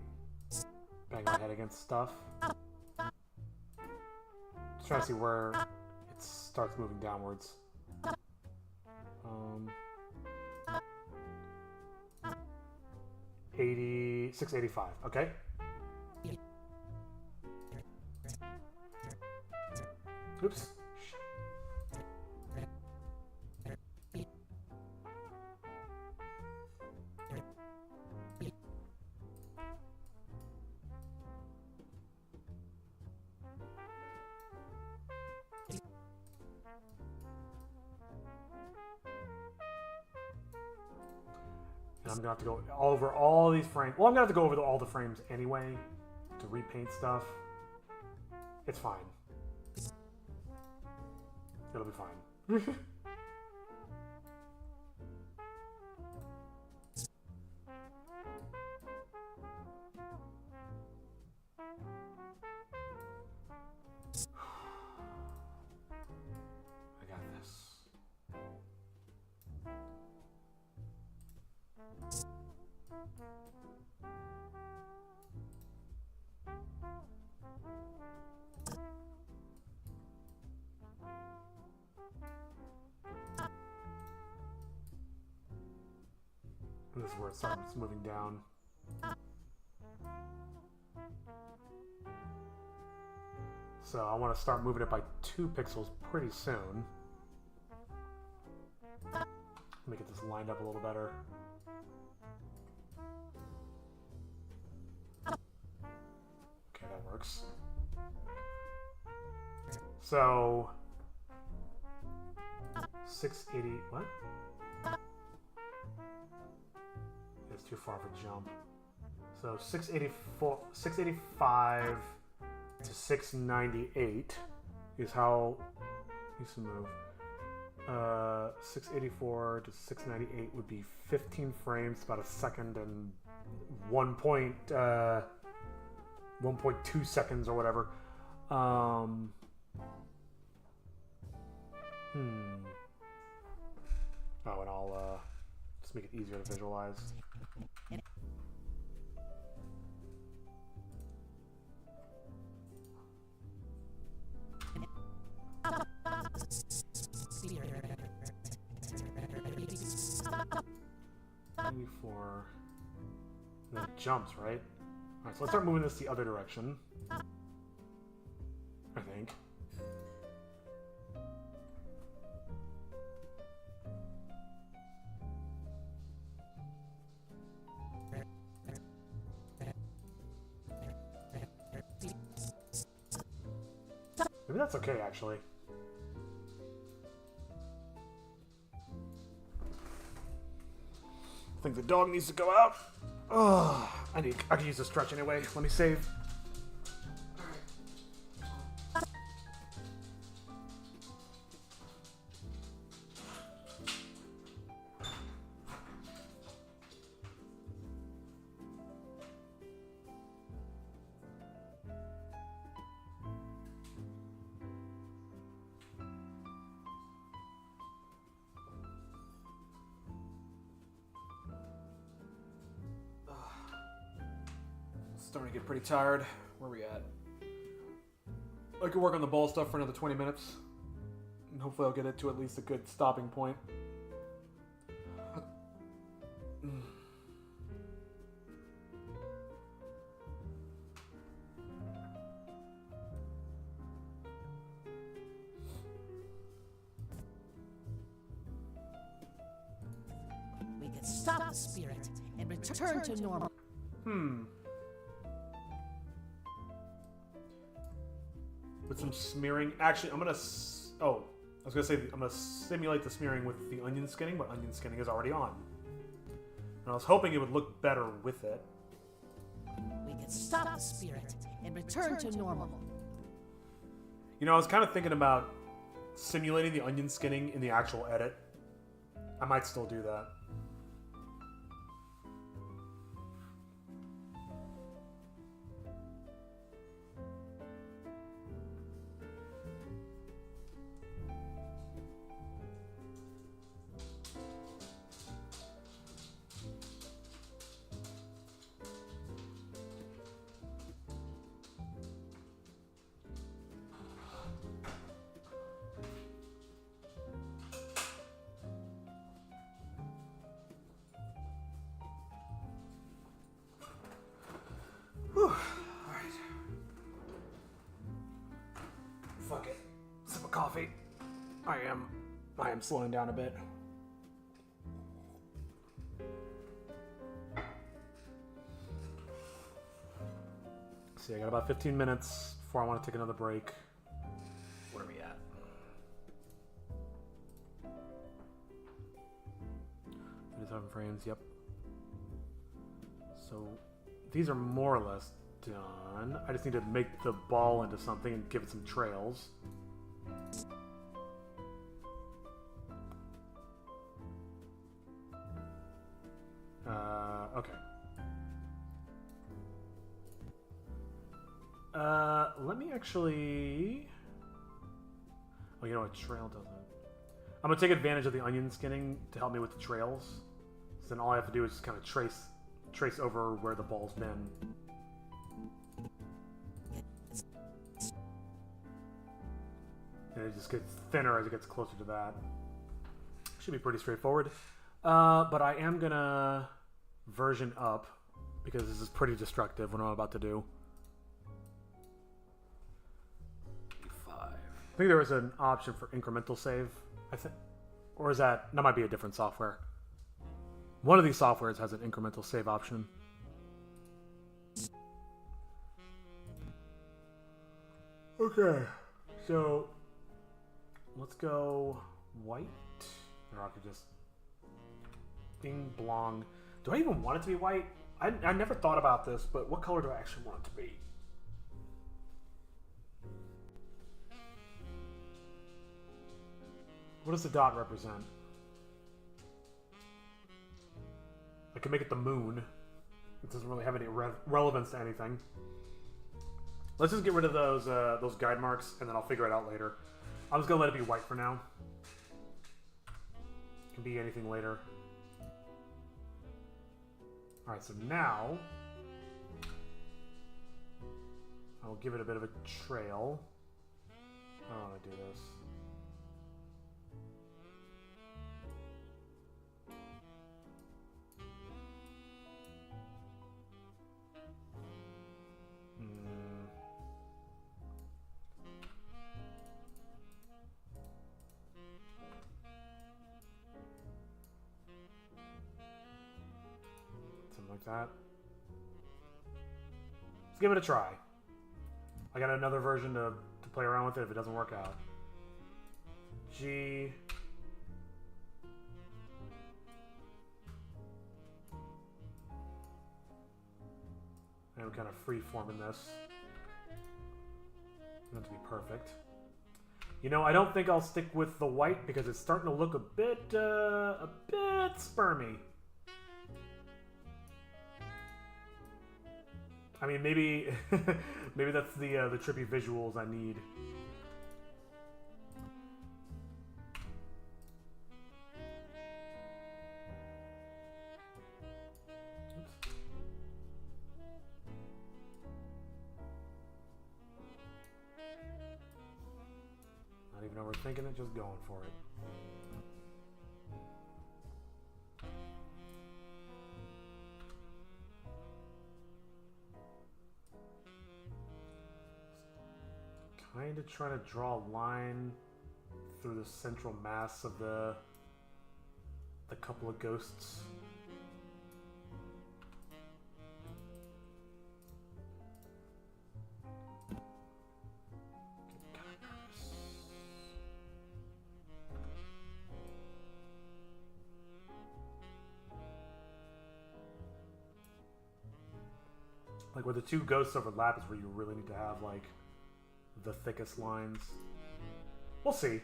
Bang my head against stuff. Just trying to see where it starts moving downwards. 685. Okay. Oops. And I'm gonna have to go over all these frames. Well, I'm gonna have to go over all the frames anyway to repaint stuff. It's fine. It'll be fine. I got this. where it starts moving down. So I want to start moving it by 2 pixels pretty soon. Let me get this lined up a little better. Okay, that works. So 680, what? It's too far of a jump. So 685 to 698 is how you used to move. 684 to 698 would be 15 frames, about a second and 1.2 seconds or whatever. Oh, and I'll just make it easier to visualize. For then it jumps, right? Alright, so let's start moving this the other direction. I think. Maybe that's okay, actually. I think the dog needs to go out. Oh, I could use a stretch anyway. Let me save. Starting to get pretty tired. Where are we at? I could work on the ball stuff for another 20 minutes. And hopefully I'll get it to at least a good stopping point. We can stop the spirit and return to normal. With some smearing. Actually, I'm gonna say I'm gonna simulate the smearing with the onion skinning, but onion skinning is already on. And I was hoping it would look better with it. We can stop the spirit and return to normal. You know, I was kind of thinking about simulating the onion skinning in the actual edit. I might still do that. Fuck it. Sip of coffee. I am slowing down a bit. See, I got about 15 minutes before I want to take another break. Where are we at? 37 frames, yep. So these are more or less done. I just need to make the ball into something and give it some trails. Okay. Let me actually... Oh, you know what? Trail doesn't... I'm gonna take advantage of the onion skinning to help me with the trails. So then all I have to do is just kind of trace over where the ball's been. And it just gets thinner as it gets closer to that. Should be pretty straightforward. But I am gonna version up because this is pretty destructive what I'm about to do. 5. I think there was an option for incremental save, I think. Or is that might be a different software. One of these softwares has an incremental save option. Okay, so let's go white. Or I could just ding blong. Do I even want it to be white? I never thought about this, but what color do I actually want it to be? What does the dot represent? I can make it the moon. It doesn't really have any relevance to anything. Let's just get rid of those guide marks, and then I'll figure it out later. I'm just gonna let it be white for now. It can be anything later. All right, so now I'll give it a bit of a trail. I don't want to do this. Like that. Let's give it a try. I got another version to play around with it if it doesn't work out. G. And we're kind of free forming this. Not to be perfect. You know, I don't think I'll stick with the white because it's starting to look a bit spermy. I mean, maybe maybe that's the trippy visuals I need. Oops. Not even overthinking it, just going for it. Kind of trying to draw a line through the central mass of the couple of ghosts. Like where the two ghosts overlap is where you really need to have like the thickest lines. We'll see.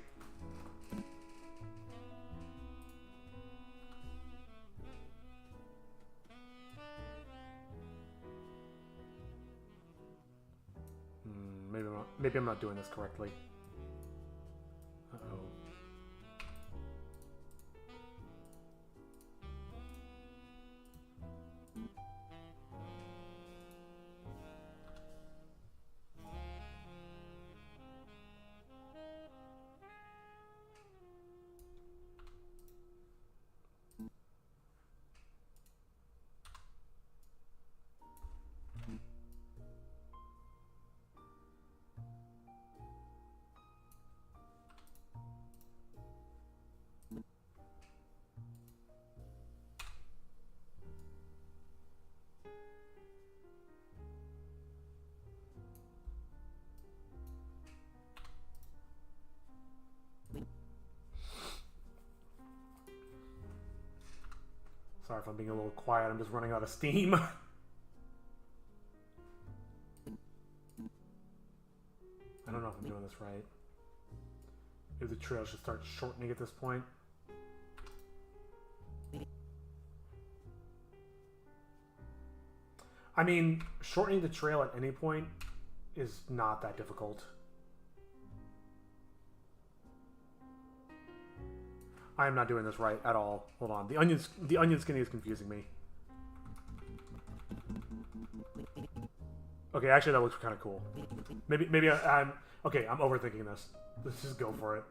Maybe I'm not doing this correctly. Uh-oh. Sorry if I'm being a little quiet, I'm just running out of steam. I don't know if I'm doing this right. Maybe the trail should start shortening at this point. I mean, shortening the trail at any point is not that difficult. I am not doing this right at all. Hold on. The onion skinny is confusing me. Okay, actually that looks kind of cool. Maybe I'm okay, I'm overthinking this. Let's just go for it.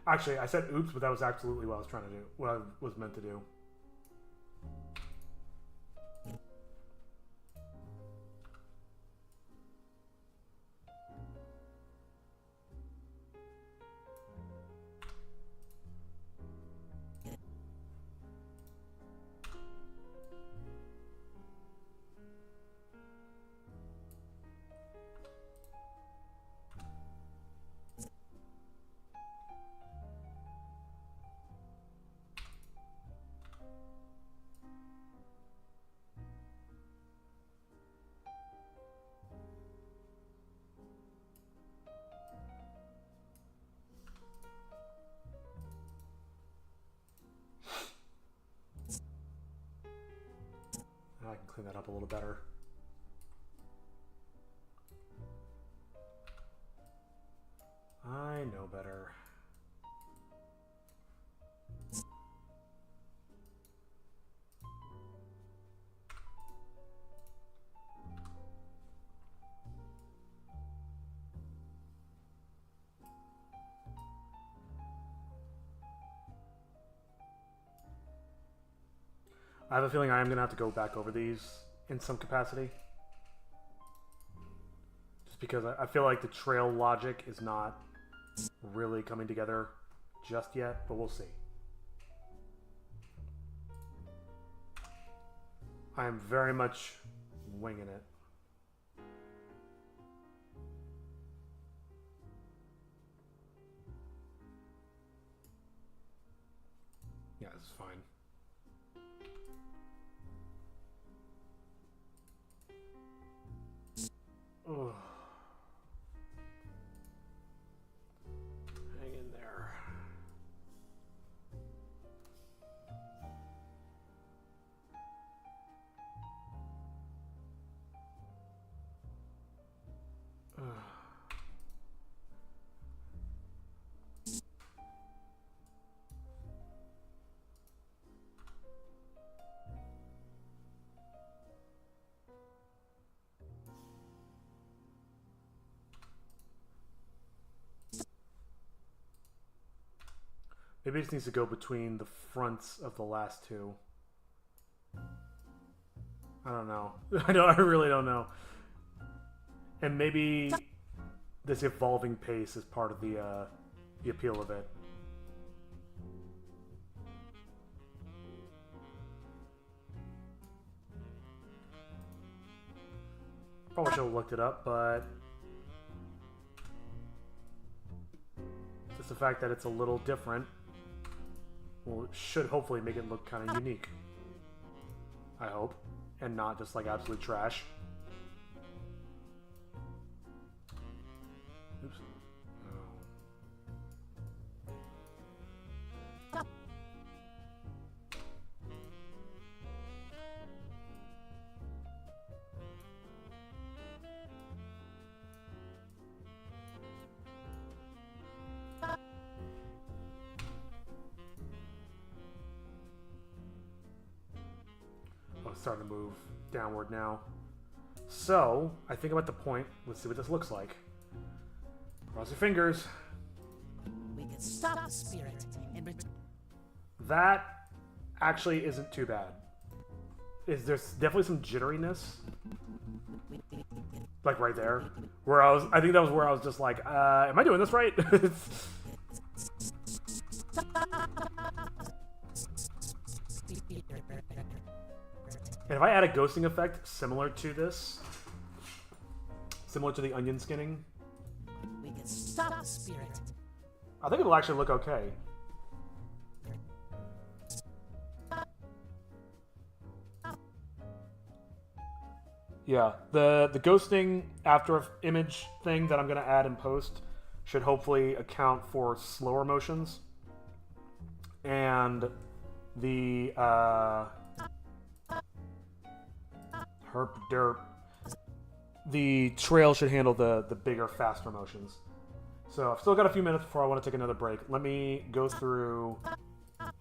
Actually, I said oops, but that was absolutely what I was trying to do. What I was meant to do. I can clean that up a little better. I know better. I have a feeling I am going to have to go back over these in some capacity. Just because I feel like the trail logic is not really coming together just yet, but we'll see. I am very much winging it. Yeah, this is fine. Ugh. Hang in there. Ugh. Maybe it just needs to go between the fronts of the last two. I don't know. I really don't know. And maybe this evolving pace is part of the appeal of it. Probably should have looked it up, but just the fact that it's a little different, well, it should hopefully make it look kind of unique. I hope. And not just like absolute trash. Oops. Oh. Starting to move downward now. So, I think I'm at the point. Let's see what this looks like. Cross your fingers. We can stop the spirit and That actually isn't too bad. There's definitely some jitteriness. Like right there. Where I think that was where I was just like, am I doing this right? And if I add a ghosting effect similar to this, similar to the onion skinning, we can stop the spirit. I think it'll actually look okay. Yeah, the ghosting after image thing that I'm going to add in post should hopefully account for slower motions. And the herp derp, the trail should handle the bigger, faster motions. So I've still got a few minutes before I want to take another break. Let me go through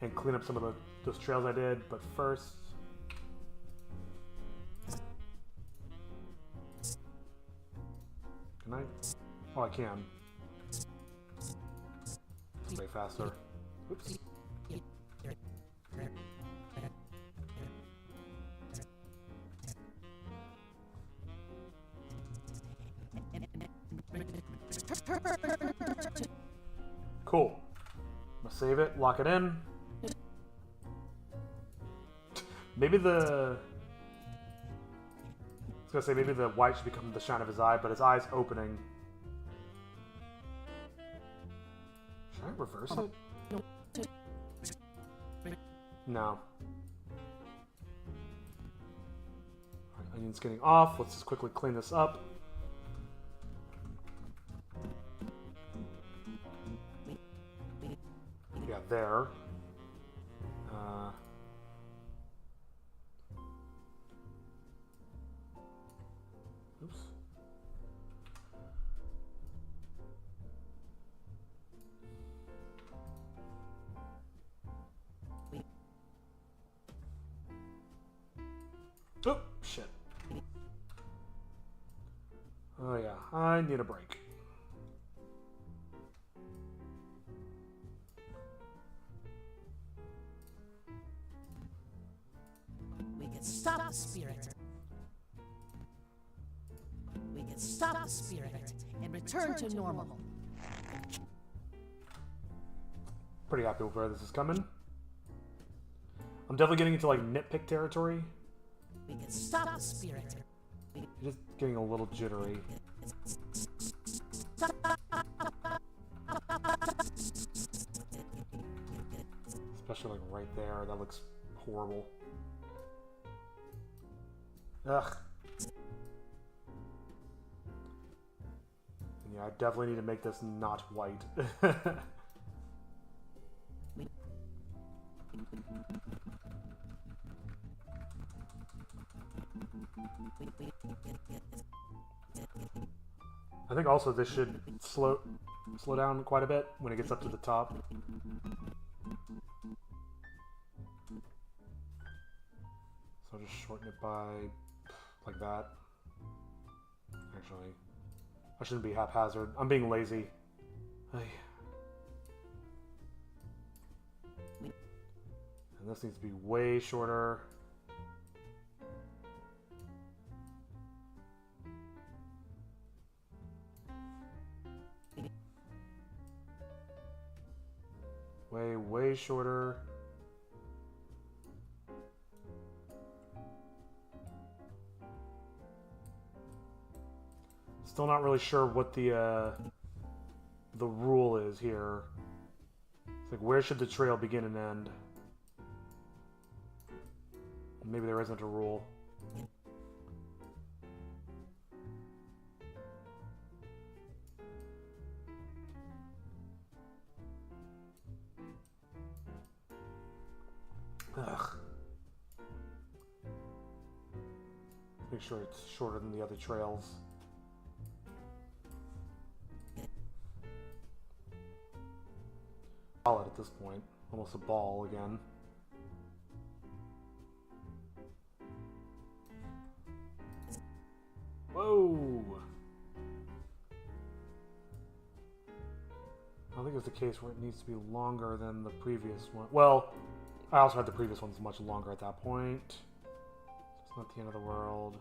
and clean up some of those trails I did, but first... Can I? Oh, I can. way faster. Oops. Cool. I'm gonna save it, lock it in. Maybe the... I was gonna say maybe the white should become the shine of his eye, but his eye's opening. Should I reverse it? No. Alright, onion's getting off. Let's just quickly clean this up. Yeah, there. Oops. Oh, shit. Oh yeah, I need a break. We can stop the spirit. We can stop the spirit and return to normal. Pretty happy with where this is coming. I'm definitely getting into like nitpick territory. We can stop the spirit. Just getting a little jittery. Especially like right there, that looks horrible. Ugh. Yeah, I definitely need to make this not white. I think also this should slow down quite a bit when it gets up to the top. So just shorten it by like that. Actually, I shouldn't be haphazard. I'm being lazy. Ay. And this needs to be way shorter. Way shorter. Still not really sure what the rule is here. It's like, where should the trail begin and end? Maybe there isn't a rule. Ugh. Make sure it's shorter than the other trails. Solid at this point. Almost a ball again. Whoa! I think it's the case where it needs to be longer than the previous one. Well, I also had the previous ones much longer at that point. So it's not the end of the world.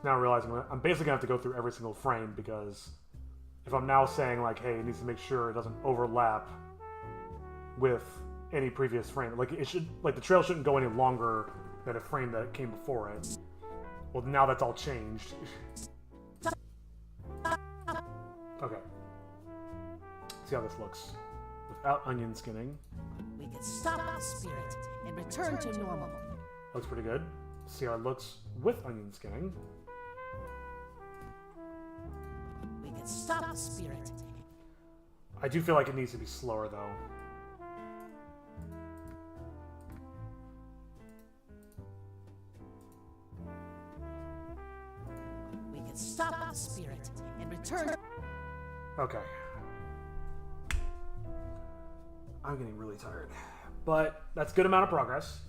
Now realizing I'm basically gonna have to go through every single frame, because if I'm now saying like, hey, it needs to make sure it doesn't overlap with any previous frame. Like it should, like the trail shouldn't go any longer than a frame that came before it. Well, now that's all changed. Okay. See how this looks without onion skinning. We can stop the spirit and return to normal. Looks pretty good. See how it looks with onion skinning. We can stop the spirit. I do feel like it needs to be slower though. We can stop the spirit and return. Okay. I'm getting really tired. But that's a good amount of progress.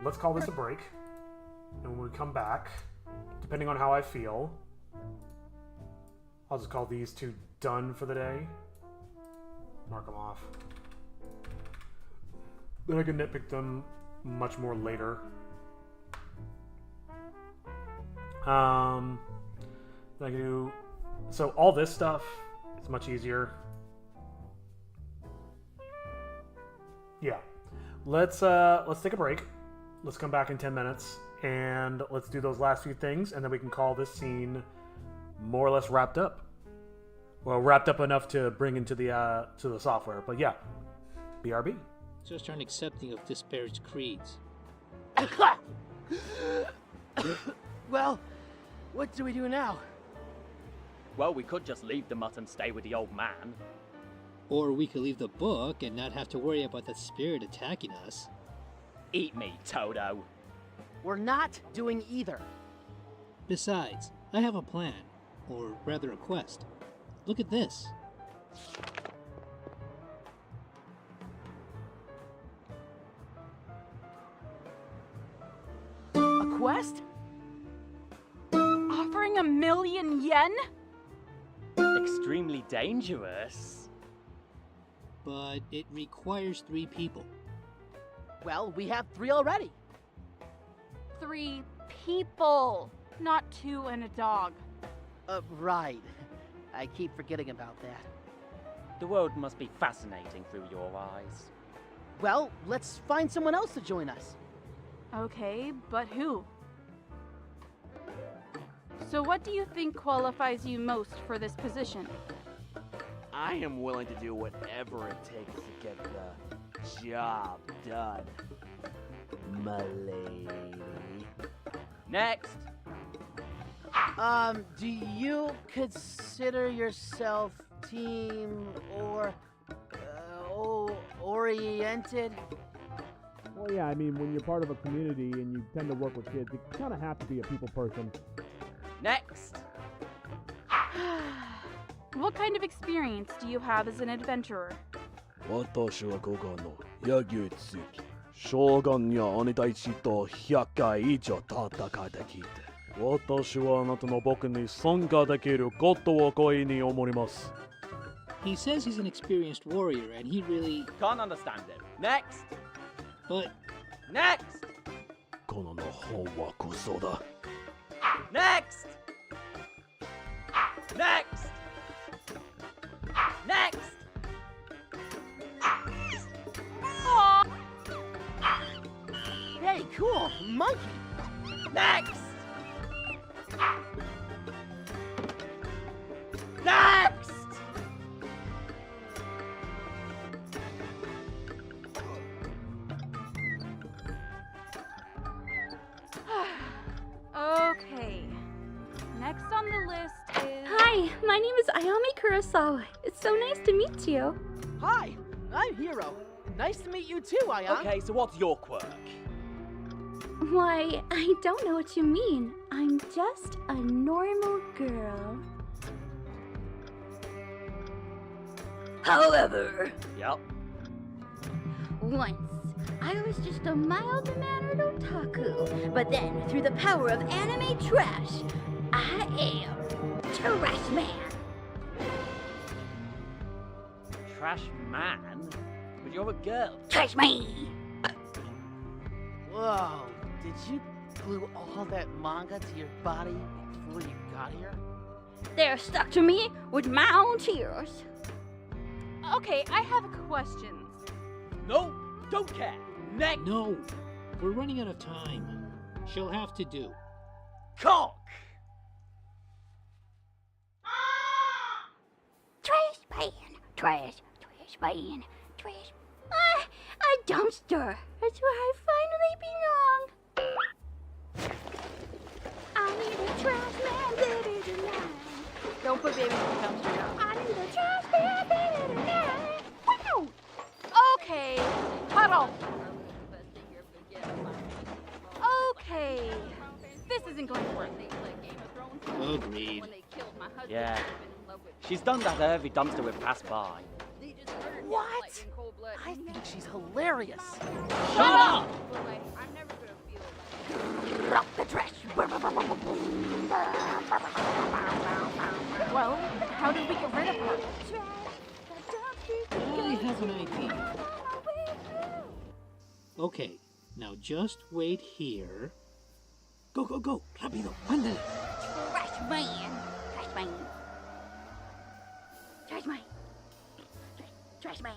Let's call this a break. And when we come back, depending on how I feel, I'll just call these two done for the day. Mark them off. Then I can nitpick them much more later. Then I can do... So all this stuff, it's much easier. Yeah. Let's take a break. Let's come back in 10 minutes and let's do those last few things, and then we can call this scene more or less wrapped up. Well, wrapped up enough to bring into the to the software. But yeah, BRB. Just aren't accepting of disparaged creeds. Well, what do we do now? Well, we could just leave the mutt and stay with the old man. Or we could leave the book and not have to worry about that spirit attacking us. Eat me, Toto. We're not doing either. Besides, I have a plan, or rather a quest. Look at this. A quest? Offering 1,000,000 yen? Extremely dangerous. But it requires 3 people. Well, we have 3 already. 3 people, not 2 and a dog. Right. I keep forgetting about that. The world must be fascinating through your eyes. Well, let's find someone else to join us. Okay, but who? So what do you think qualifies you most for this position? I am willing to do whatever it takes to get the job done, my lady. Next! Do you consider yourself team or oriented? Well, yeah, I mean, when you're part of a community and you tend to work with kids, you kind of have to be a people person. Next! What kind of experience do you have as an adventurer? 私はここの野球好き。将軍や兄たちと100回以上戦ってきて、私はあなたの僕に参加できることを恋に思います。He says he's an experienced warrior, and he really... Can't understand it. Next! But... Next! この本はクソだ。Next! Next! Next! Aw, Hey, cool! Monkey! Next! Next! okay. Next on the list is... Hi, my name is Ayami Kurosawa. It's so nice to meet you. Hi, I'm Hiro. Nice to meet you too, Ayami. Okay, so what's your quirk? Why, I don't know what you mean. I'm just a normal girl. However, Yep. once I was just a mild-mannered otaku, but then through the power of anime trash, I am Trash Man. Trash man? But you're a girl. Trash Me! Whoa, did you glue all that manga to your body before you got here? They're stuck to me with my own tears. Okay, I have questions. No, don't care. Next. No, we're running out of time. She'll have to do. Cock. Trash man, trash man, trash. A dumpster. That's where I finally belong. I need a trash man, baby, tonight. Don't put baby in the dumpster now. I need a trash man, baby, tonight. Wow. Okay, huddle. Okay, this isn't going to work. Agreed. Yeah. She's done that at every dumpster we've passed by. What? I think she's hilarious. Shut up! Drop the trash. Well, how did we get rid of her? I have an idea. Okay, now just wait here. Go, go, go! Rápido, ándale! Trash man. Trash man. Trash man. Trash man.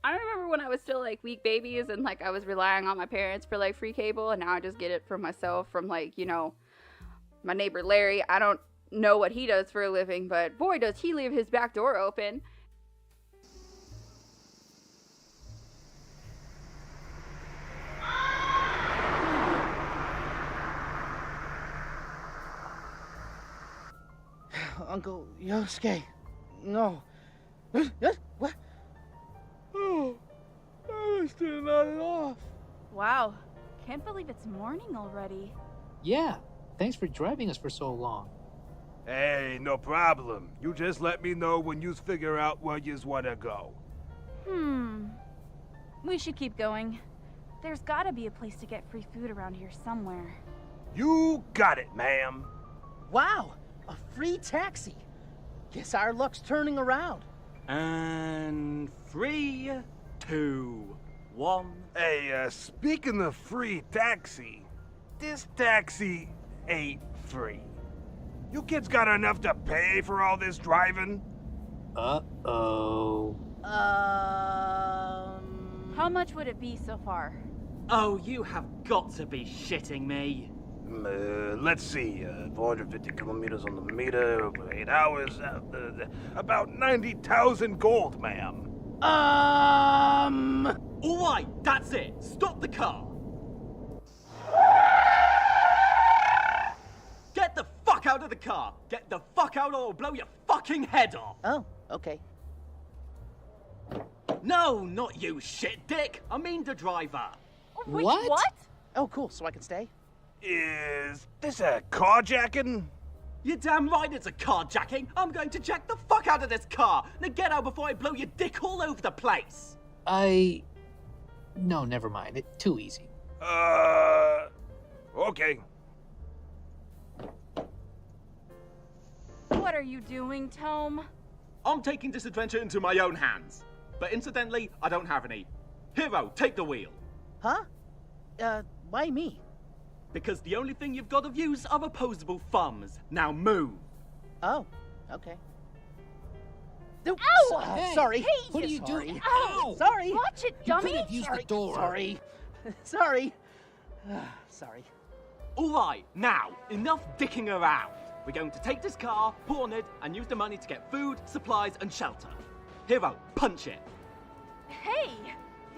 I remember when I was still like weak babies and like I was relying on my parents for like free cable, and now I just get it for myself from like, you know, my neighbor Larry. I don't know what he does for a living, but boy does he leave his back door open. Uncle Yosuke, no. What? Oh, I was still not off. Wow, can't believe it's morning already. Yeah, thanks for driving us for so long. Hey, no problem. You just let me know when you figure out where you want to go. We should keep going. There's gotta be a place to get free food around here somewhere. You got it, ma'am. Wow, a free taxi. Guess our luck's turning around. And 3, 2, 1. Hey, speaking of free taxi, this taxi ain't free. You kids got enough to pay for all this driving? Uh-oh. How much would it be so far? Oh, you have got to be shitting me. Let's see, 450 kilometers on the meter over 8 hours, about 90,000 gold, ma'am. Alright, that's it. Stop the car. Get the fuck out of the car. Get the fuck out or I'll blow your fucking head off. Oh, okay. No, not you, shit dick. I mean the driver. Wait, What? Oh, cool, so I can stay? Is this a carjacking? You're damn right it's a carjacking. I'm going to jack the fuck out of this car. Now get out before I blow your dick all over the place. No, never mind. It's too easy. Okay. What are you doing, Tome? I'm taking this adventure into my own hands. But incidentally, I don't have any. Hero, take the wheel. Huh? Why me? Because the only thing you've got of use are opposable thumbs. Now move. Oh, okay. No, Ow! Hey, sorry. What are you doing? Ow! Sorry. Watch it, You dummy! could have used the door. Sorry. Sorry. Sorry. All right, now, enough dicking around. We're going to take this car, pawn it, and use the money to get food, supplies, and shelter. Hero, punch it. Hey,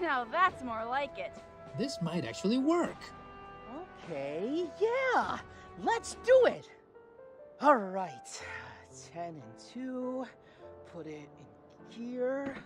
now that's more like it. This might actually work. Okay, yeah, let's do it. All right, 10 and 2, put it in here.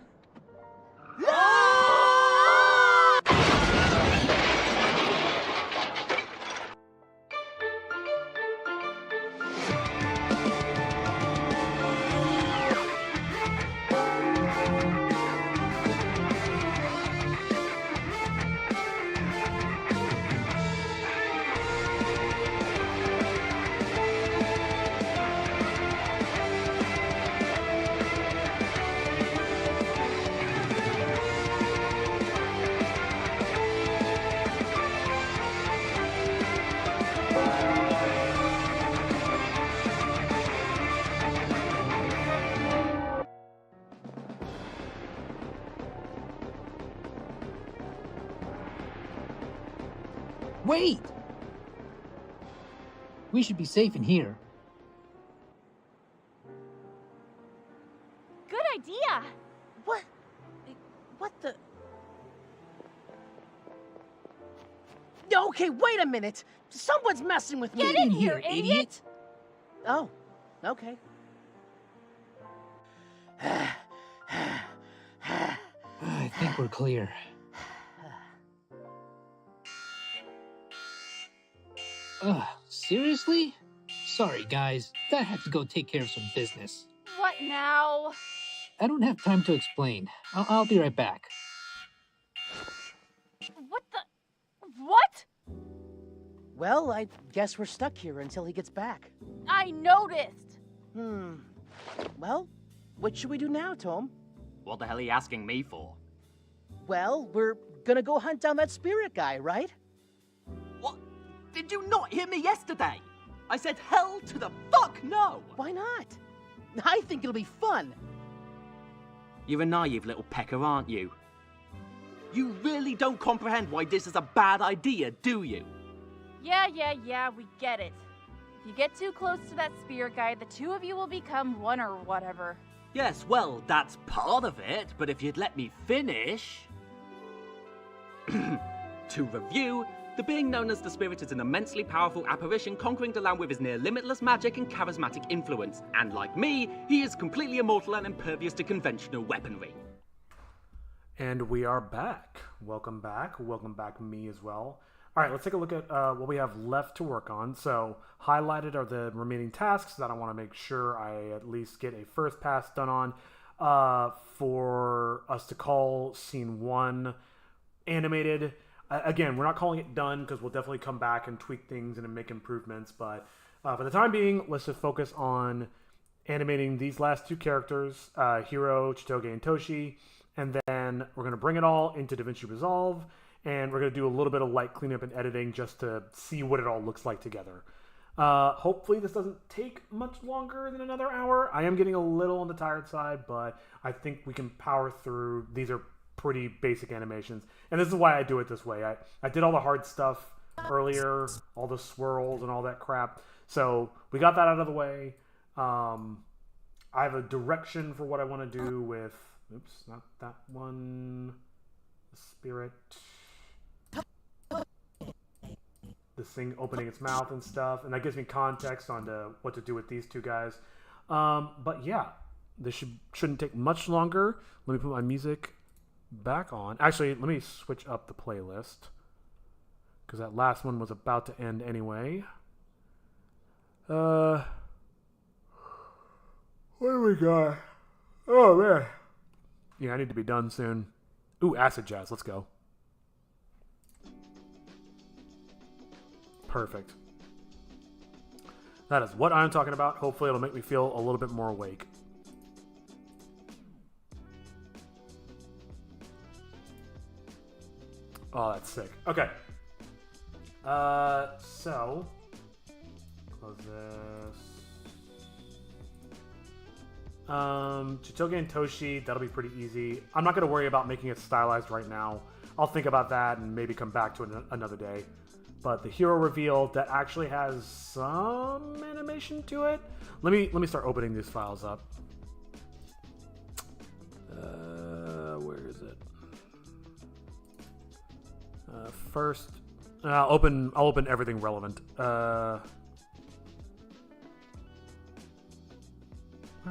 Wait! We should be safe in here. Good idea. What? What the? Okay, wait a minute. Someone's messing with me. Get in here, idiot! Oh, okay. I think we're clear. Seriously? Sorry, guys. I have to go take care of some business. What now? I don't have time to explain. I'll be right back. What the? What? Well, I guess we're stuck here until he gets back. I noticed. Well, what should we do now, Tom? What the hell are you asking me for? Well, we're gonna go hunt down that spirit guy, right? What? Did you not hear me yesterday? I said hell to the fuck no! Why not? I think it'll be fun. You're a naive little pecker, aren't you? You really don't comprehend why this is a bad idea, do you? Yeah, we get it. If you get too close to that spirit guy, the two of you will become one or whatever. Yes, well, that's part of it, but if you'd let me finish... To review, the being known as the Spirit is an immensely powerful apparition conquering the land with his near-limitless magic and charismatic influence. And like me, he is completely immortal and impervious to conventional weaponry. And we are back. Welcome back. Welcome back, me as well. All right, let's take a look at what we have left to work on. So highlighted are the remaining tasks that I want to make sure I at least get a first pass done on for us to call Scene 1 animated. Again, we're not calling it done because we'll definitely come back and tweak things and make improvements. But for the time being, let's just focus on animating these last two characters, Hiro, Chitoge, and Toshi. And then we're going to bring it all into DaVinci Resolve. And we're going to do a little bit of light cleanup and editing just to see what it all looks like together. Hopefully this doesn't take much longer than another hour. I am getting a little on the tired side, but I think we can power through. These are pretty basic animations. And this is why I do it this way. I did all the hard stuff earlier, all the swirls and all that crap. So we got that out of the way. I have a direction for what I want to do with... Oops, not that one. The spirit... This thing opening its mouth and stuff, and that gives me context on what to do with these two guys. But yeah, this shouldn't take much longer. Let me put my music back on. Actually, let me switch up the playlist because that last one was about to end anyway. What do we got? Oh man, yeah, I need to be done soon. Ooh, acid jazz. Let's go. Perfect. That is what I'm talking about. Hopefully it'll make me feel a little bit more awake. Oh, that's sick. Okay. So close this. Chitoge and Toshi, that'll be pretty easy. I'm not going to worry about making it stylized right now. I'll think about that and maybe come back to it another day. but the hero reveal that actually has some animation to it. Let me start opening these files up. Where is it? First, I'll open everything relevant. Where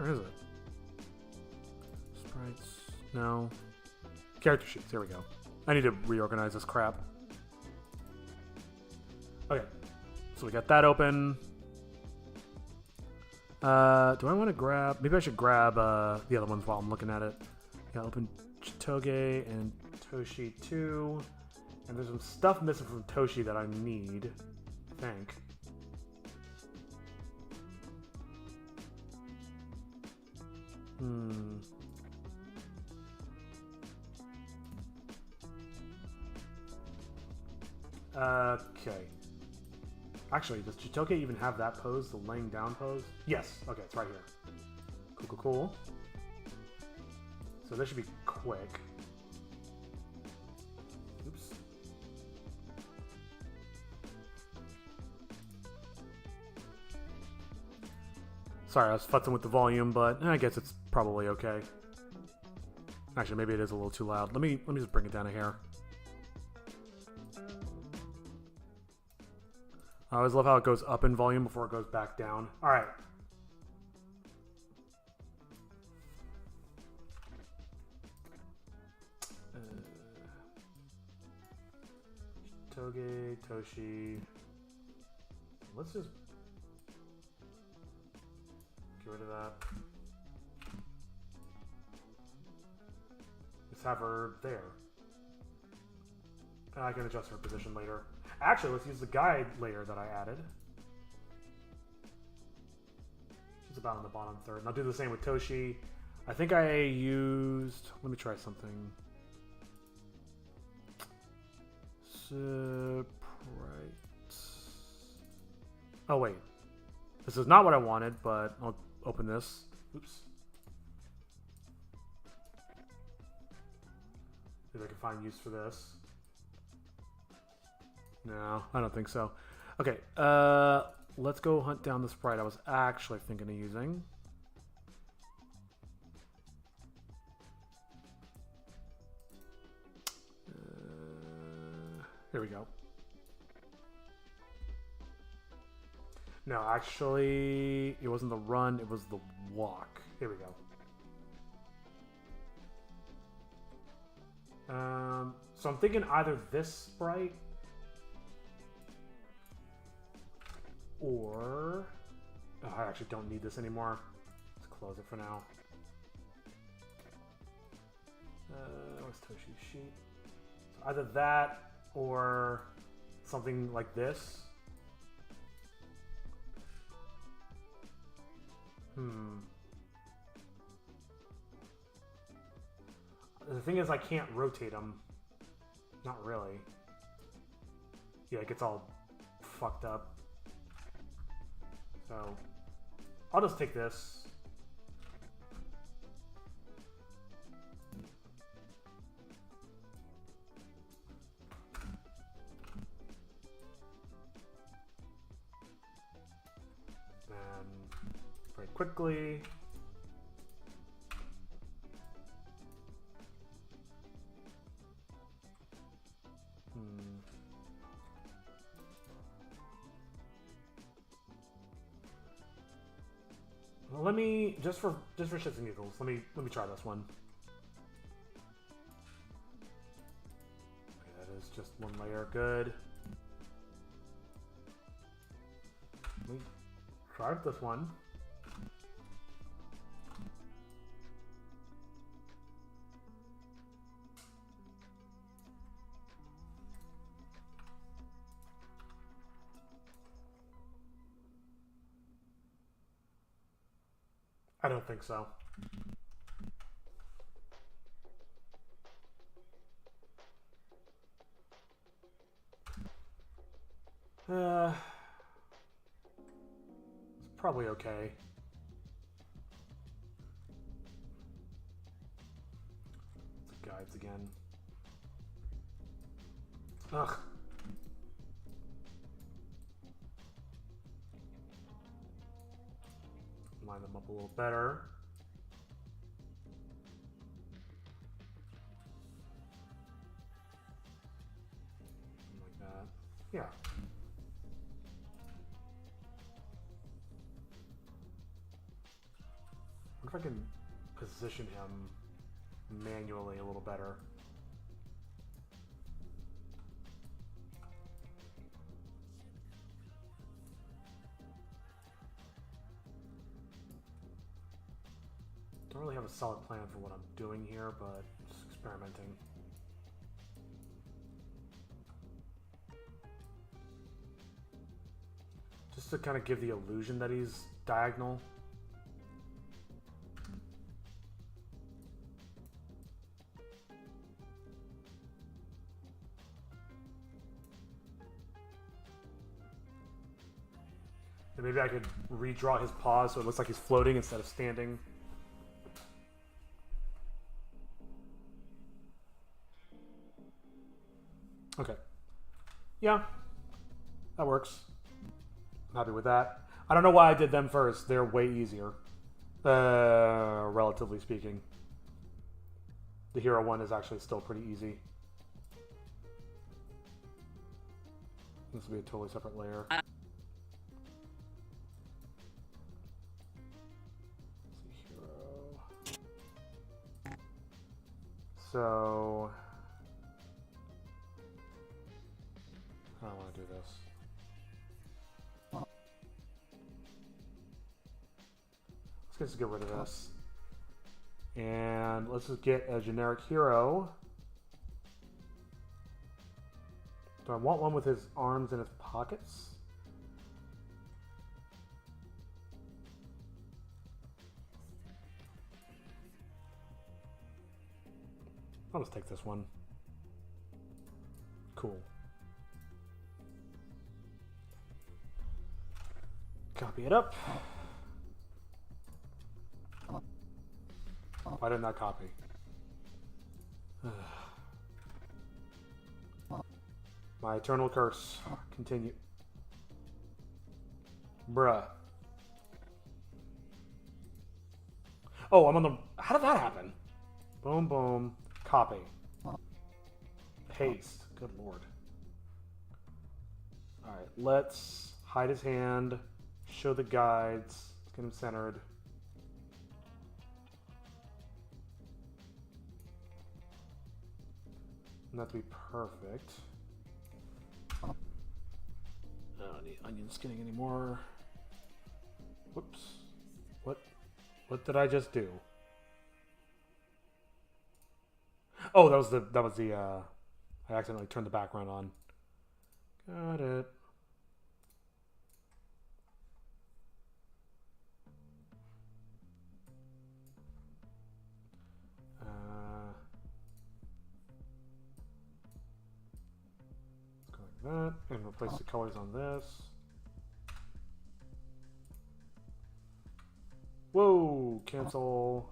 is it? Sprites. No. Character sheets. Here we go. I need to reorganize this crap. Okay. So we got that open. Do I want to grab... Maybe I should grab the other ones while I'm looking at it. Yeah, open Toge and Toshi 2. And there's some stuff missing from Toshi that I need, I think. Okay. Actually, does Chitoge even have that pose, the laying down pose? Yes. Okay, it's right here. Cool, cool, cool. So this should be quick. Oops. Sorry, I was futzing with the volume, but I guess it's probably okay. Actually, maybe it is a little too loud. Let me just bring it down a hair. I always love how it goes up in volume before it goes back down. All right. Toge, Toshi. Let's just get rid of that. Let's have her there. And I can adjust her position later. Actually, let's use the guide layer that I added. She's about on the bottom third. And I'll do the same with Toshi. I think I used... Let me try something. Sprite. Oh, wait. This is not what I wanted, but I'll open this. Oops. Maybe I can find use for this. No, I don't think so. Okay, let's go hunt down the sprite I was actually thinking of using. Here we go. No, actually, it wasn't the run, it was the walk. Here we go. So I'm thinking either this sprite or... Oh, I actually don't need this anymore. Let's close it for now. What's Toshi's sheet? So either that or something like this. The thing is, I can't rotate them. Not really. Yeah, it gets all fucked up. So, I'll just take this. Then, very quickly. Let me just for shits and giggles. Let me try this one. Okay, that is just one layer. Good. Let me try with this one. I don't think so. It's probably okay. It's guides again. Ugh. line them up a little better. Something like that. Yeah. I wonder if I can position him manually a little better. Don't really have a solid plan for what I'm doing here, but just experimenting. Just to kind of give the illusion that he's diagonal. And maybe I could redraw his paws so it looks like he's floating instead of standing. Okay. Yeah. That works. I'm happy with that. I don't know why I did them first. They're way easier. Relatively speaking. The hero one is actually still pretty easy. This will be a totally separate layer. So, I don't want to do this. Let's just get rid of this. And let's just get a generic hero. Do I want one with his arms in his pockets? I'll just take this one. Cool. Copy it up. Why didn't that copy? My eternal curse. Continue. Bruh. Oh, I'm on the... How did that happen? Boom, boom. Copy. Paste. Good lord. Alright, let's hide his hand. Show the guides. Let's get him centered. And that to be perfect. I don't need onion skinning anymore. Whoops. What did I just do? Oh, that was the I accidentally turned the background on. Got it. Let's go like that and replace the colors on this. Whoa, cancel.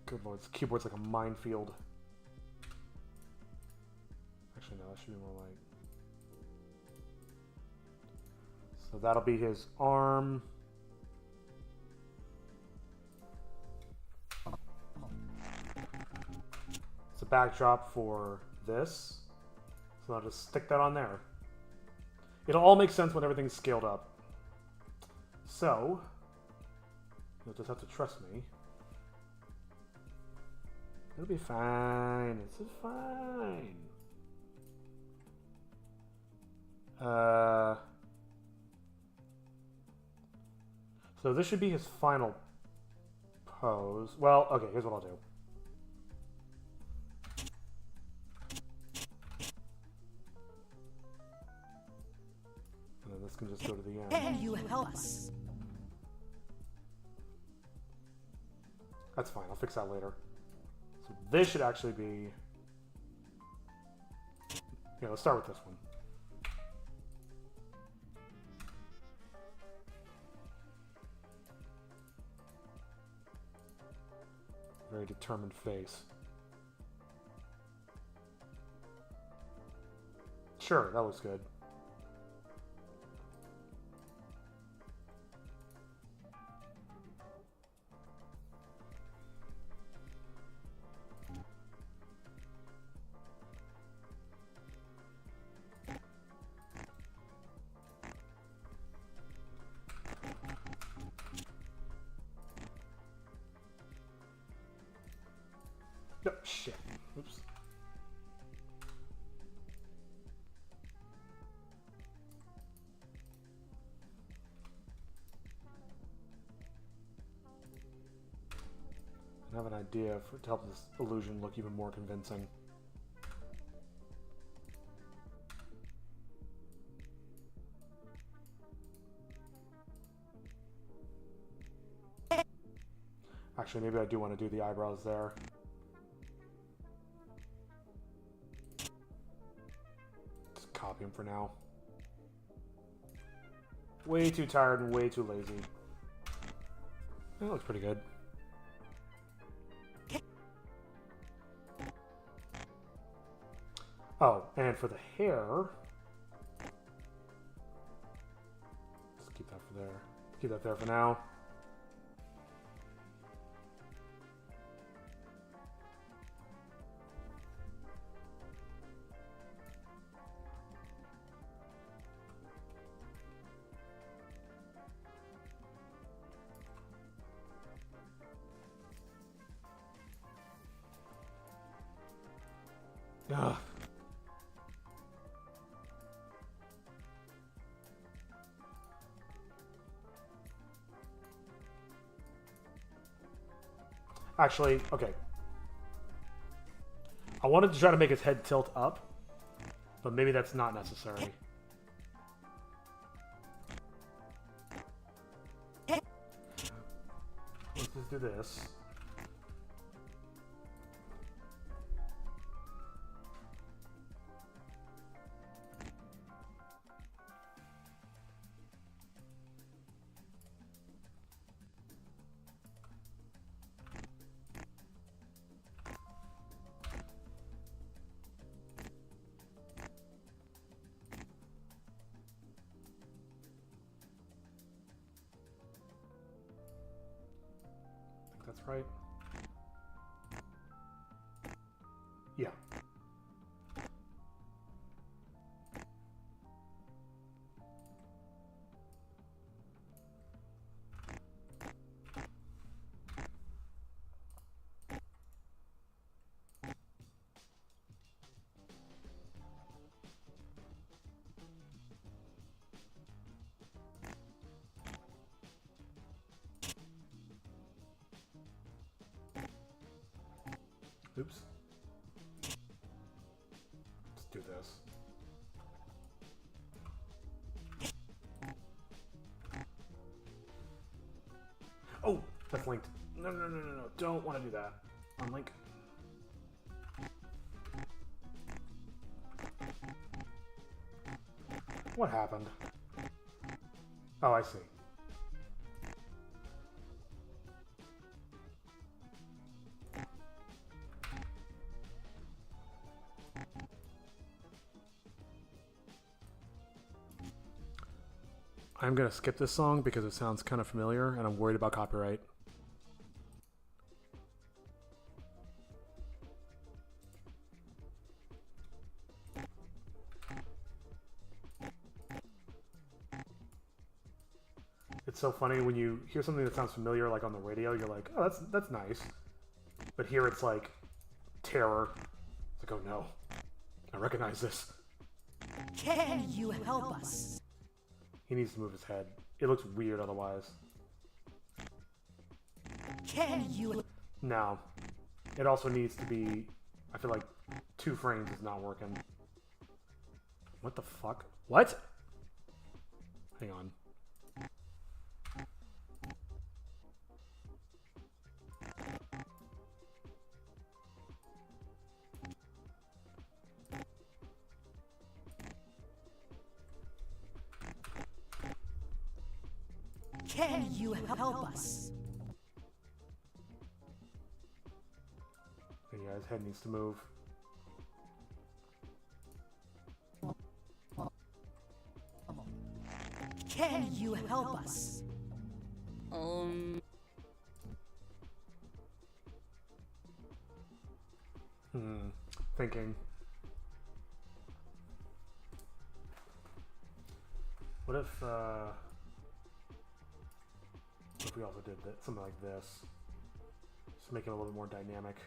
Good lord, this keyboard's like a minefield. Actually, no, that should be more like... So that'll be his arm. It's a backdrop for this. So I'll just stick that on there. It'll all make sense when everything's scaled up. So, you'll just have to trust me. It'll be fine. It's fine. So this should be his final pose. Well, okay, here's what I'll do. And then this can just go to the end. Can you help us? That's fine. I'll fix that later. So this should actually be... Yeah, let's start with this one. Very determined face. Sure, that looks good. shit. Oops. I have an idea to help this illusion look even more convincing. Actually, maybe I do want to do the eyebrows there. Just copy them for now. Way too tired and way too lazy. That looks pretty good. Oh, and for the hair, let's keep that for there. Keep that there for now. Ugh. Actually, okay. I wanted to try to make his head tilt up, but maybe that's not necessary. Let's just do this. That's right. Yeah. Oops. Let's do this. Oh, that's linked. No, no, no, no, no. Don't want to do that. Unlink. What happened? Oh, I see. I'm gonna skip this song because it sounds kind of familiar and I'm worried about copyright. It's so funny when you hear something that sounds familiar, like on the radio, you're like, oh, that's nice. But here it's like terror. It's like, oh no, I recognize this. Can you help us? He needs to move his head. It looks weird otherwise. Can you? No. It also needs to be, I feel like 2 frames is not working. What the fuck? What? Hang on. Can you help us? Yeah, his head needs to move. Can you help us? Thinking. What if we also did that, something like this? Just make it a little bit more dynamic.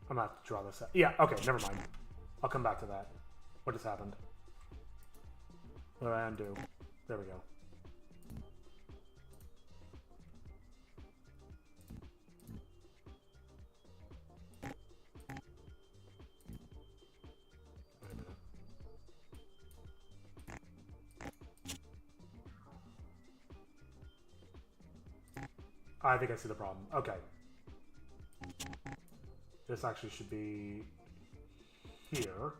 I'm gonna have to draw this out. Yeah, okay, never mind. I'll come back to that. What just happened? What do I undo? There we go. Wait a minute. I think I see the problem. Okay. This actually should be here.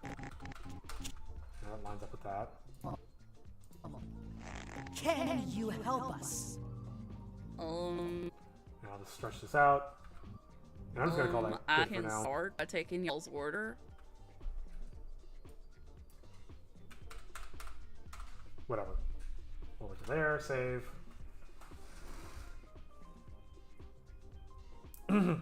And that lines up with that. Can you help us? And I'll just stretch this out. And I'm just gonna call that I good for can now. start by taking y'all's order. Whatever. Over to there, save. Okay.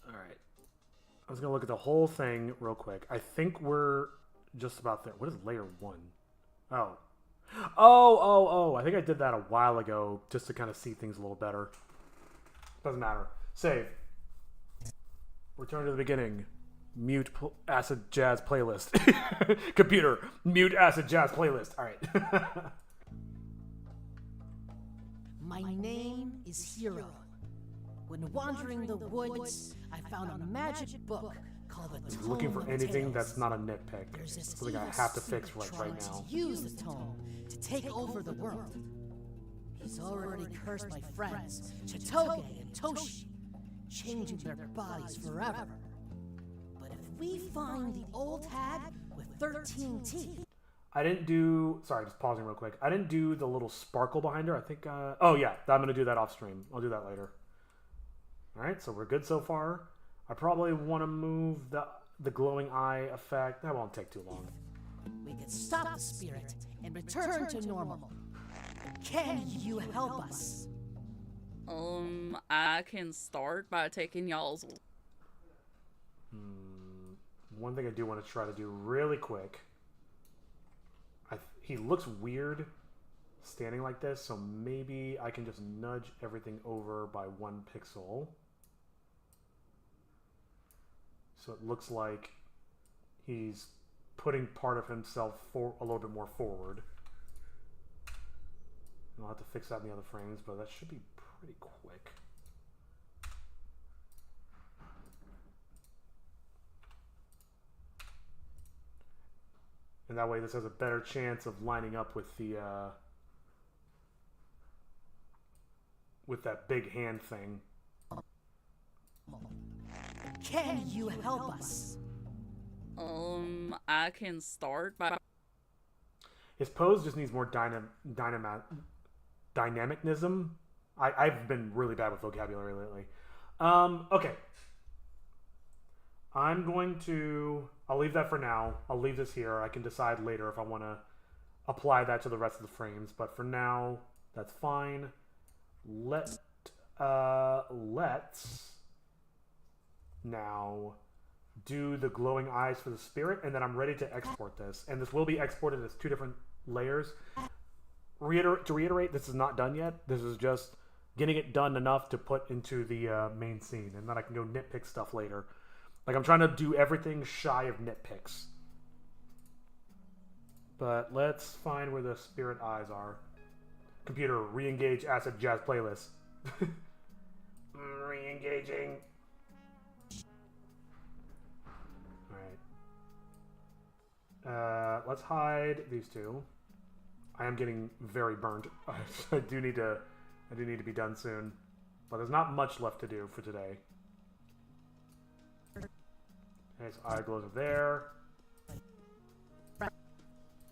Alright. I was gonna look at the whole thing real quick. I think we're just about there. What is layer 1? Oh. Oh, I think I did that a while ago just to kind of see things a little better. Doesn't matter. Save. Return to the beginning. Mute acid jazz playlist. Computer, mute acid jazz playlist. All right. My name is Hero. When wandering the woods, I found a magic book called the Tome Looking for of anything Tales. that's not a nitpick. There's this Something I evil have to spirit fix right trying now. to use the tome to take over the world. He's already cursed my friends, Chitoge and Toshi, changing their bodies forever. But if we find the old hag with 13 teeth, I didn't do. Sorry, just pausing real quick. I didn't do the little sparkle behind her. I think. Oh yeah, I'm gonna do that off stream. I'll do that later. All right, so we're good so far. I probably want to move the glowing eye effect. That won't take too long. we could stop the spirit and return to normal. Can you help us? I can start by taking y'all's. One thing I do want to try to do really quick. He looks weird standing like this, so maybe I can just nudge everything over by 1 pixel. So it looks like he's putting part of himself for a little bit more forward. I'll have to fix that in the other frames, but that should be pretty quick. And that way this has a better chance of lining up with the with that big hand thing. Can you help us? I can start by. His pose just needs more dynamicnism. I've been really bad with vocabulary lately. Okay. I'm going to... I'll leave that for now. I'll leave this here. I can decide later if I want to apply that to the rest of the frames. But for now, that's fine. Let's now do the glowing eyes for the spirit, and then I'm ready to export this. And this will be exported as 2 different layers. To reiterate, this is not done yet. This is just getting it done enough to put into the main scene, and then I can go nitpick stuff later. Like, I'm trying to do everything shy of nitpicks. But let's find where the spirit eyes are. Computer, re-engage acid jazz playlist. Re-engaging. Alright. Let's hide these 2. I am getting very burnt. I do need to be done soon. But there's not much left to do for today. Okay, so eye glows are there.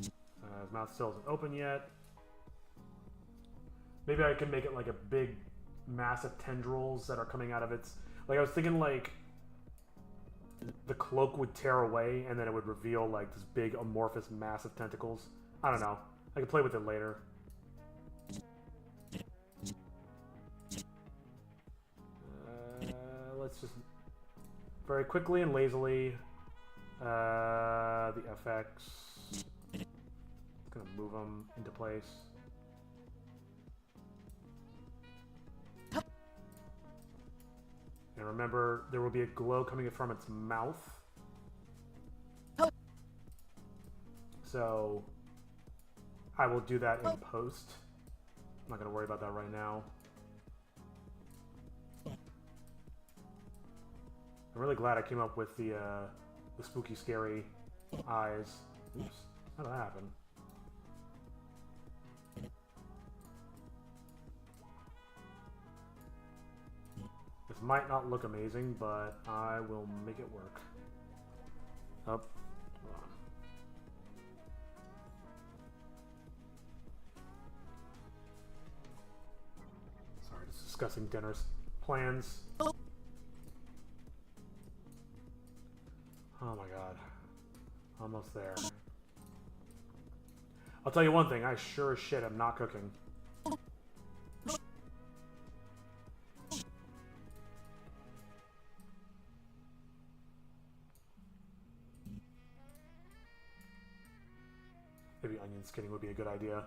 His mouth still isn't open yet. Maybe I can make it like a big, massive tendrils that are coming out of its... Like, I was thinking, like, the cloak would tear away, and then it would reveal, like, this big, amorphous, massive tentacles. I don't know. I can play with it later. Let's just very quickly and lazily. The FX. Gonna move them into place. And remember, there will be a glow coming from its mouth. So I will do that in post. I'm not gonna worry about that right now. I'm really glad I came up with the spooky, scary eyes. Oops, how did that happen? This might not look amazing, but I will make it work. Up. Hold on. Sorry, just discussing dinner's plans. Oh my god. Almost there. I'll tell you one thing, I sure as shit am not cooking. Maybe onion skinning would be a good idea.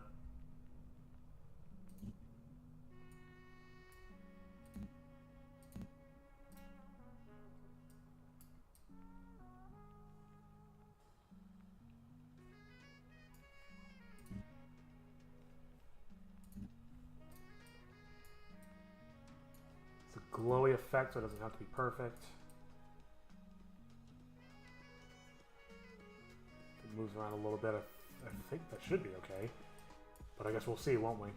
It's a glowy effect, so it doesn't have to be perfect. It moves around a little bit. I think that should be okay. But I guess we'll see, won't we?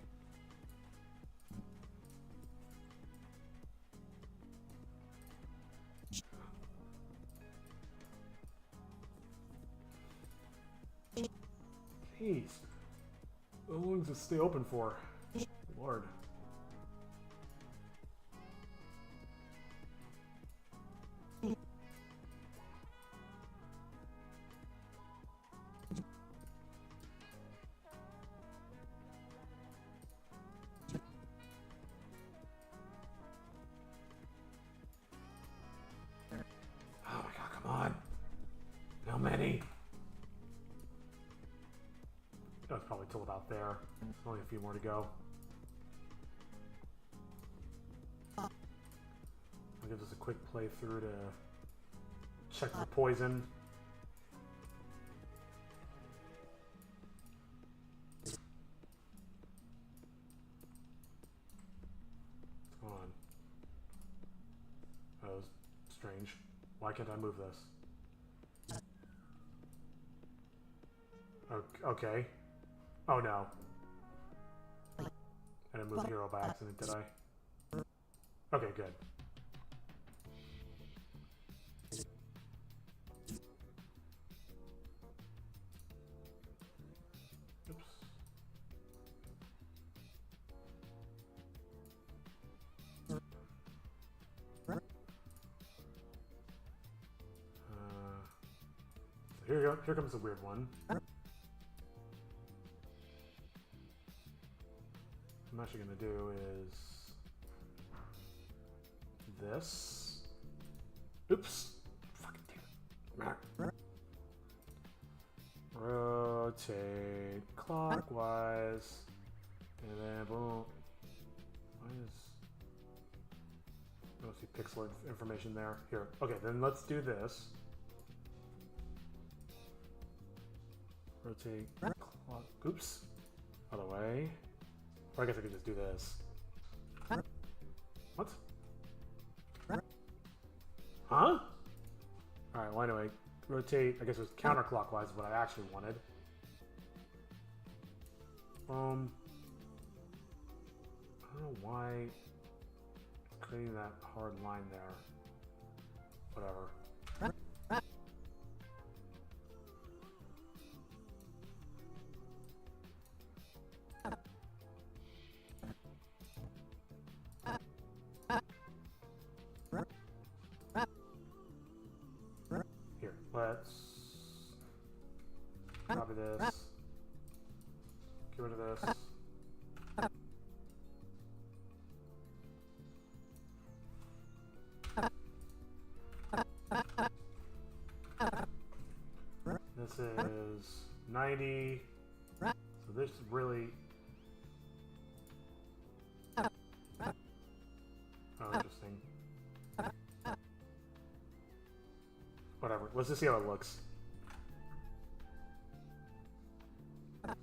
Jeez. How long does it stay open for? Lord. Oh my god, come on. How many? That's probably till about there. There's only a few more to go. I'll give this a quick playthrough to check for poison. What's going on? That was strange. Why can't I move this? Okay. Oh no. I didn't move the hero by accident, did I? Okay, good. Oops. So here you go. Here comes the weird one. I'm actually going to do is this. Oops. Fucking damn it. Rotate clockwise. And then boom. Why is... I don't see pixel information there. Here. Okay, then let's do this. Rotate clock. Oops. Other way. Or I guess I could just do this. What? Huh? Alright, well anyway, rotate, I guess it was counterclockwise is what I actually wanted. I don't know why it's creating that hard line there. Whatever. Here, let's copy this. Get rid of this. 90. So this is really... Oh, interesting. Whatever. Let's just see how it looks. Alright.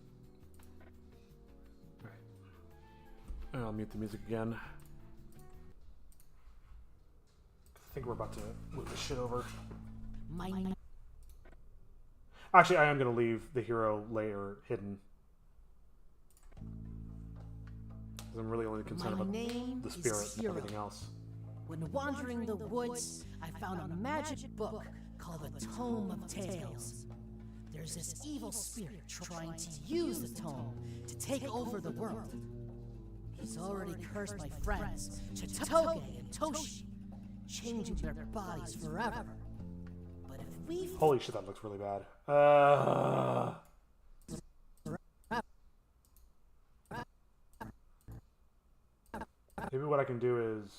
And I'll mute the music again. I think we're about to move this shit over. Actually, I am going to leave the hero layer hidden. Because I'm really only concerned about the spirit and everything else. When wandering the woods, I found a magic book called the Tome of Tales. There's this evil spirit trying to use the tome to take over the world. He's already cursed my friends, Chitoge and Toshi, changing their bodies forever. But if we... Holy shit, that looks really bad. Maybe what I can do is...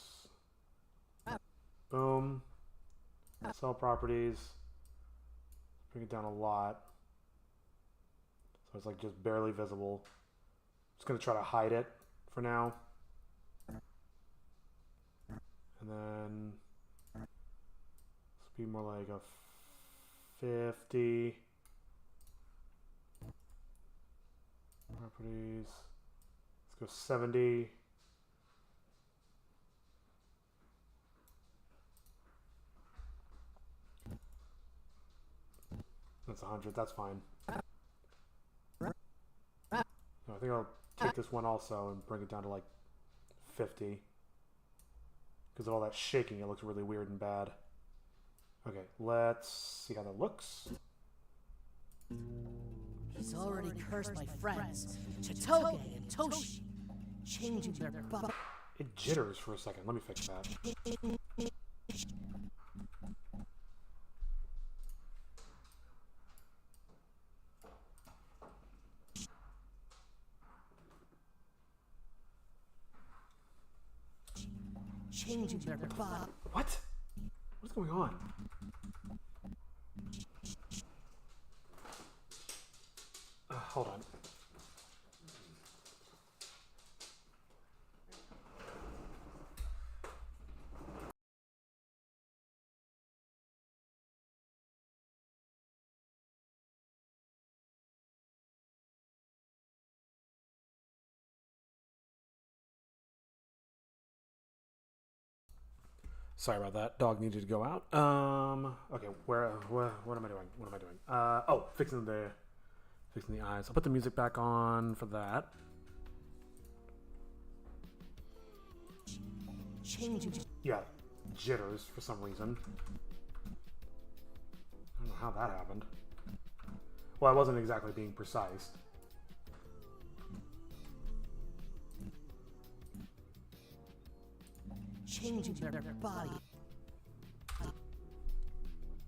Boom. Sell properties. Bring it down a lot. So it's like just barely visible. Just gonna try to hide it for now. And then let's be more like a 50. Properties. Let's go 70. That's 100, that's fine. No, I think I'll take this one also and bring it down to like 50. Because of all that shaking, it looks really weird and bad. Okay, let's see how that looks. He's already cursed my friends, Chitoge and Toshi, changing their bodies. It jitters for a second. Let me fix that. Changing their body. What? What's going on? Hold on. Sorry about that. Dog needed to go out. Okay, what am I doing? What am I doing? Oh, fixing the eyes. I'll put the music back on for that. Changing. Yeah, jitters for some reason. I don't know how that happened. Well, I wasn't exactly being precise. Changing their body. I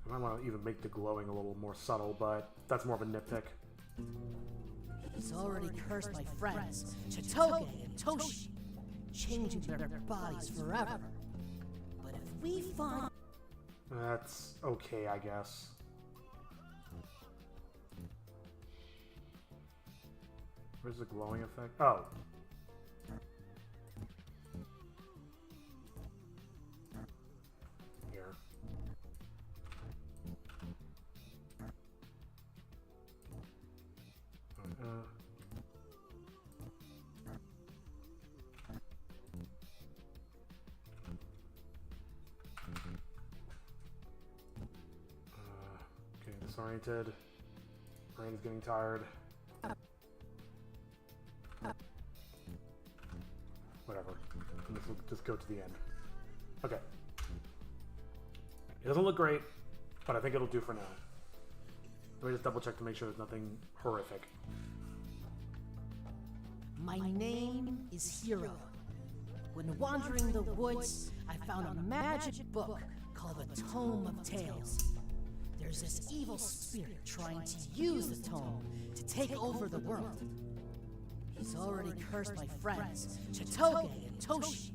might want to even make the glowing a little more subtle, but that's more of a nitpick. He's already cursed my friends, Chitoge and Toshi, changing their bodies forever. But if we find... That's okay, I guess. Where's the glowing effect? Oh. Here. Okay, disoriented. Brain is getting tired. Whatever. This will just go to the end. Okay. It doesn't look great, but I think it'll do for now. Let me just double check to make sure there's nothing horrific. My name is Hero. When wandering the woods, I found a magic book called the Tome of Tales. There's this evil spirit trying to use the tome to take over the world. He's already cursed my friends, Chitoge and Toshi,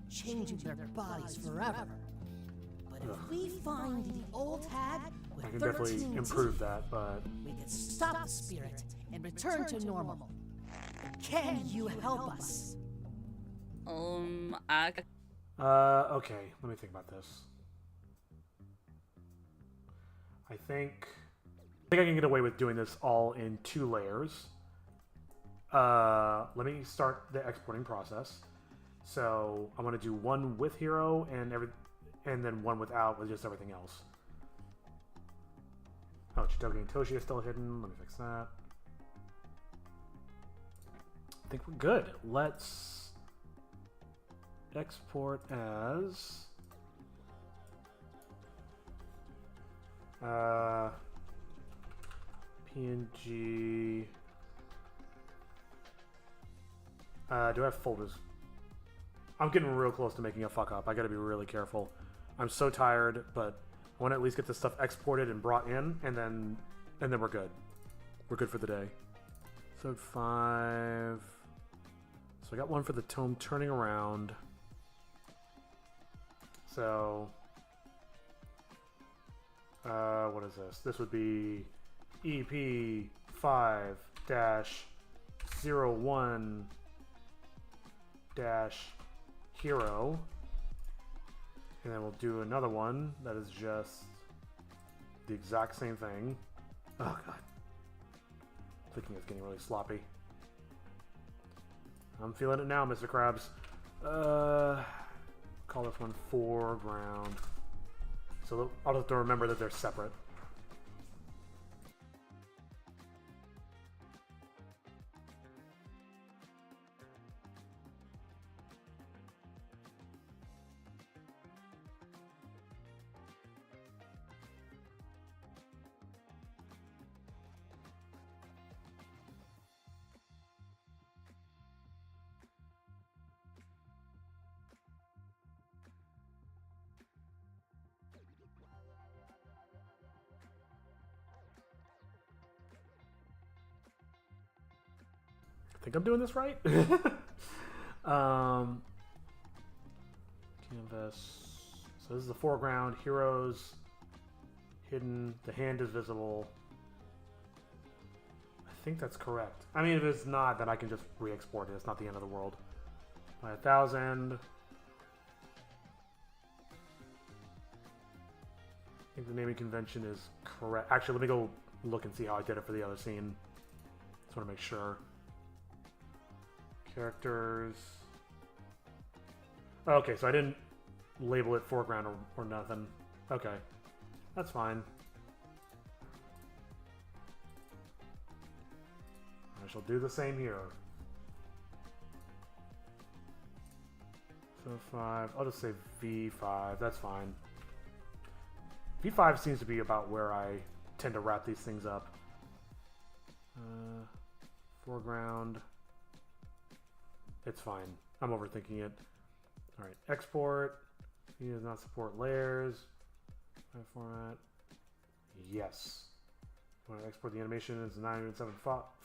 changing their bodies forever. But if we find the old hag With I can definitely 13 improve teeth, that, but we can stop the spirit and return to normal. Can you help us? I okay. Let me think about this. I think I can get away with doing this all in 2 layers. Let me start the exporting process. So I'm gonna do one with hero and then one without with just everything else. Oh, Chitogi and Toshi are still hidden. Let me fix that. I think we're good. Let's export as PNG. Do I have folders? I'm getting real close to making a fuck up. I gotta be really careful. I'm so tired, but I want to at least get this stuff exported and brought in, and then we're good. We're good for the day. Episode 5. So I got one for the tome turning around. So what is this? This would be EP 5-01 hero, and then we'll do another one that is just the exact same thing. Oh god, clicking is getting really sloppy. I'm feeling it now, Mr. Krabs. Call this one foreground, so I'll have to remember that they're separate. I think I'm doing this right. Canvas. So this is the foreground. Heroes hidden. The hand is visible. I think that's correct. I mean, if it's not, then I can just re-export it. It's not the end of the world. By 1,000. I think the naming convention is correct. Actually, let me go look and see how I did it for the other scene. Just want to make sure. Characters. Okay, so I didn't label it foreground or nothing. Okay, that's fine. I shall do the same here. So 5, I'll just say V5, that's fine. V5 seems to be about where I tend to wrap these things up. Foreground. It's fine. I'm overthinking it. Alright, export. He does not support layers. Format. Yes. I want to export the animation as 907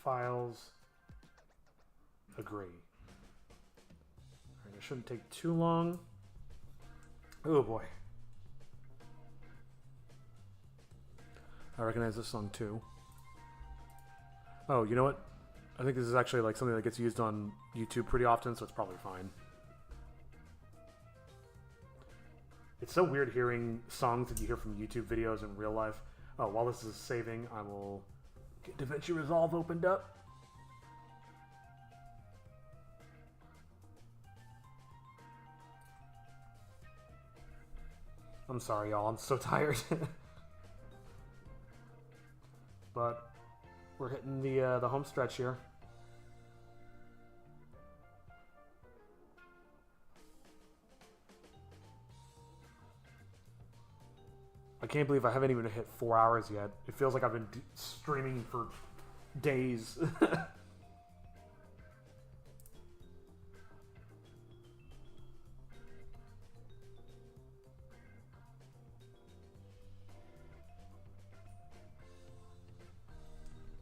files. Agree. Alright, it shouldn't take too long. Oh boy. I recognize this song too. Oh, you know what? I think this is actually like something that gets used on YouTube pretty often, so it's probably fine. It's so weird hearing songs that you hear from YouTube videos in real life. Oh, while this is saving, I will get DaVinci Resolve opened up. I'm sorry, y'all. I'm so tired. But we're hitting the home stretch here. I can't believe I haven't even hit 4 hours yet. It feels like I've been streaming for days.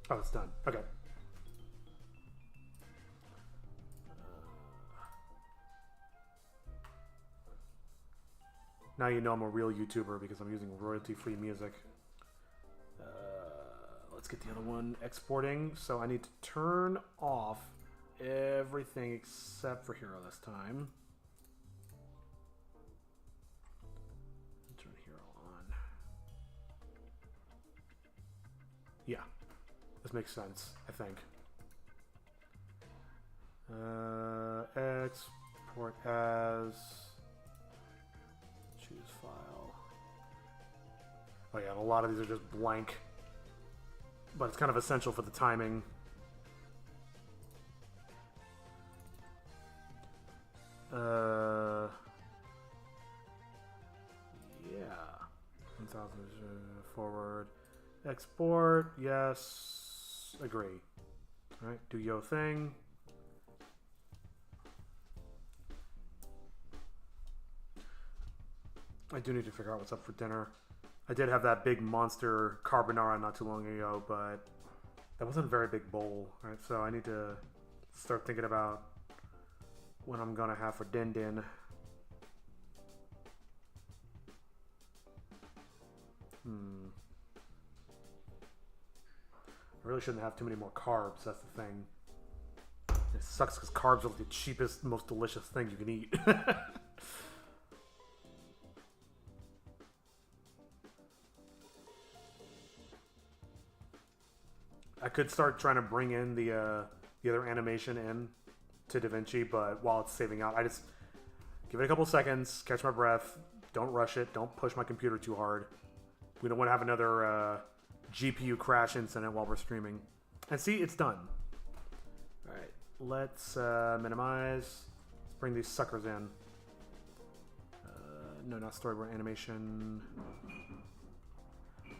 Oh, it's done. Okay. Now you know I'm a real YouTuber because I'm using royalty-free music. get the other one exporting. So I need to turn off everything except for Hero this time. Turn Hero on. Yeah, this makes sense, I think. Export as, choose file. Oh yeah, and a lot of these are just blank, but it's kind of essential for the timing. Yeah, 1000 forward, export, yes, agree. All right, do yo thing. I do need to figure out what's up for dinner. I did have that big monster carbonara not too long ago, but that wasn't a very big bowl, right? So I need to start thinking about what I'm gonna have for din din. I really shouldn't have too many more carbs, that's the thing. It sucks because carbs are like the cheapest, most delicious thing you can eat. I could start trying to bring in the other animation in to DaVinci, but while it's saving out, I just give it a couple seconds, catch my breath, don't rush it, don't push my computer too hard. We don't want to have another GPU crash incident while we're streaming. And see, it's done. All right, let's minimize. Let's bring these suckers in. No, not storyboard, animation.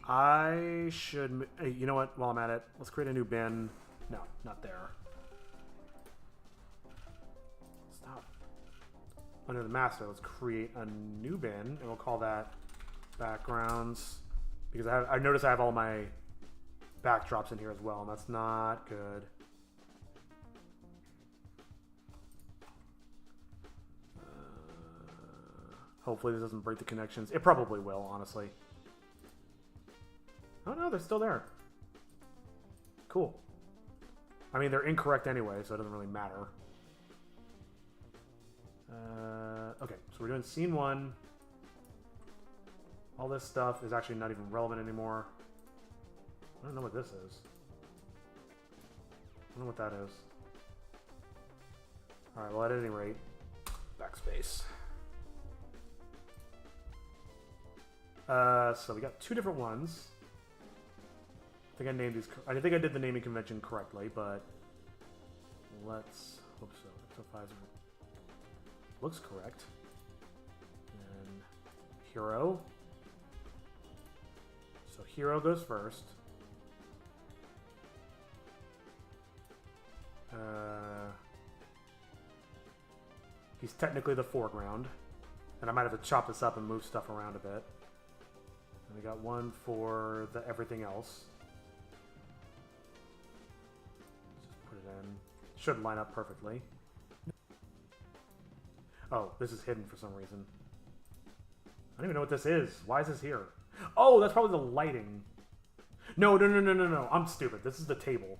I should, you know what, while I'm at it, let's create a new bin. No, not there. Stop. Under the master, let's create a new bin, and we'll call that backgrounds. Because I noticed I have all my backdrops in here as well, and that's not good. Hopefully this doesn't break the connections. It probably will, honestly. Oh no, they're still there. Cool. I mean, they're incorrect anyway, so it doesn't really matter. Okay, so we're doing scene 1. All this stuff is actually not even relevant anymore. I don't know what this is. I don't know what that is. Alright, well at any rate, backspace. So we got 2 different ones. I think I named these. I think I did the naming convention correctly, but let's hope so. XO5 looks correct. And hero. So hero goes first. He's technically the foreground, and I might have to chop this up and move stuff around a bit. And we got one for the everything else. In. Should line up perfectly. Oh, this is hidden for some reason. I don't even know what this is. Why is this here? Oh, that's probably the lighting. No. I'm stupid. This is the table.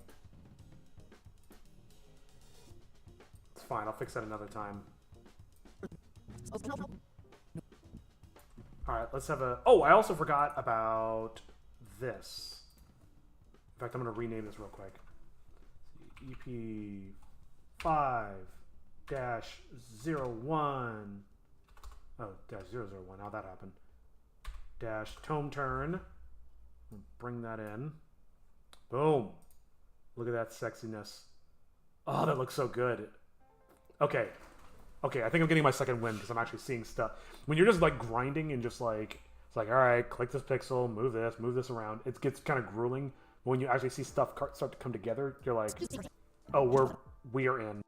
It's fine. I'll fix that another time. Alright, let's have a... Oh, I also forgot about this. In fact, I'm going to rename this real quick. EP5-01. Oh, -001. How'd that happen? Tome turn. Bring that in. Boom. Look at that sexiness. Oh, that looks so good. Okay. Okay, I think I'm getting my second win because I'm actually seeing stuff. When you're just like grinding and just like, it's like, all right, click this pixel, move this around. It gets kind of grueling. When you actually see stuff start to come together, you're like, oh, we are in.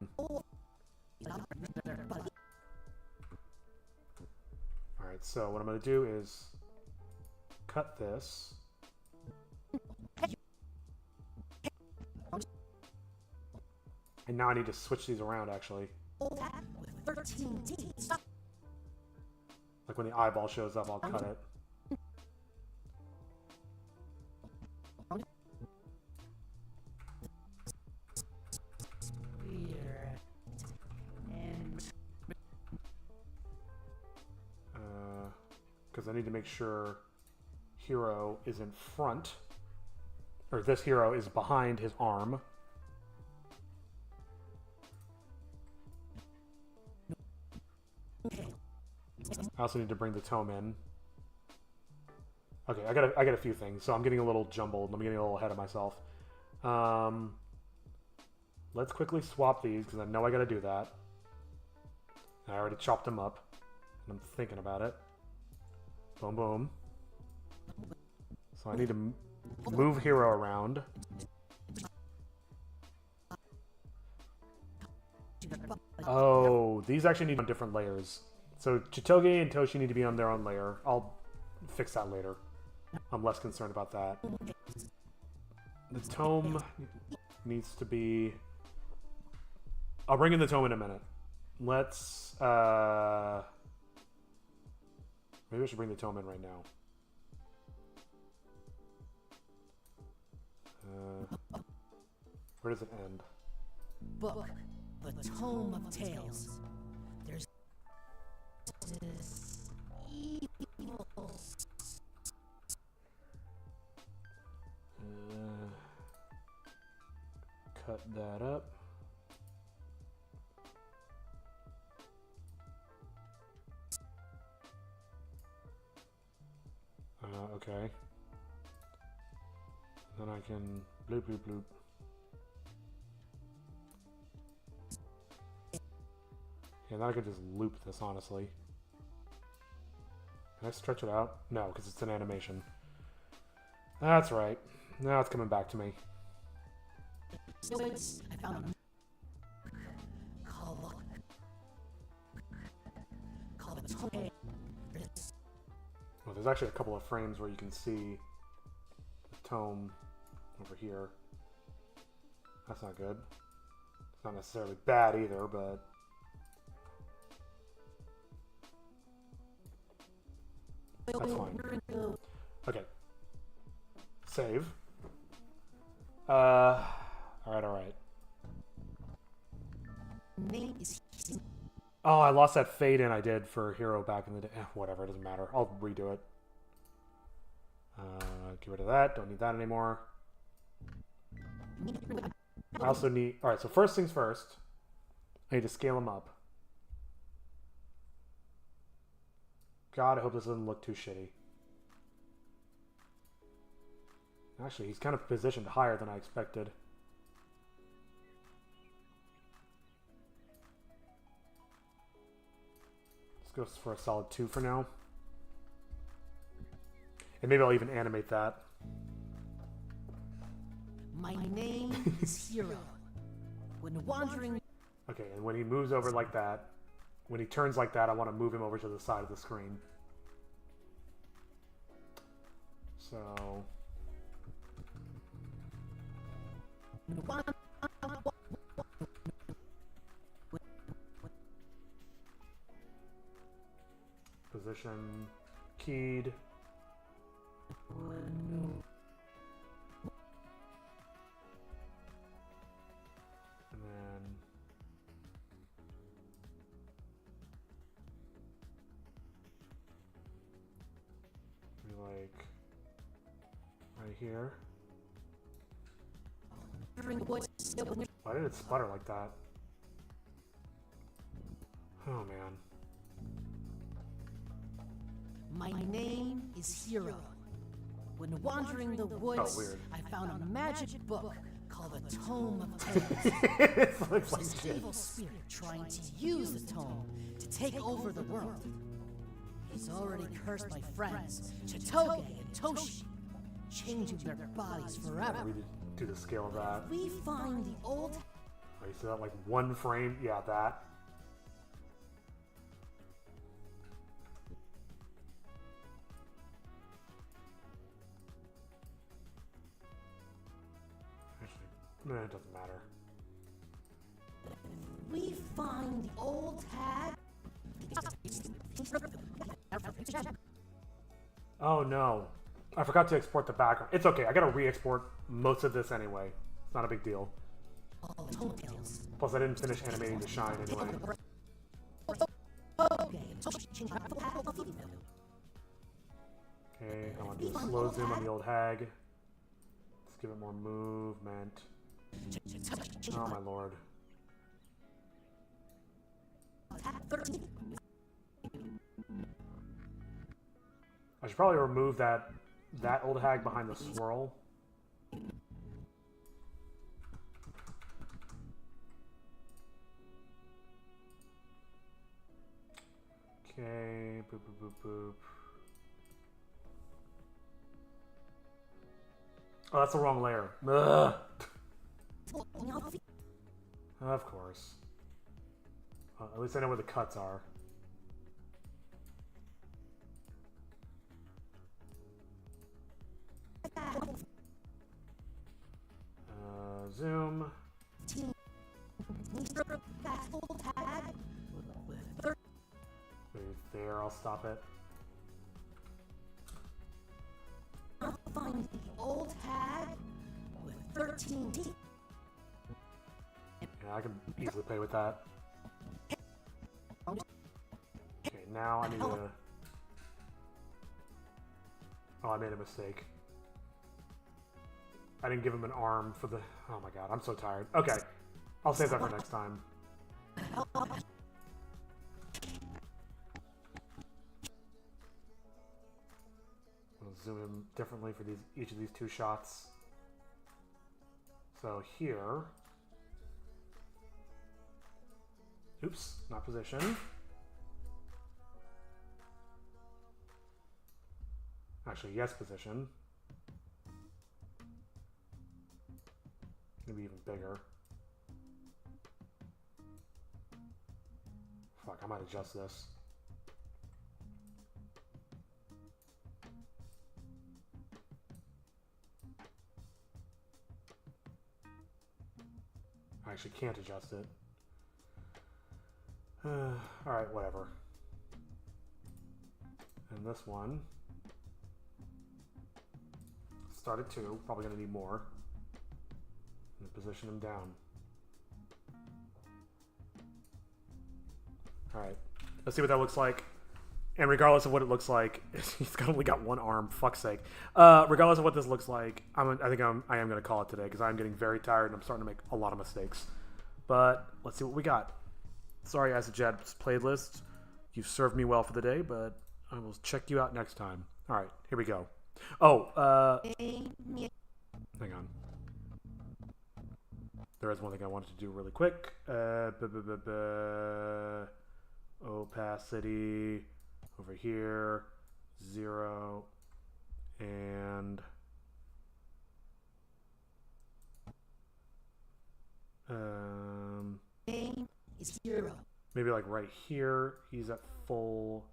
Alright, so what I'm going to do is cut this. And now I need to switch these around, actually. Like when the eyeball shows up, I'll cut it. because I need to make sure hero is in front, or this hero is behind his arm. I also need to bring the tome in. Okay, I got a few things, so I'm getting a little jumbled. I'm getting a little ahead of myself. Let's quickly swap these because I know I got to do that. I already chopped them up, and I'm thinking about it. Boom, boom. So I need to move hero around. Oh, these actually need on different layers. So Chitoge and Toshi need to be on their own layer. I'll fix that later. I'm less concerned about that. The tome needs to be... I'll bring in the tome in a minute. Let's... Maybe I should bring the tome in right now. Where does it end? Book, the Tome of Tales. There's this evil. Cut that up. Okay. Then I can bloop bloop bloop. Yeah, now I can just loop this, honestly. Can I stretch it out? No, because it's an animation. That's right. Now it's coming back to me. I found a tome. Well, there's actually a couple of frames where you can see the tome over here. That's not good. It's not necessarily bad either, but... That's fine. Okay. Save. Alright. Oh, I lost that fade in I did for Hero back in the day. Whatever, it doesn't matter. I'll redo it. Get rid of that. Don't need that anymore. I also need... Alright, so first things first. I need to scale him up. God, I hope this doesn't look too shitty. Actually, he's kind of positioned higher than I expected. Let's go for a solid 2 for now. And maybe I'll even animate that. My name is Hero. When wandering... Okay, and when he moves over like that, when he turns like that, I want to move him over to the side of the screen. So... Position, keyed. And then maybe like right here. Why did it sputter like that? Oh man. My name is Hero. When wandering the woods, I found a magic book called the Tome of Tales. There's this evil spirit trying to use the tome to take over the world. He's already cursed my friends, Chitoge and Toshi, changing their bodies forever. We do the scale of that. We find the old... Oh, you see that like one frame? Yeah, that. Actually, it doesn't matter. We find the old tag... Oh no. I forgot to export the background. It's okay, I gotta re-export most of this anyway. It's not a big deal. Plus I didn't finish animating the shine anyway. Okay, I want to do a slow zoom on the old hag. Let's give it more movement. Oh my lord. I should probably remove that old hag behind the swirl. Okay, boop boop boop boop. Oh, that's the wrong layer. Ugh. Of course. Well, at least I know where the cuts are. Zoom. Wait, there, I'll stop it. Find the old hag with 13 teeth. Yeah, I can easily play with that. Okay, now I need to... Oh, I made a mistake. I didn't give him an arm for the... Oh my god, I'm so tired. Okay, I'll save that for next time. I'll zoom in differently for each of these two shots. So here... Oops, not position. Actually, yes, position. Maybe even bigger. Fuck, I might adjust this. I actually can't adjust it. Alright, whatever. And this one. Start at 2, probably gonna need more. And position him down. Alright, let's see what that looks like. And regardless of what it looks like, he's only got one arm, fuck's sake. Regardless of what this looks like, I am gonna call it today because I'm getting very tired and I'm starting to make a lot of mistakes. But let's see what we got. Sorry, Asajed's playlist. You've served me well for the day, but I will check you out next time. Alright, here we go. Oh, hang on. There is one thing I wanted to do really quick. Opacity over here, 0, and is 0. Maybe like right here, he's at full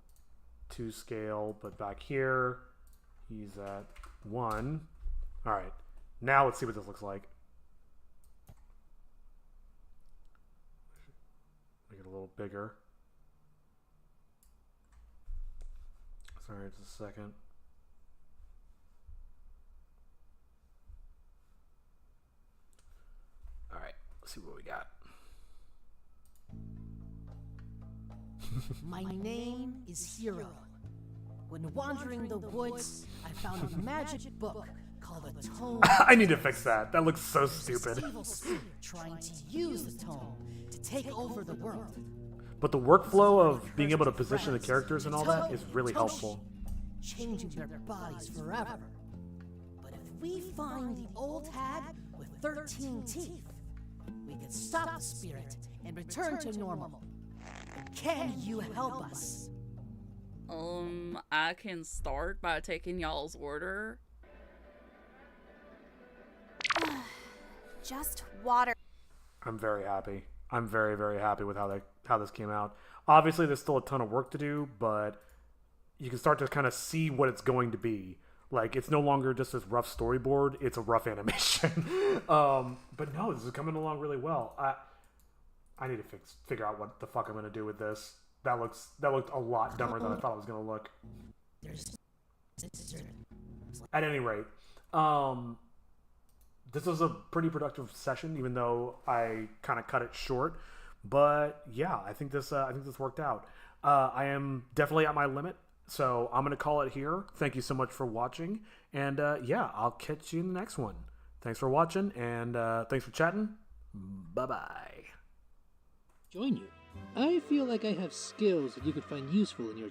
2 scale, but back here, he's at 1. All right, now let's see what this looks like. Make it a little bigger. Sorry, just a second. All right, let's see what we got. My name is Hero. When wandering the woods, I found a magic book called the Tome. I need to fix that. That looks so stupid. This evil spirit trying to use the tome to take over the world. But the workflow of being able to position the characters and all that is really helpful. Changing their bodies forever. But if we find the old hag with 13 teeth, we can stop the spirit and return to normal. Can you help us? I can start by taking y'all's order. Just water. I'm very happy. I'm very, very happy with how this came out. Obviously, there's still a ton of work to do, but you can start to kind of see what it's going to be. Like, it's no longer just this rough storyboard, it's a rough animation. But no, this is coming along really well. I need to figure out what the fuck I'm going to do with this. That looked a lot dumber than I thought it was going to look. At any rate, this was a pretty productive session, even though I kind of cut it short. But yeah, I think this worked out. I am definitely at my limit. So I'm going to call it here. Thank you so much for watching. And yeah, I'll catch you in the next one. Thanks for watching, and thanks for chatting. Bye-bye. Join you. I feel like I have skills that you could find useful in your